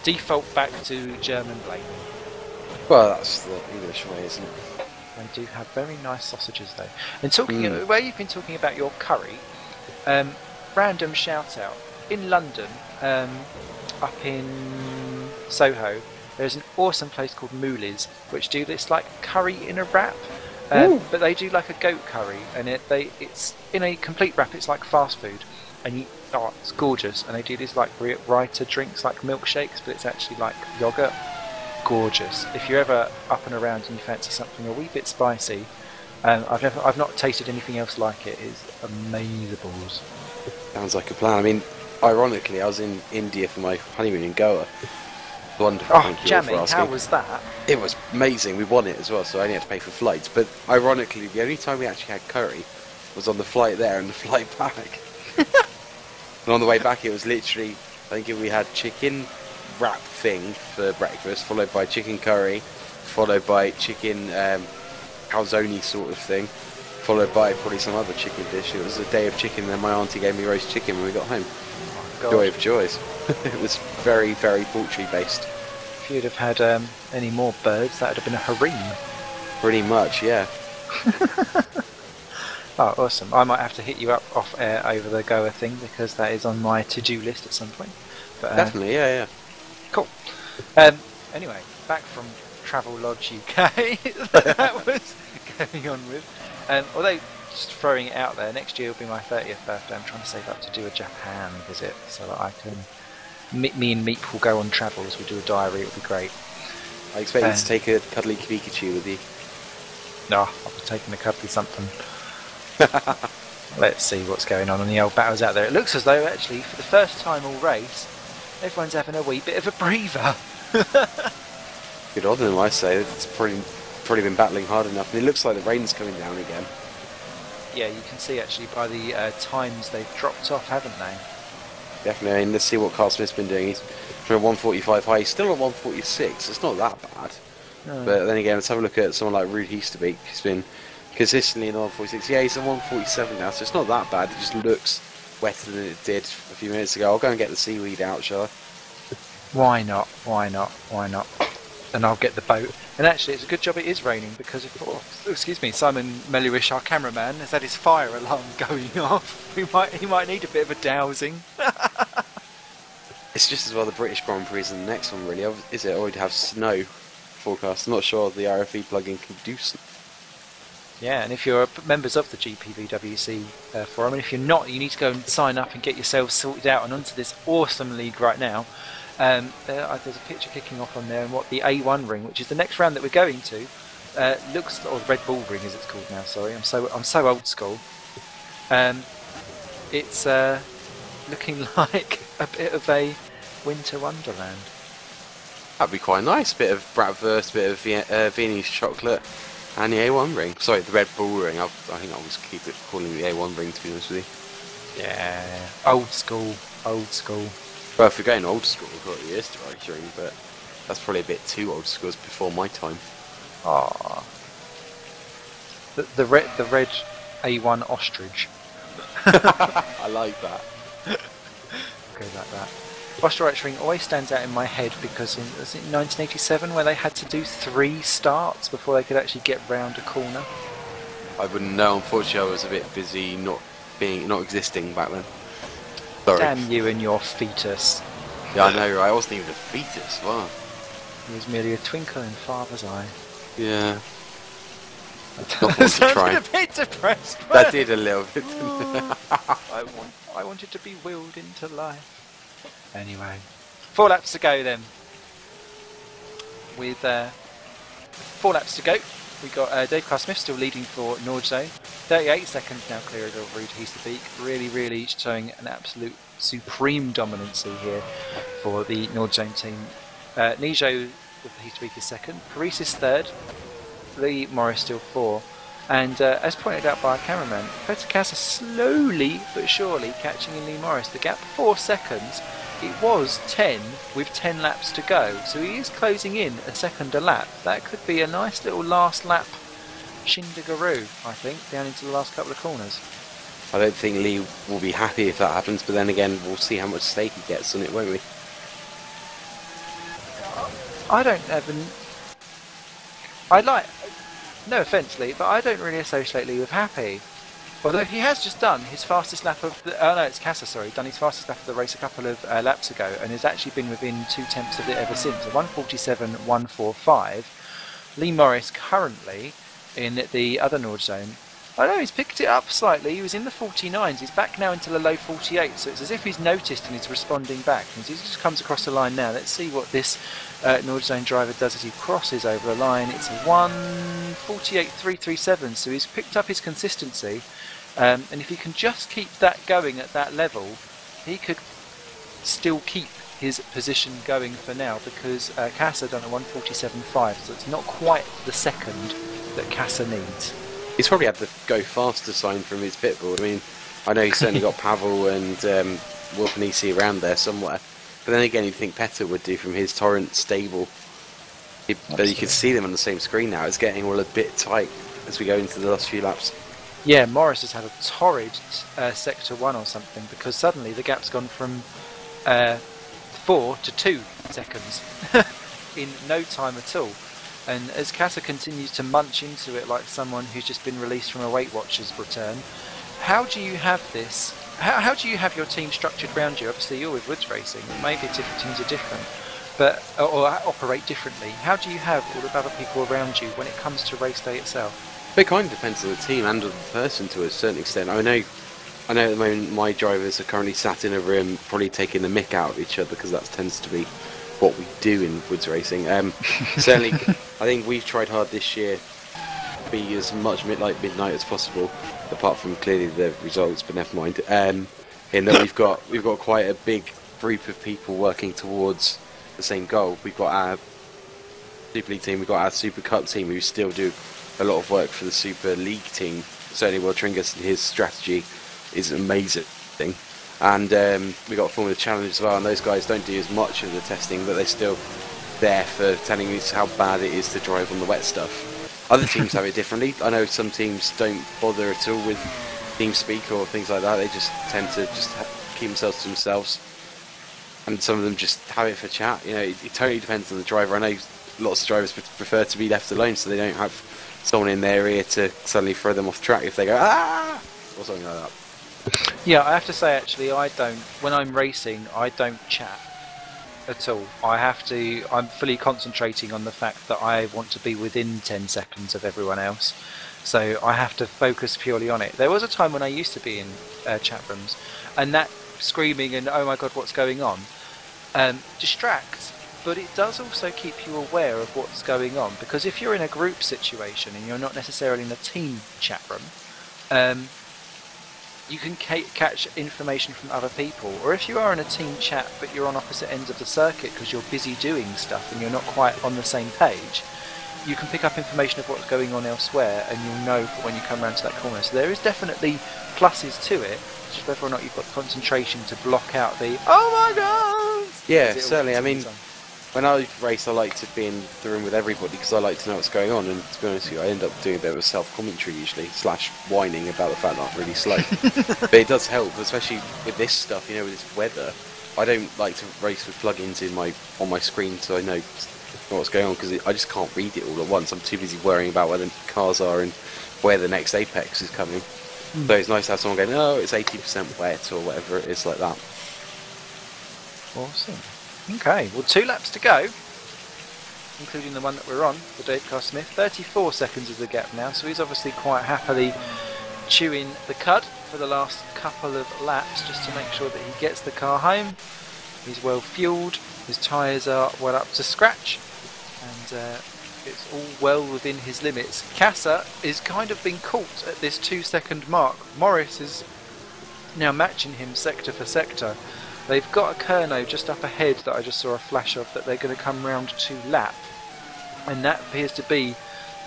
default back to German blaming. Well, that's the English way, isn't it? They do have very nice sausages though. And talking where you've been talking about your curry, random shout out. In London, up in Soho, there's an awesome place called Mooley's, which do this like curry in a wrap. But they do like a goat curry, and it's in a complete wrap. It's like fast food, and it's gorgeous. And they do this like writer drinks, like milkshakes, but it's actually like yogurt. Gorgeous. If you're ever up and around and you fancy something a wee bit spicy, I've not tasted anything else like it. It's amazeables. Sounds like a plan. I mean, ironically, I was in India for my honeymoon in Goa. Wonderful, thank you Jamie, for asking. how was that? It was amazing. We won it as well, so I only had to pay for flights. But ironically, the only time we actually had curry was on the flight there and the flight back. And on the way back, it was literally, I think we had chicken wrap thing for breakfast, followed by chicken curry, followed by chicken calzone sort of thing, followed by probably some other chicken dish. It was a day of chicken, then my auntie gave me roast chicken when we got home. Joy of joys. It was very, very poultry based. If you'd have had any more birds, that would have been a harem. Pretty much, yeah. Oh, awesome. I might have to hit you up off air over the Goa thing, because that is on my to-do list at some point. But, definitely, yeah. Cool. Anyway, back from Travel Lodge UK, that was going on with. Although, just throwing it out there, next year will be my 30th birthday. I'm trying to save up to do a Japan visit so that I can. Me and Meep will go on travels. We'll do a diary. It'll be great. I expect you to take a cuddly Pikachu with you. No, I'll be taking a cuddly something. Let's see what's going on the old battles out there. It looks as though, actually, for the first time all race, everyone's having a wee bit of a breather. Good on them, I say. It's probably been battling hard enough. And it looks like the rain's coming down again. Yeah, you can see, actually, by the times they've dropped off, haven't they? Definitely. And let's see what Carl Smith's been doing. He's from a 145 high. He's still at 146. It's not that bad. No. But then again, let's have a look at someone like Rude Easterbeek. He's been consistently in the 146. Yeah, he's at 147 now, so it's not that bad. It just looks wetter than it did a few minutes ago. I'll go and get the seaweed out, shall I? Why not? Why not? Why not? And I'll get the boat. And actually, it's a good job it is raining because, excuse me, Simon Melliwish, our cameraman, has had his fire alarm going off. He might need a bit of a dousing. It's just as well the British Grand Prix is in the next one, really. Is it? Or we'd have snow forecast. I'm not sure the RFE plugin can do snow. Yeah, and if you're members of the GPVWC forum, and if you're not, you need to go and sign up and get yourselves sorted out and onto this awesome league right now. There's a picture kicking off on there, and what the A1 ring, which is the next round that we're going to, looks, or the Red Bull ring as it's called now. Sorry, I'm so old school. It's looking like a bit of a winter wonderland. That'd be quite nice. Bit of Bratwurst, bit of Viennese chocolate, and the A1 ring. Sorry, the Red Bull ring. I think I'll just keep calling it the A1 ring, to be honest with you. Yeah, old school, old school. Well, if we're going old school, we've got the Easter ring, but that's probably a bit too old school. It's before my time. Ah, the red A1 ostrich. I like that. Go like that. Ostrich ring always stands out in my head because was it 1987 where they had to do 3 starts before they could actually get round a corner? I wouldn't know. Unfortunately, I was a bit busy not existing back then. Sorry. Damn you and your fetus. Yeah, I know, right? I wasn't even a fetus. Wow. He was merely a twinkle in father's eye. Yeah. That sounded a bit depressed. That did a little bit. I wanted to be willed into life. Anyway, 4 laps to go then. With 4 laps to go, we've got Dave Carl Smith still leading for Nordzone. 38 seconds now clear of Rude Easterbeek. Really showing an absolute supreme dominancy here for the Nordzone team. Nijo with the Easterbeek is second. Paris is third. Lee Morris still 4. And as pointed out by our cameraman, Peter Casa slowly but surely catching in Lee Morris. The gap 4 seconds. It was 10 with 10 laps to go, so he is closing in a second a lap. That could be a nice little last lap shindigaroo, I think, down into the last couple of corners. I don't think Lee will be happy if that happens, but then again, we'll see how much stake he gets on it, won't we? I don't even... I like... No offence, Lee, but I don't really associate Lee with happy. Although he has just done his fastest lap of the... Oh no, it's Casa, sorry. Done his fastest lap of the race a couple of laps ago and has actually been within 2 tenths of it ever since. A 1:47.145. Lee Morris currently in the other Nordzone. I know he's picked it up slightly. He was in the 49s. He's back now into the low 48. So it's as if he's noticed and he's responding back. And he just comes across the line now. Let's see what this Nordzone driver does as he crosses over the line. It's 1:48.337. So he's picked up his consistency. And if he can just keep that going at that level, he could still keep his position going for now, because Casa done a 1:47.5, so it's not quite the second that Casa needs. He's probably had the go faster sign from his pitboard. I mean, I know he's certainly got Pavel and Wilpanisi around there somewhere, but then again, you'd think Petter would do from his Torrent stable. But you can see them on the same screen now. It's getting all a bit tight as we go into the last few laps. Yeah, Morris has had a torrid sector 1 or something, because suddenly the gap's gone from 4 to 2 seconds in no time at all. And as Casa continues to munch into it like someone who's just been released from a Weight Watchers return, how do you have this? How do you have your team structured around you? Obviously you're with Woods Racing, maybe different teams are different. but or operate differently? How do you have all of other people around you when it comes to race day itself? It kind of depends on the team and on the person to a certain extent. I know at the moment my drivers are currently sat in a room probably taking the mick out of each other because that tends to be what we do in woods racing. Certainly, I think we've tried hard this year to be as much midnight as possible, apart from clearly the results, but never mind. In that we've got quite a big group of people working towards the same goal. We've got our Super League team, we've got our Super Cup team who still do a lot of work for the Super League team. Certainly Will Tringus and his strategy is amazing. And we got Formula Challenge as well, and those guys don't do as much of the testing, but they're still there for telling us how bad it is to drive on the wet stuff. Other teams have it differently. I know some teams don't bother at all with TeamSpeak or things like that. They just tend to just keep themselves to themselves, and some of them just have it for chat. You know, it totally depends on the driver. I know lots of drivers prefer to be left alone, so they don't have someone in their ear to suddenly throw them off track if they go ah or something like that. Yeah, I have to say actually when I'm racing, I don't chat at all. I'm fully concentrating on the fact that I want to be within 10 seconds of everyone else. So I have to focus purely on it. There was a time when I used to be in chat rooms, and that screaming and oh my god what's going on distracts, but it does also keep you aware of what's going on, because if you're in a group situation and you're not necessarily in a team chat room, you can catch information from other people. Or if you are in a team chat but you're on opposite ends of the circuit because you're busy doing stuff and you're not quite on the same page, you can pick up information of what's going on elsewhere, and you'll know when you come around to that corner. So there is definitely pluses to it, just whether or not you've got the concentration to block out the oh my god. Yeah, certainly. I mean, when I race, I like to be in the room with everybody because I like to know what's going on, and to be honest with you, I end up doing a bit of a self-commentary usually, / whining about the fact that I'm really slow. But it does help, especially with this stuff, you know, with this weather. I don't like to race with plugins on my screen so I know what's going on, because I just can't read it all at once. I'm too busy worrying about where the cars are and where the next apex is coming. So it's nice to have someone going, oh, it's 80% wet or whatever it is like that. Awesome. Okay, well 2 laps to go, including the one that we're on, for Dave Carr-Smith. 34 seconds is the gap now, so he's obviously quite happily chewing the cud for the last couple of laps just to make sure that he gets the car home. He's well fueled, his tyres are well up to scratch, and it's all well within his limits. Casa is kind of being caught at this 2-second mark. Morris is now matching him sector for sector. They've got a Kerno just up ahead that I just saw a flash of that they're going to come round to lap, and that appears to be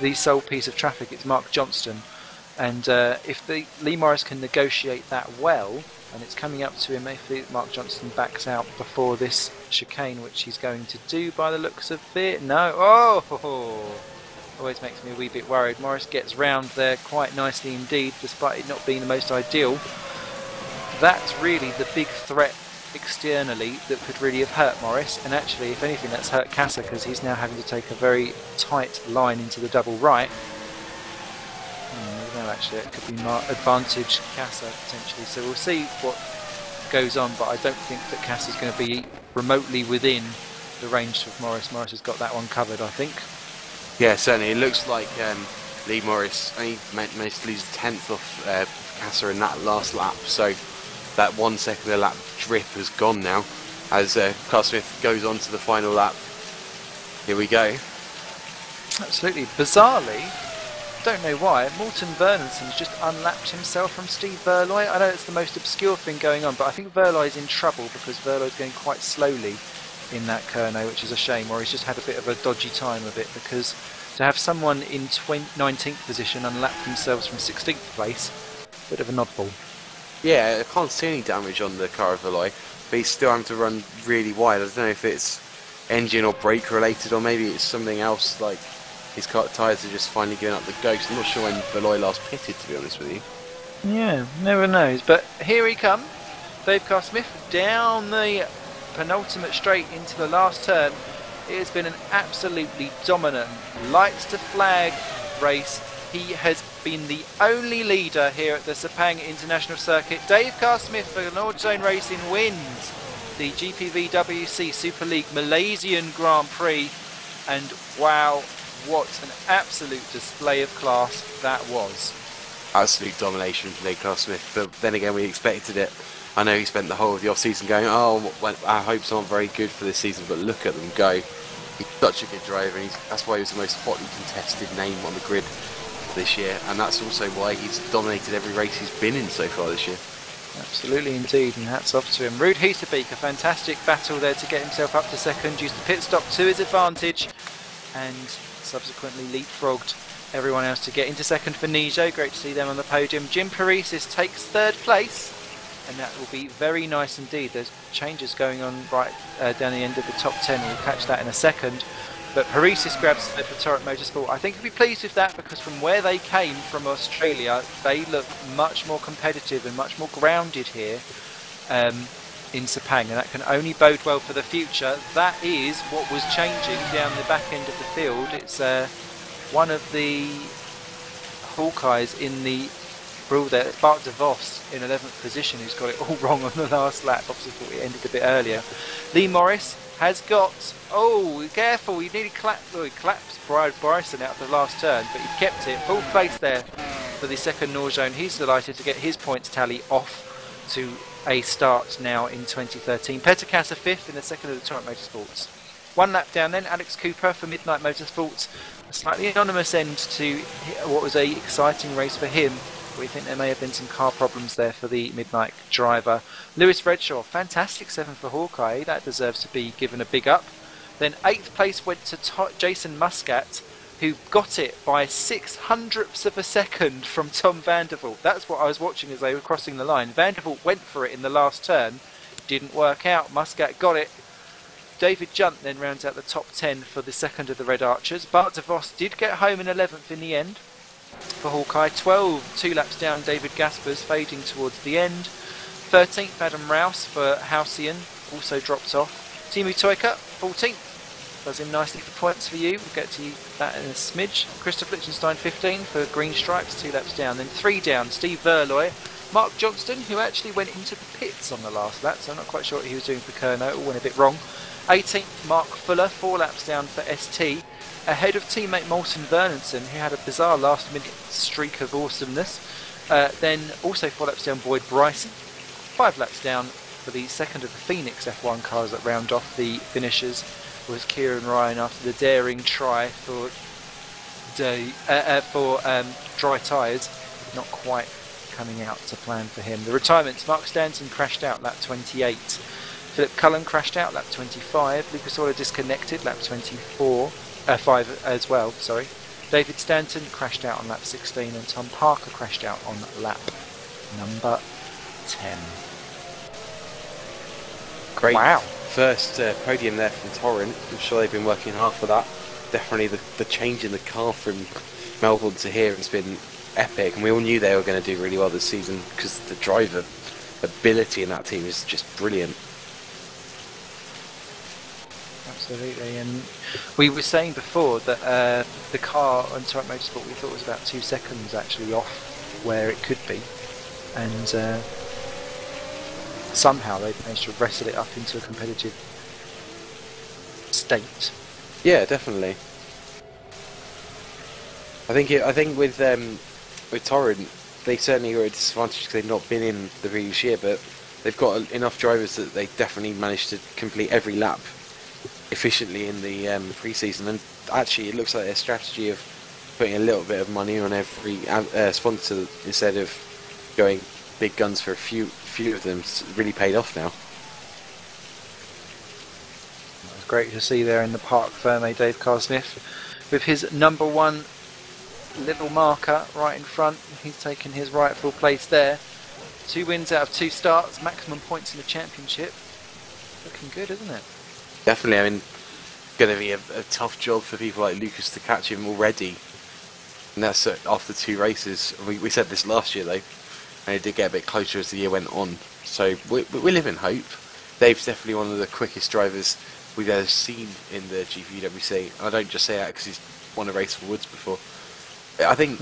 the sole piece of traffic. It's Mark Johnston, and if Lee Morris can negotiate that well, and it's coming up to him if Mark Johnston backs out before this chicane, which he's going to do by the looks of it. No, always makes me a wee bit worried. Morris gets round there quite nicely indeed, despite it not being the most ideal. That's really the big threat externally that could really have hurt Morris, and actually if anything that's hurt Casa, because he's now having to take a very tight line into the double right. No, actually it could be advantage Casa potentially, so we'll see what goes on, but I don't think that Casa's going to be remotely within the range of Morris. Morris has got that one covered, I think. Yeah, certainly. It looks like Lee Morris only managed to lose 1/10 off Casa in that last lap, so that 1 second a lap drip has gone now as Carr-Smith goes on to the final lap. Here we go. Absolutely. Bizarrely, don't know why, Morten Vernonson's just unlapped himself from Steve Verloy. I know it's the most obscure thing going on, but I think Verloy's in trouble because Verloy's going quite slowly in that Kerno, which is a shame, or he's just had a bit of a dodgy time of it, because to have someone in 19th position unlap themselves from 16th place, bit of an oddball. Yeah, I can't see any damage on the car of Verloy, but he's still having to run really wide. I don't know if it's engine or brake related, or maybe it's something else, like his tyres are just finally giving up the ghost. I'm not sure when Verloy last pitted, to be honest with you. Yeah, never knows. But here he comes, Dave Carr-Smith, down the penultimate straight into the last turn. It has been an absolutely dominant, lights to flag race. He has been the only leader here at the Sepang International Circuit. Dave Carr-Smith for Nord Zone Racing wins the GPVWC Super League Malaysian Grand Prix, and wow, what an absolute display of class that was. Absolute domination from Nick Smith, but then again we expected it. I know he spent the whole of the off-season going, oh, our hopes aren't very good for this season, but look at them go. He's such a good driver, and that's why he was the most hotly contested name on the grid this year, and that's also why he's dominated every race he's been in so far this year. Absolutely indeed, and hats off to him. Ruud Hiesterbeek, a fantastic battle there to get himself up to second, used the pit stop to his advantage, and subsequently leapfrogged everyone else to get into second for Nijo. Great to see them on the podium. Jim Paresis takes third place, and that will be very nice indeed. There's changes going on right down the end of the top 10. We'll catch that in a second. But Paresis grabs third for Torrent Motorsport. I think he'll be pleased with that, because from where they came from Australia, they look much more competitive and much more grounded here in Sepang, and that can only bode well for the future. That is what was changing down the back end of the field. It's one of the Hawkeyes in the rule there, Bart de Vos in 11th position, who's got it all wrong on the last lap. Obviously thought it ended a bit earlier. Lee Morris has got, oh careful, he nearly clapped, well, he clapped Bryson out of the last turn, but he kept it, full place there for the second Norjone. He's delighted to get his points tally off to a start now in 2013. Peter Kassa 5th in the second of the Torrent Motorsports. One lap down then, Alex Cooper for Midnight Motorsports. A slightly anonymous end to what was a exciting race for him. We think there may have been some car problems there for the Midnight driver. Lewis Redshaw, fantastic 7th for Hawkeye. That deserves to be given a big up. Then 8th place went to Jason Muscat, who got it by 600ths of a second from Tom Vandervoort. That's what I was watching as they were crossing the line. Vandervoort went for it in the last turn. Didn't work out. Muscat got it. David Junt then rounds out the top 10 for the second of the Red Archers. Bart de Vos did get home in 11th in the end for Hawkeye. 12, 2 laps down, David Gaspers fading towards the end. 13th, Adam Rouse for Halcyon, also dropped off. Timu Toika, 14th, does him nicely for points for you. We'll get to that in a smidge. Christoph Lichtenstein, 15 for Green Stripes, 2 laps down. Then 3 down, Steve Verloy. Mark Johnston, who actually went into the pits on the last lap, so I'm not quite sure what he was doing for Kerno, it all went a bit wrong. 18th, Mark Fuller, 4 laps down for ST, ahead of teammate Moulton Vernonson, who had a bizarre last-minute streak of awesomeness. Then also 4 laps down, Boyd Bryson, 5 laps down for the second of the Phoenix F1 cars that round off the finishers was Kieran Ryan after the daring try for dry tyres, not quite coming out to plan for him. The retirements, Mark Stanton crashed out lap 28. Philip Cullen crashed out lap 25. Lucas Oil disconnected lap 5 as well, sorry. David Stanton crashed out on lap 16, and Tom Parker crashed out on lap number 10. Great. Wow. First podium there from Torrent. I'm sure they've been working hard for that. Definitely the change in the car from Melbourne to here has been epic, and we all knew they were going to do really well this season because the driver ability in that team is just brilliant. Absolutely, and we were saying before that the car on Torrent Motorsport we thought was about 2 seconds actually off where it could be, and somehow they managed to wrestle it up into a competitive state. Yeah, definitely. I think with Torrent, they certainly were at a disadvantage because they've not been in the previous year, but they've got enough drivers that they definitely managed to complete every lap efficiently in the pre-season, and actually it looks like their strategy of putting a little bit of money on every sponsor instead of going big guns for a few of them really paid off now. It was great to see there in the Park Ferme Dave Carl Smith with his number 1 little marker right in front. He's taken his rightful place there. 2 wins out of 2 starts, maximum points in the championship. Looking good, isn't it? Definitely. I mean, going to be a tough job for people like Lucas to catch him already, and that's after 2 races. We said this last year though, and it did get a bit closer as the year went on, so we live in hope. Dave's definitely one of the quickest drivers we've ever seen in the GPVWC. I don't just say that because he's won a race for Woods before. I think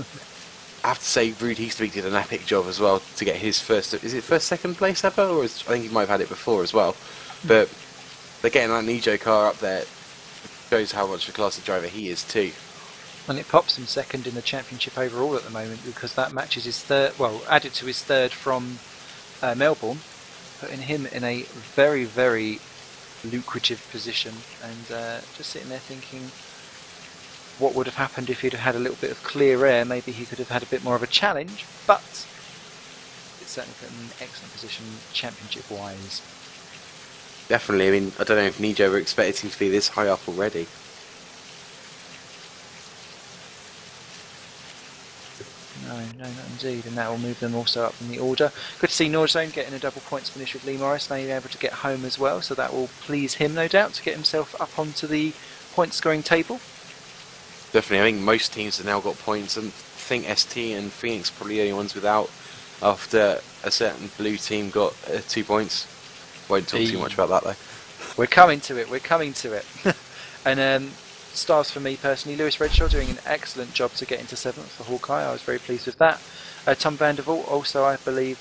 I have to say Ruud Hiesterbeek did an epic job as well to get his first, is it second place ever, or I think he might have had it before as well. But they're getting that Nijo car up there. Shows how much of a class of driver he is too. And it pops him second in the championship overall at the moment, because that matches his third, well, added to his third from Melbourne, putting him in a very, very lucrative position. And just sitting there thinking, what would have happened if he'd have had a little bit of clear air? Maybe he could have had a bit more of a challenge, but it's certainly put him in an excellent position championship-wise. Definitely. I mean, I don't know if Nijo were expecting to be this high up already. No, not indeed, and that will move them also up in the order. Good to see Nordzone getting a double points finish with Lee Morris, maybe able to get home as well, so that will please him, no doubt, to get himself up onto the point scoring table. Definitely. I think most teams have now got points, and I think ST and Phoenix are probably the only ones without, after a certain blue team got 2 points. Won't talk too much about that though. We're coming to it. And stars for me personally, Lewis Redshaw doing an excellent job to get into 7th for Hawkeye. I was very pleased with that. Tom Vandervoort also, I believe,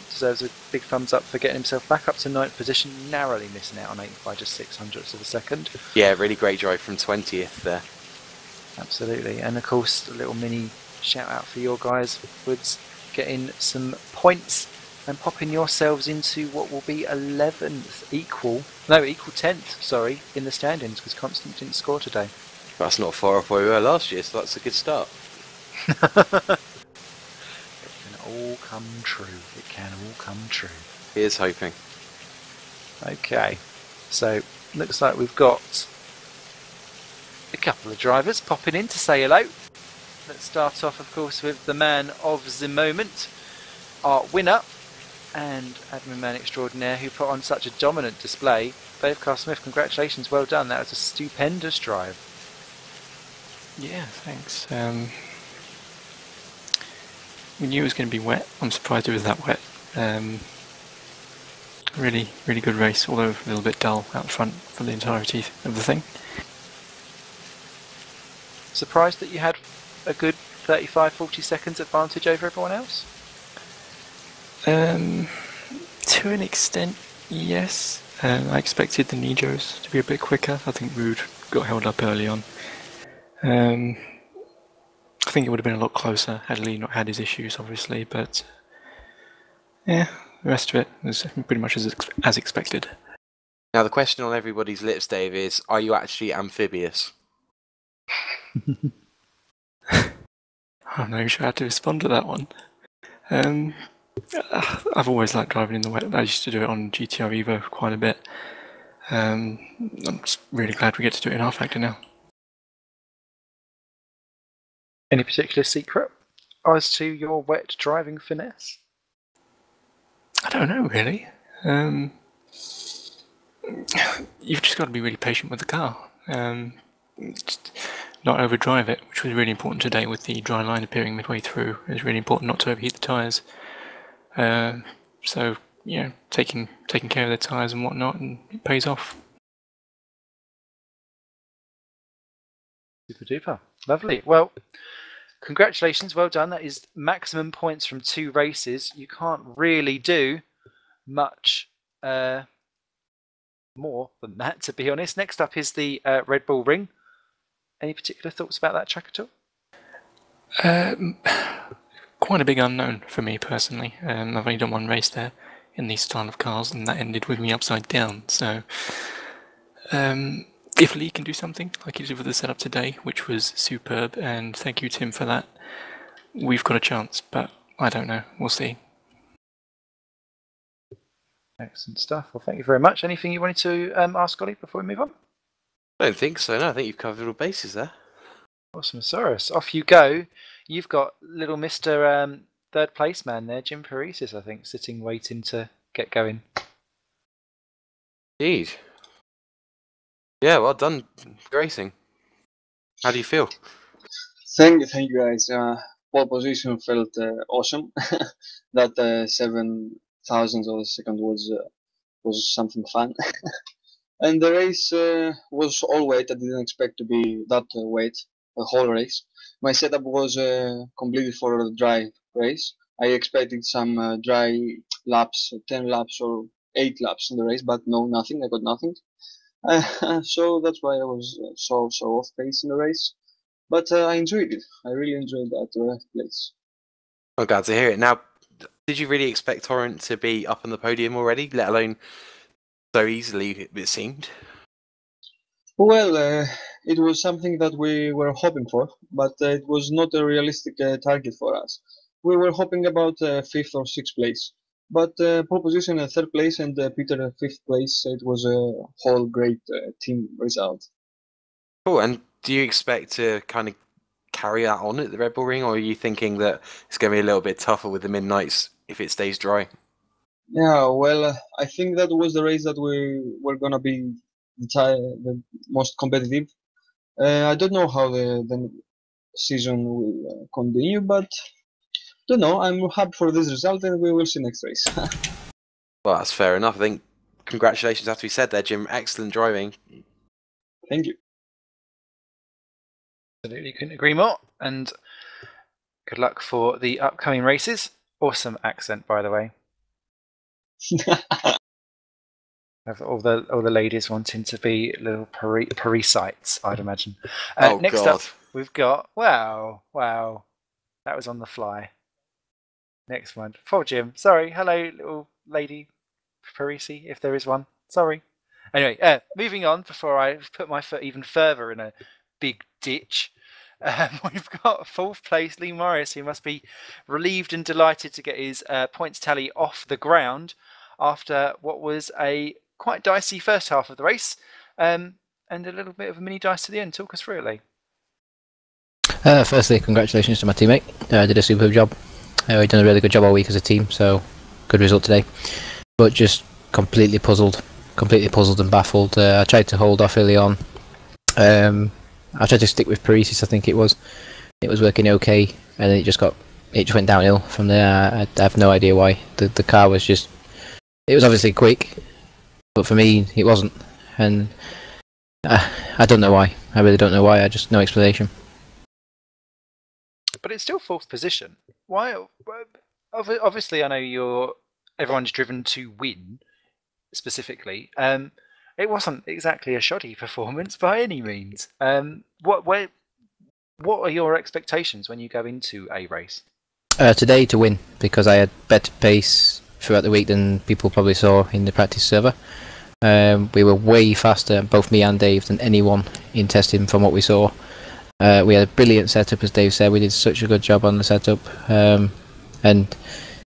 deserves a big thumbs up for getting himself back up to 9th position, narrowly missing out on 8th by just 600ths of a second. Yeah, really great drive from 20th there. Absolutely, and of course a little mini shout out for your guys, Woods, getting some points and popping yourselves into what will be 11th, equal 10th, sorry, in the standings, because Constant didn't score today. That's not far off where we were last year, so that's a good start. It can all come true. It can all come true. Here's hoping. Okay, so looks like we've got a couple of drivers popping in to say hello. Let's start off, of course, with the man of the moment, our winner and admin man extraordinaire, who put on such a dominant display. Dave Carl Smith, congratulations, well done. That was a stupendous drive. Yeah, thanks. We knew it was going to be wet. I'm surprised it was that wet. Really, really good race, although a little bit dull out front for the entirety of the thing. Surprised that you had a good 35-40 seconds advantage over everyone else? To an extent, yes. I expected the Nijos to be a bit quicker. I think Rude got held up early on. I think it would have been a lot closer had Lee not had his issues, obviously, but yeah, the rest of it was pretty much as expected. Now the question on everybody's lips, Dave, is: are you actually amphibious? I'm not sure how to respond to that one. I've always liked driving in the wet. I used to do it on GTR Evo quite a bit. I'm just really glad we get to do it in our factor now. Any particular secret as to your wet driving finesse? I don't know, really. You've just got to be really patient with the car. Just not overdrive it, which was really important today with the dry line appearing midway through. It was really important not to overheat the tyres. So, you know, taking care of the tyres and whatnot, and it pays off. Super duper. Lovely. Well, congratulations, well done. That is maximum points from 2 races. You can't really do much more than that, to be honest. Next up is the Red Bull Ring. Any particular thoughts about that track at all? Quite a big unknown for me personally. I've only done 1 race there in these style of cars, and that ended with me upside down. So if Lee can do something like he did with the setup today, which was superb, and thank you Tim for that, we've got a chance, but I don't know. We'll see. Excellent stuff. Well, thank you very much. Anything you wanted to ask Ollie before we move on? I don't think so, no. I think you've covered all bases there. Awesome, Saurus. Off you go. You've got little Mr. Third place man there, Jim Paresis, I think, sitting waiting to get going. Indeed. Yeah, well done racing. How do you feel? Thank you guys. Pole position felt awesome. That 7,000 of a second was something fun. And the race was all wet. I didn't expect to be that wet the whole race. My setup was completely for a dry race. I expected some dry laps, 10 laps or 8 laps in the race, but no, nothing. I got nothing. So that's why I was so off pace in the race. But I enjoyed it. I really enjoyed that place. I'm glad to hear it. Now, did you really expect Torrent to be up on the podium already, let alone so easily, it seemed? Well, it was something that we were hoping for, but it was not a realistic target for us. We were hoping about 5th or 6th place. But pole position 3rd place and Peter 5th place, it was a whole great team result. Cool, and do you expect to kind of carry that on at the Red Bull Ring, or are you thinking that it's going to be a little bit tougher with the Midnights if it stays dry? Yeah, well, I think that was the race that we were going to be the most competitive. I don't know how the season will continue, but don't know. I'm happy for this result, and we will see next race. Well, that's fair enough. I think congratulations have to be said there, Jim. Excellent driving. Thank you. Absolutely couldn't agree more. And good luck for the upcoming races. Awesome accent, by the way. All the ladies wanting to be little Parisites, I'd imagine. Next up, we've got wow, that was on the fly. Next one, poor Jim. Sorry, hello, little lady Parisi, if there is one. Sorry. Anyway, moving on before I put my foot even further in a big ditch. We've got 4th place Lee Morris, who must be relieved and delighted to get his points tally off the ground after what was a quite dicey first half of the race, and a little bit of a mini dice to the end. Talk us through it, Lee. Firstly, congratulations to my teammate. Did a superb job. We've done a really good job all week as a team, so good result today. But just completely puzzled and baffled. I tried to hold off early on. I tried to stick with Parisis, I think it was. It was working okay, and then it just went downhill from there. I have no idea why. The car was just, it was obviously quick, but for me it wasn't, and I don't know why. I really don't know why. I just no explanation. But it's still 4th position. Why? Obviously, I know everyone's driven to win specifically. It wasn't exactly a shoddy performance by any means. What are your expectations when you go into a race? Today to win, because I had better pace throughout the week than people probably saw in the practice server. We were way faster, both me and Dave, than anyone in testing from what we saw. We had a brilliant setup, as Dave said. We did such a good job on the setup, and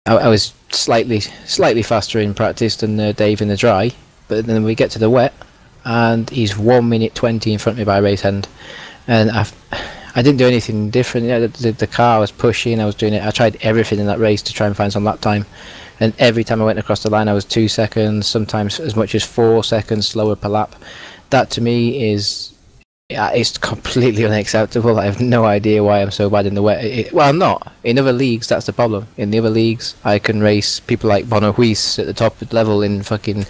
I was slightly faster in practice than Dave in the dry. But then we get to the wet, and he's 1:20 in front of me by race end, and I didn't do anything different. Yeah, the car was pushing. I was doing it. I tried everything in that race to try and find some lap time, and every time I went across the line, I was 2 seconds, sometimes as much as 4 seconds slower per lap. That to me is, it's completely unacceptable. I have no idea why I'm so bad in the wet. Well, I'm not. In other leagues, that's the problem. In the other leagues, I can race people like Bono Huis at the top level in fucking,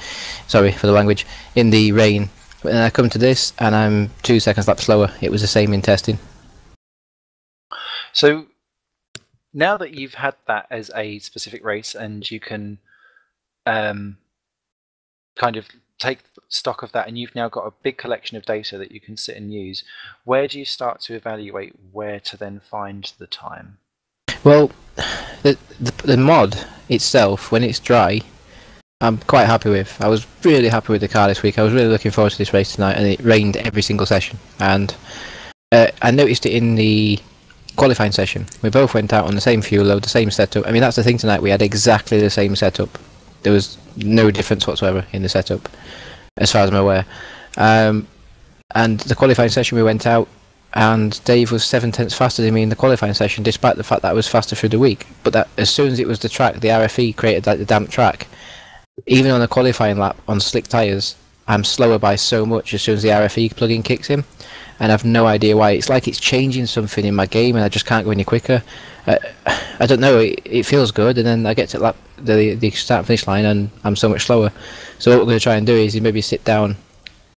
sorry for the language, in the rain. But then I come to this, and I'm 2 seconds lap slower. It was the same in testing. So, now that you've had that as a specific race, and you can kind of take stock of that, and you've now got a big collection of data that you can sit and use, where do you start to evaluate where to then find the time? Well, the mod itself, when it's dry, I'm quite happy with. I was really happy with the car this week. I was really looking forward to this race tonight, and it rained every single session. And I noticed it in the qualifying session. We both went out on the same fuel load, the same setup. I mean, that's the thing tonight. We had exactly the same setup. There was no difference whatsoever in the setup, as far as I'm aware. And the qualifying session, we went out, and Dave was 7/10 faster than me in the qualifying session, despite the fact that I was faster through the week. But that, as soon as it was the track, the RFE created like the damp track. Even on a qualifying lap on slick tyres, I'm slower by so much as soon as the RFE plugin kicks in, and I've no idea why. It's like it's changing something in my game, and I just can't go any quicker. I don't know. It feels good, and then I get to the start and finish line, and I'm so much slower. So what we're going to try and do is maybe sit down,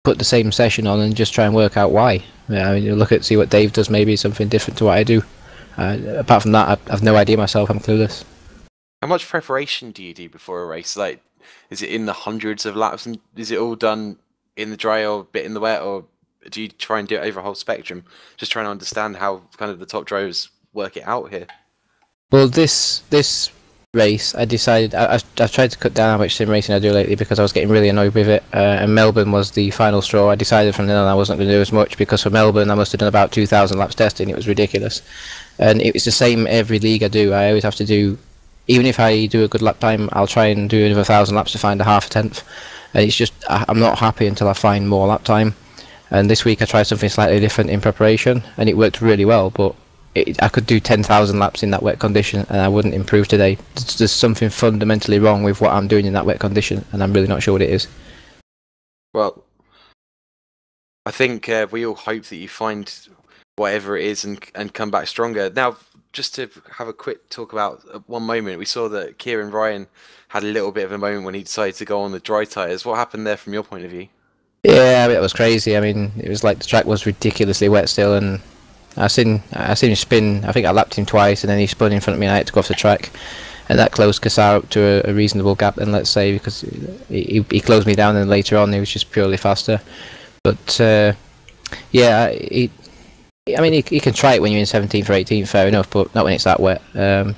put the same session on, and just try and work out why. I mean, look at see what Dave does. Maybe something different to what I do. Apart from that, I've no idea myself. I'm clueless. How much preparation do you do before a race? Like, is it in the hundreds of laps, and is it all done in the dry or a bit in the wet, or do you try and do it over a whole spectrum? Just trying to understand how kind of the top drivers work it out here. Well, this race, I decided I've tried to cut down how much sim racing I do lately because I was getting really annoyed with it. And Melbourne was the final straw. I decided from then on I wasn't going to do as much because for Melbourne I must have done about 2,000 laps testing. It was ridiculous, and it was the same every league I do. I always have to do, even if I do a good lap time, I'll try and do another 1,000 laps to find a half a tenth. And it's just I'm not happy until I find more lap time. And this week I tried something slightly different in preparation, and it worked really well. But I could do 10,000 laps in that wet condition and I wouldn't improve today. There's something fundamentally wrong with what I'm doing in that wet condition, and I'm really not sure what it is. Well, I think we all hope that you find whatever it is and come back stronger. Now, just to have a quick talk about one moment, we saw that Kieran Ryan had a little bit of a moment when he decided to go on the dry tyres. What happened there from your point of view? Yeah, it was crazy. I mean, it was like the track was ridiculously wet still, and I seen him spin. I think I lapped him twice, and then he spun in front of me, and I had to go off the track, and that closed Kassar up to a reasonable gap. Then let's say because he closed me down, and later on he was just purely faster. But yeah, he can try it when you're in 17th or 18th, fair enough, but not when it's that wet.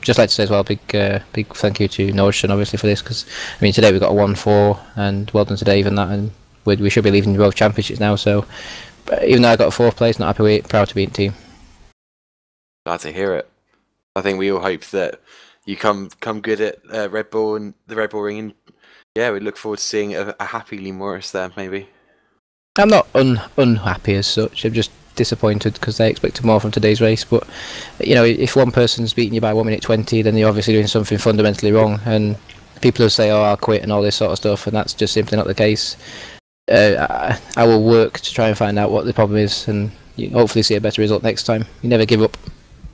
Just like to say as well, big thank you to Nordstrom obviously for this, because I mean today we got a 1-4, and well done to Dave and that, and we should be leaving the World Championships now. So even though I got a 4th place, not happy with it, proud to be in the team. Glad to hear it. I think we all hope that you come good at Red Bull and the Red Bull Ring, and yeah, we look forward to seeing a happy Lee Morris there, maybe. I'm not unhappy as such. I'm just disappointed because I expected more from today's race. But you know, if one person's beating you by 1 minute 20, then you're obviously doing something fundamentally wrong. And people who say, "Oh, I'll quit" and all this sort of stuff, and that's just simply not the case. I will work to try and find out what the problem is, and hopefully see a better result next time. You never give up.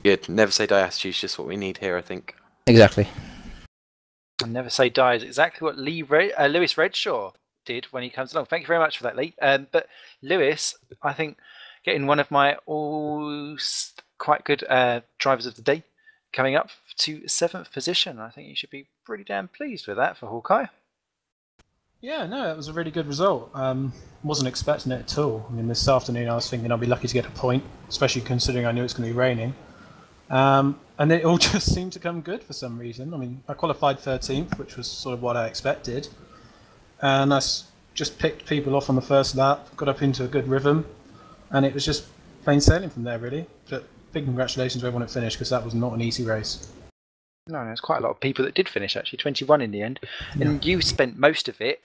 Good. Never say die attitude is just what we need here, I think. Exactly. Never say die is exactly what Lewis Redshaw did when he comes along. Thank you very much for that, Lee. But Lewis, I think, getting one of my quite good drivers of the day, coming up to 7th position. I think you should be pretty damn pleased with that for Hawkeye. Yeah, no, it was a really good result. Wasn't expecting it at all. I mean, this afternoon I was thinking I'll be lucky to get a point, especially considering I knew it's going to be raining. And it all just seemed to come good for some reason. I mean, I qualified 13th, which was sort of what I expected. And I just picked people off on the first lap, got up into a good rhythm, and it was just plain sailing from there, really. But big congratulations to everyone that finished, because that was not an easy race. No, there's quite a lot of people that did finish, actually, 21 in the end. And you spent most of it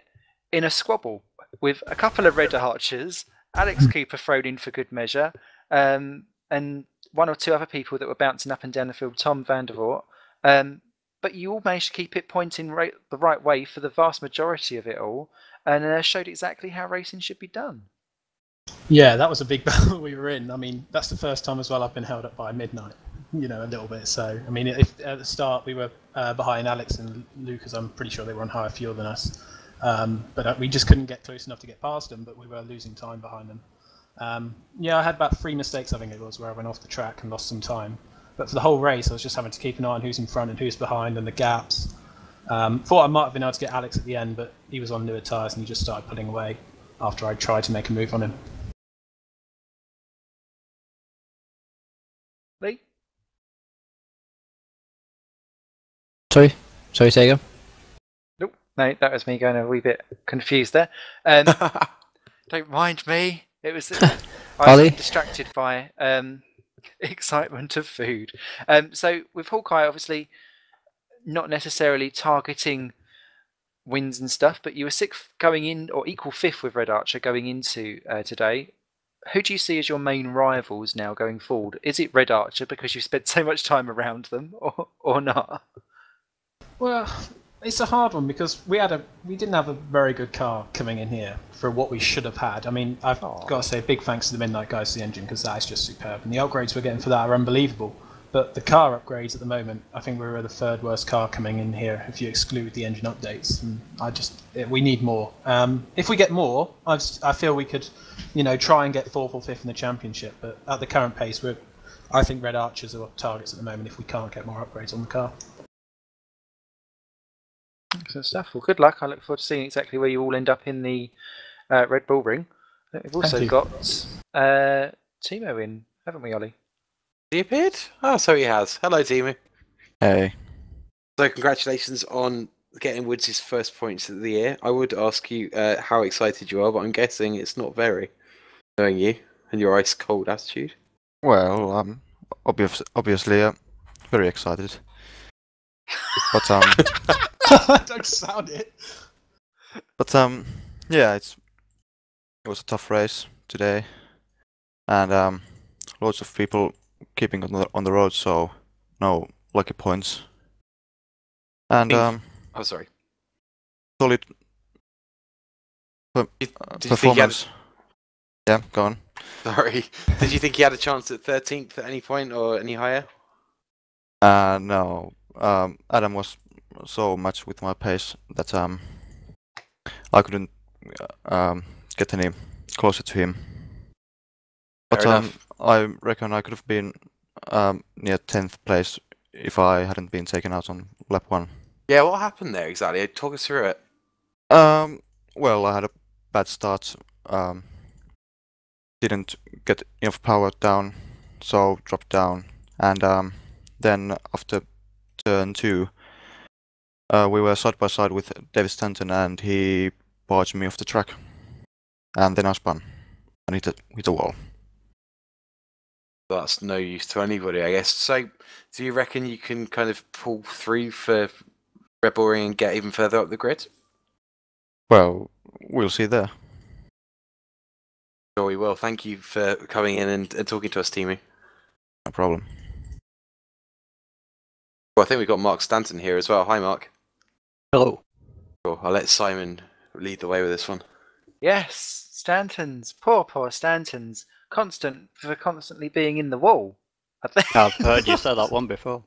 in a squabble with a couple of red archers, Alex Cooper thrown in for good measure, and one or two other people that were bouncing up and down the field, Tom van der Voort. But you all managed to keep it pointing the right way for the vast majority of it all, and showed exactly how racing should be done. Yeah, that was a big battle we were in. I mean, that's the first time as well I've been held up by midnight, a little bit. So, I mean, if at the start we were behind Alex and Lucas, I'm pretty sure they were on higher fuel than us. But we just couldn't get close enough to get past them, but we were losing time behind them. Yeah, I had about 3 mistakes, I think it was, where I went off the track and lost some time. But for the whole race, I was just having to keep an eye on who's in front and who's behind and the gaps. Thought I might have been able to get Alex at the end, but he was on newer tyres and he just started pulling away after I tried to make a move on him. Lee? Sorry, say again? Nope, no, that was me going a wee bit confused there. Don't mind me. It was I was distracted by excitement of food. So with Hawkeye, obviously not necessarily targeting wins and stuff, but you were 6th going in, or equal 5th with Red Archer going into today. Who do you see as your main rivals now going forward? Is it Red Archer because you've spent so much time around them, or not? Well, it's a hard one because we didn't have a very good car coming in here for what we should have had. I mean, I've got to say big thanks to the Midnight guys for the engine, because that is just superb, and the upgrades we're getting for that are unbelievable. But the car upgrades at the moment, I think we were the 3rd worst car coming in here if you exclude the engine updates. And we need more. If we get more, I feel we could, try and get 4th or 5th in the championship. But at the current pace, I think Red Archers are targets at the moment if we can't get more upgrades on the car. Excellent stuff. Well, good luck. I look forward to seeing exactly where you all end up in the Red Bull ring. I think we've also got Timo in, haven't we, Ollie? He appeared? Oh, so he has. Hello, Timo. Hey. So congratulations on getting Woods' first points of the year. I would ask you how excited you are, but I'm guessing it's not very, knowing you and your ice-cold attitude. Well, obviously, very excited. But Don't sound it. But yeah, it was a tough race today, and lots of people keeping on the road, so no lucky points. And Oh, sorry. solid Did you think he had performance. Yeah, go on. Sorry. Did you think he had a chance at 13th at any point or any higher? No, Adam was so much with my pace that I couldn't get any closer to him. But Fair enough. I reckon I could have been near 10th place if I hadn't been taken out on lap 1. Yeah, what happened there exactly? Talk us through it. Well, I had a bad start. Didn't get enough power down, so dropped down. And then after turn 2, we were side by side with David Stanton, and he barged me off the track. And then I spun and hit a wall. That's no use to anybody, I guess. So, do you reckon you can kind of pull through for Red Bull Ring and get even further up the grid? Well, we'll see there. Sure we will. Thank you for coming in and talking to us, Timo. No problem. Well, I think we've got Mark Stanton here as well. Hi, Mark. Hello. Cool. I'll let Simon lead the way with this one. Yes, Stantons. Poor Stantons. Constantly being in the wall. I think. I've heard you say that one before.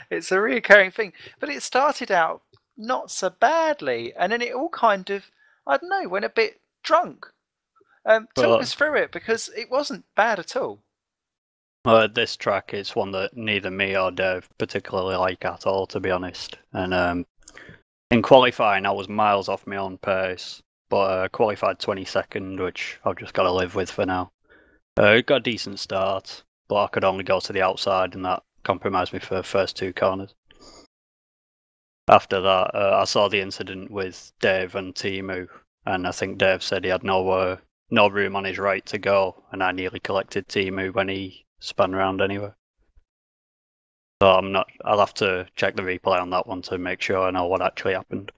It's a reoccurring thing. But it started out not so badly, and then it all kind of, I don't know, went a bit drunk. Talk us through it, because it wasn't bad at all. This track is one that neither me or Dave particularly like at all, to be honest. And in qualifying, I was miles off my own pace, but qualified 22nd, which I've just got to live with for now. It got a decent start, but I could only go to the outside, and that compromised me for the first 2 corners. After that, I saw the incident with Dave and Timu, and I think Dave said he had no room on his right to go, and I nearly collected Timu when he spun round anyway. So I'll have to check the replay on that one to make sure I know what actually happened.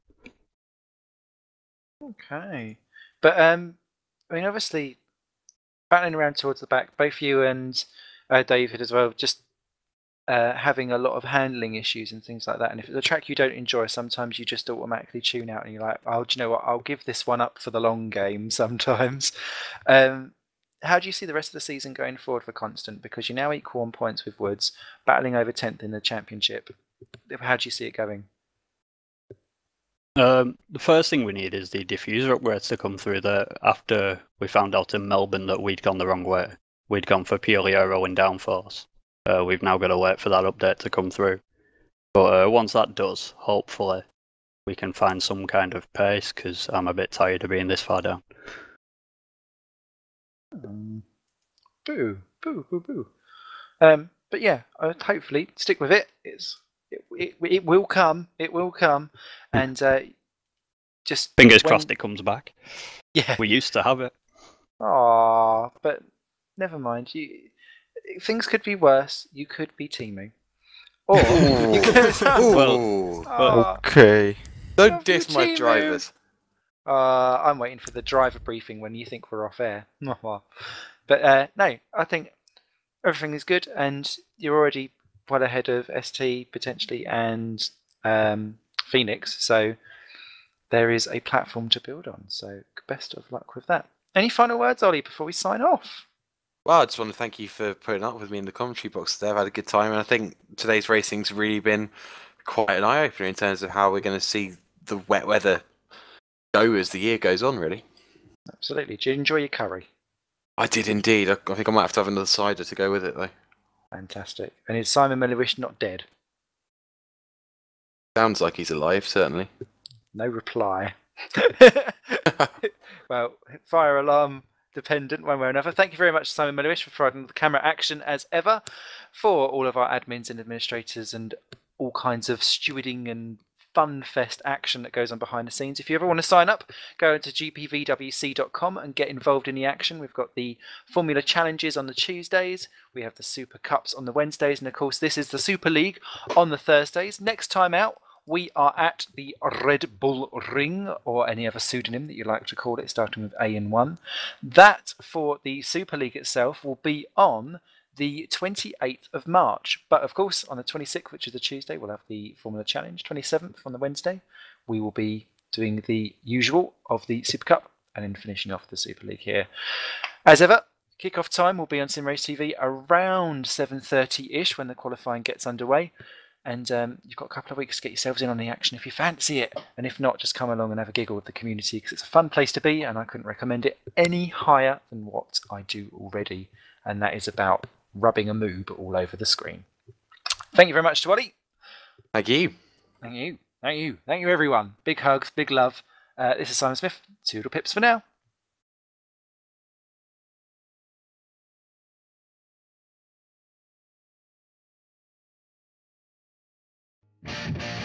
Okay. But, I mean, obviously, battling around towards the back, both you and David as well, just having a lot of handling issues and things like that. And if it's a track you don't enjoy, sometimes you just automatically tune out and you're like, oh, do you know what? I'll give this one up for the long game sometimes. How do you see the rest of the season going forward for Constant? Because you're now equal on points with Woods, battling over 10th in the championship. How do you see it going? The first thing we need is the diffuser upgrades to come through there. After we found out in Melbourne that we'd gone the wrong way, we'd gone for purely aero and downforce. We've now got to wait for that update to come through. But once that does, hopefully, we can find some kind of pace, because I'm a bit tired of being this far down. Boo. But yeah, hopefully stick with it. It will come. It will come, and just fingers crossed it comes back. Yeah, we used to have it. Ah, but never mind. Things could be worse. You could be Timu, or you could. Okay. Don't diss my drivers. I'm waiting for the driver briefing when you think we're off air. But no, I think everything is good, and you're already well ahead of ST potentially and Phoenix, so there is a platform to build on. So best of luck with that. Any final words, Ollie, before we sign off? Well, I just want to thank you for putting up with me in the commentary box today. I've had a good time, and I think today's racing's really been quite an eye-opener in terms of how we're going to see the wet weather go as the year goes on, really. Absolutely. Did you enjoy your curry? I did indeed. I think I might have to have another cider to go with it, though. Fantastic. And is Simon Milliwish not dead? Sounds like he's alive, certainly. No reply. Well, fire alarm dependent one way or another. Thank you very much, Simon Melowish, for providing the camera action as ever for all of our admins and administrators and all kinds of stewarding and fun fest action that goes on behind the scenes. If you ever want to sign up, go to gpvwc.com and get involved in the action. We've got the Formula Challenges on the Tuesdays, we have the Super Cups on the Wednesdays, and of course this is the Super League on the Thursdays. Next time out, we are at the Red Bull Ring, or any other pseudonym that you like to call it, starting with A and 1. That, for the Super League itself, will be on the 28th of March. But of course, on the 26th, which is the Tuesday, we'll have the Formula Challenge. 27th, on the Wednesday, we will be doing the usual of the Super Cup, and then finishing off the Super League here. As ever, kick-off time will be on SimRace TV around 7:30-ish when the qualifying gets underway. And you've got a couple of weeks to get yourselves in on the action if you fancy it. And if not, just come along and have a giggle with the community, because it's a fun place to be, and I couldn't recommend it any higher than what I do already. And that is about rubbing a moob all over the screen. Thank you very much to Ollie. Thank you. Thank you. Thank you. Thank you, everyone. Big hugs, big love. This is Simon Smith. Toodle pips for now. You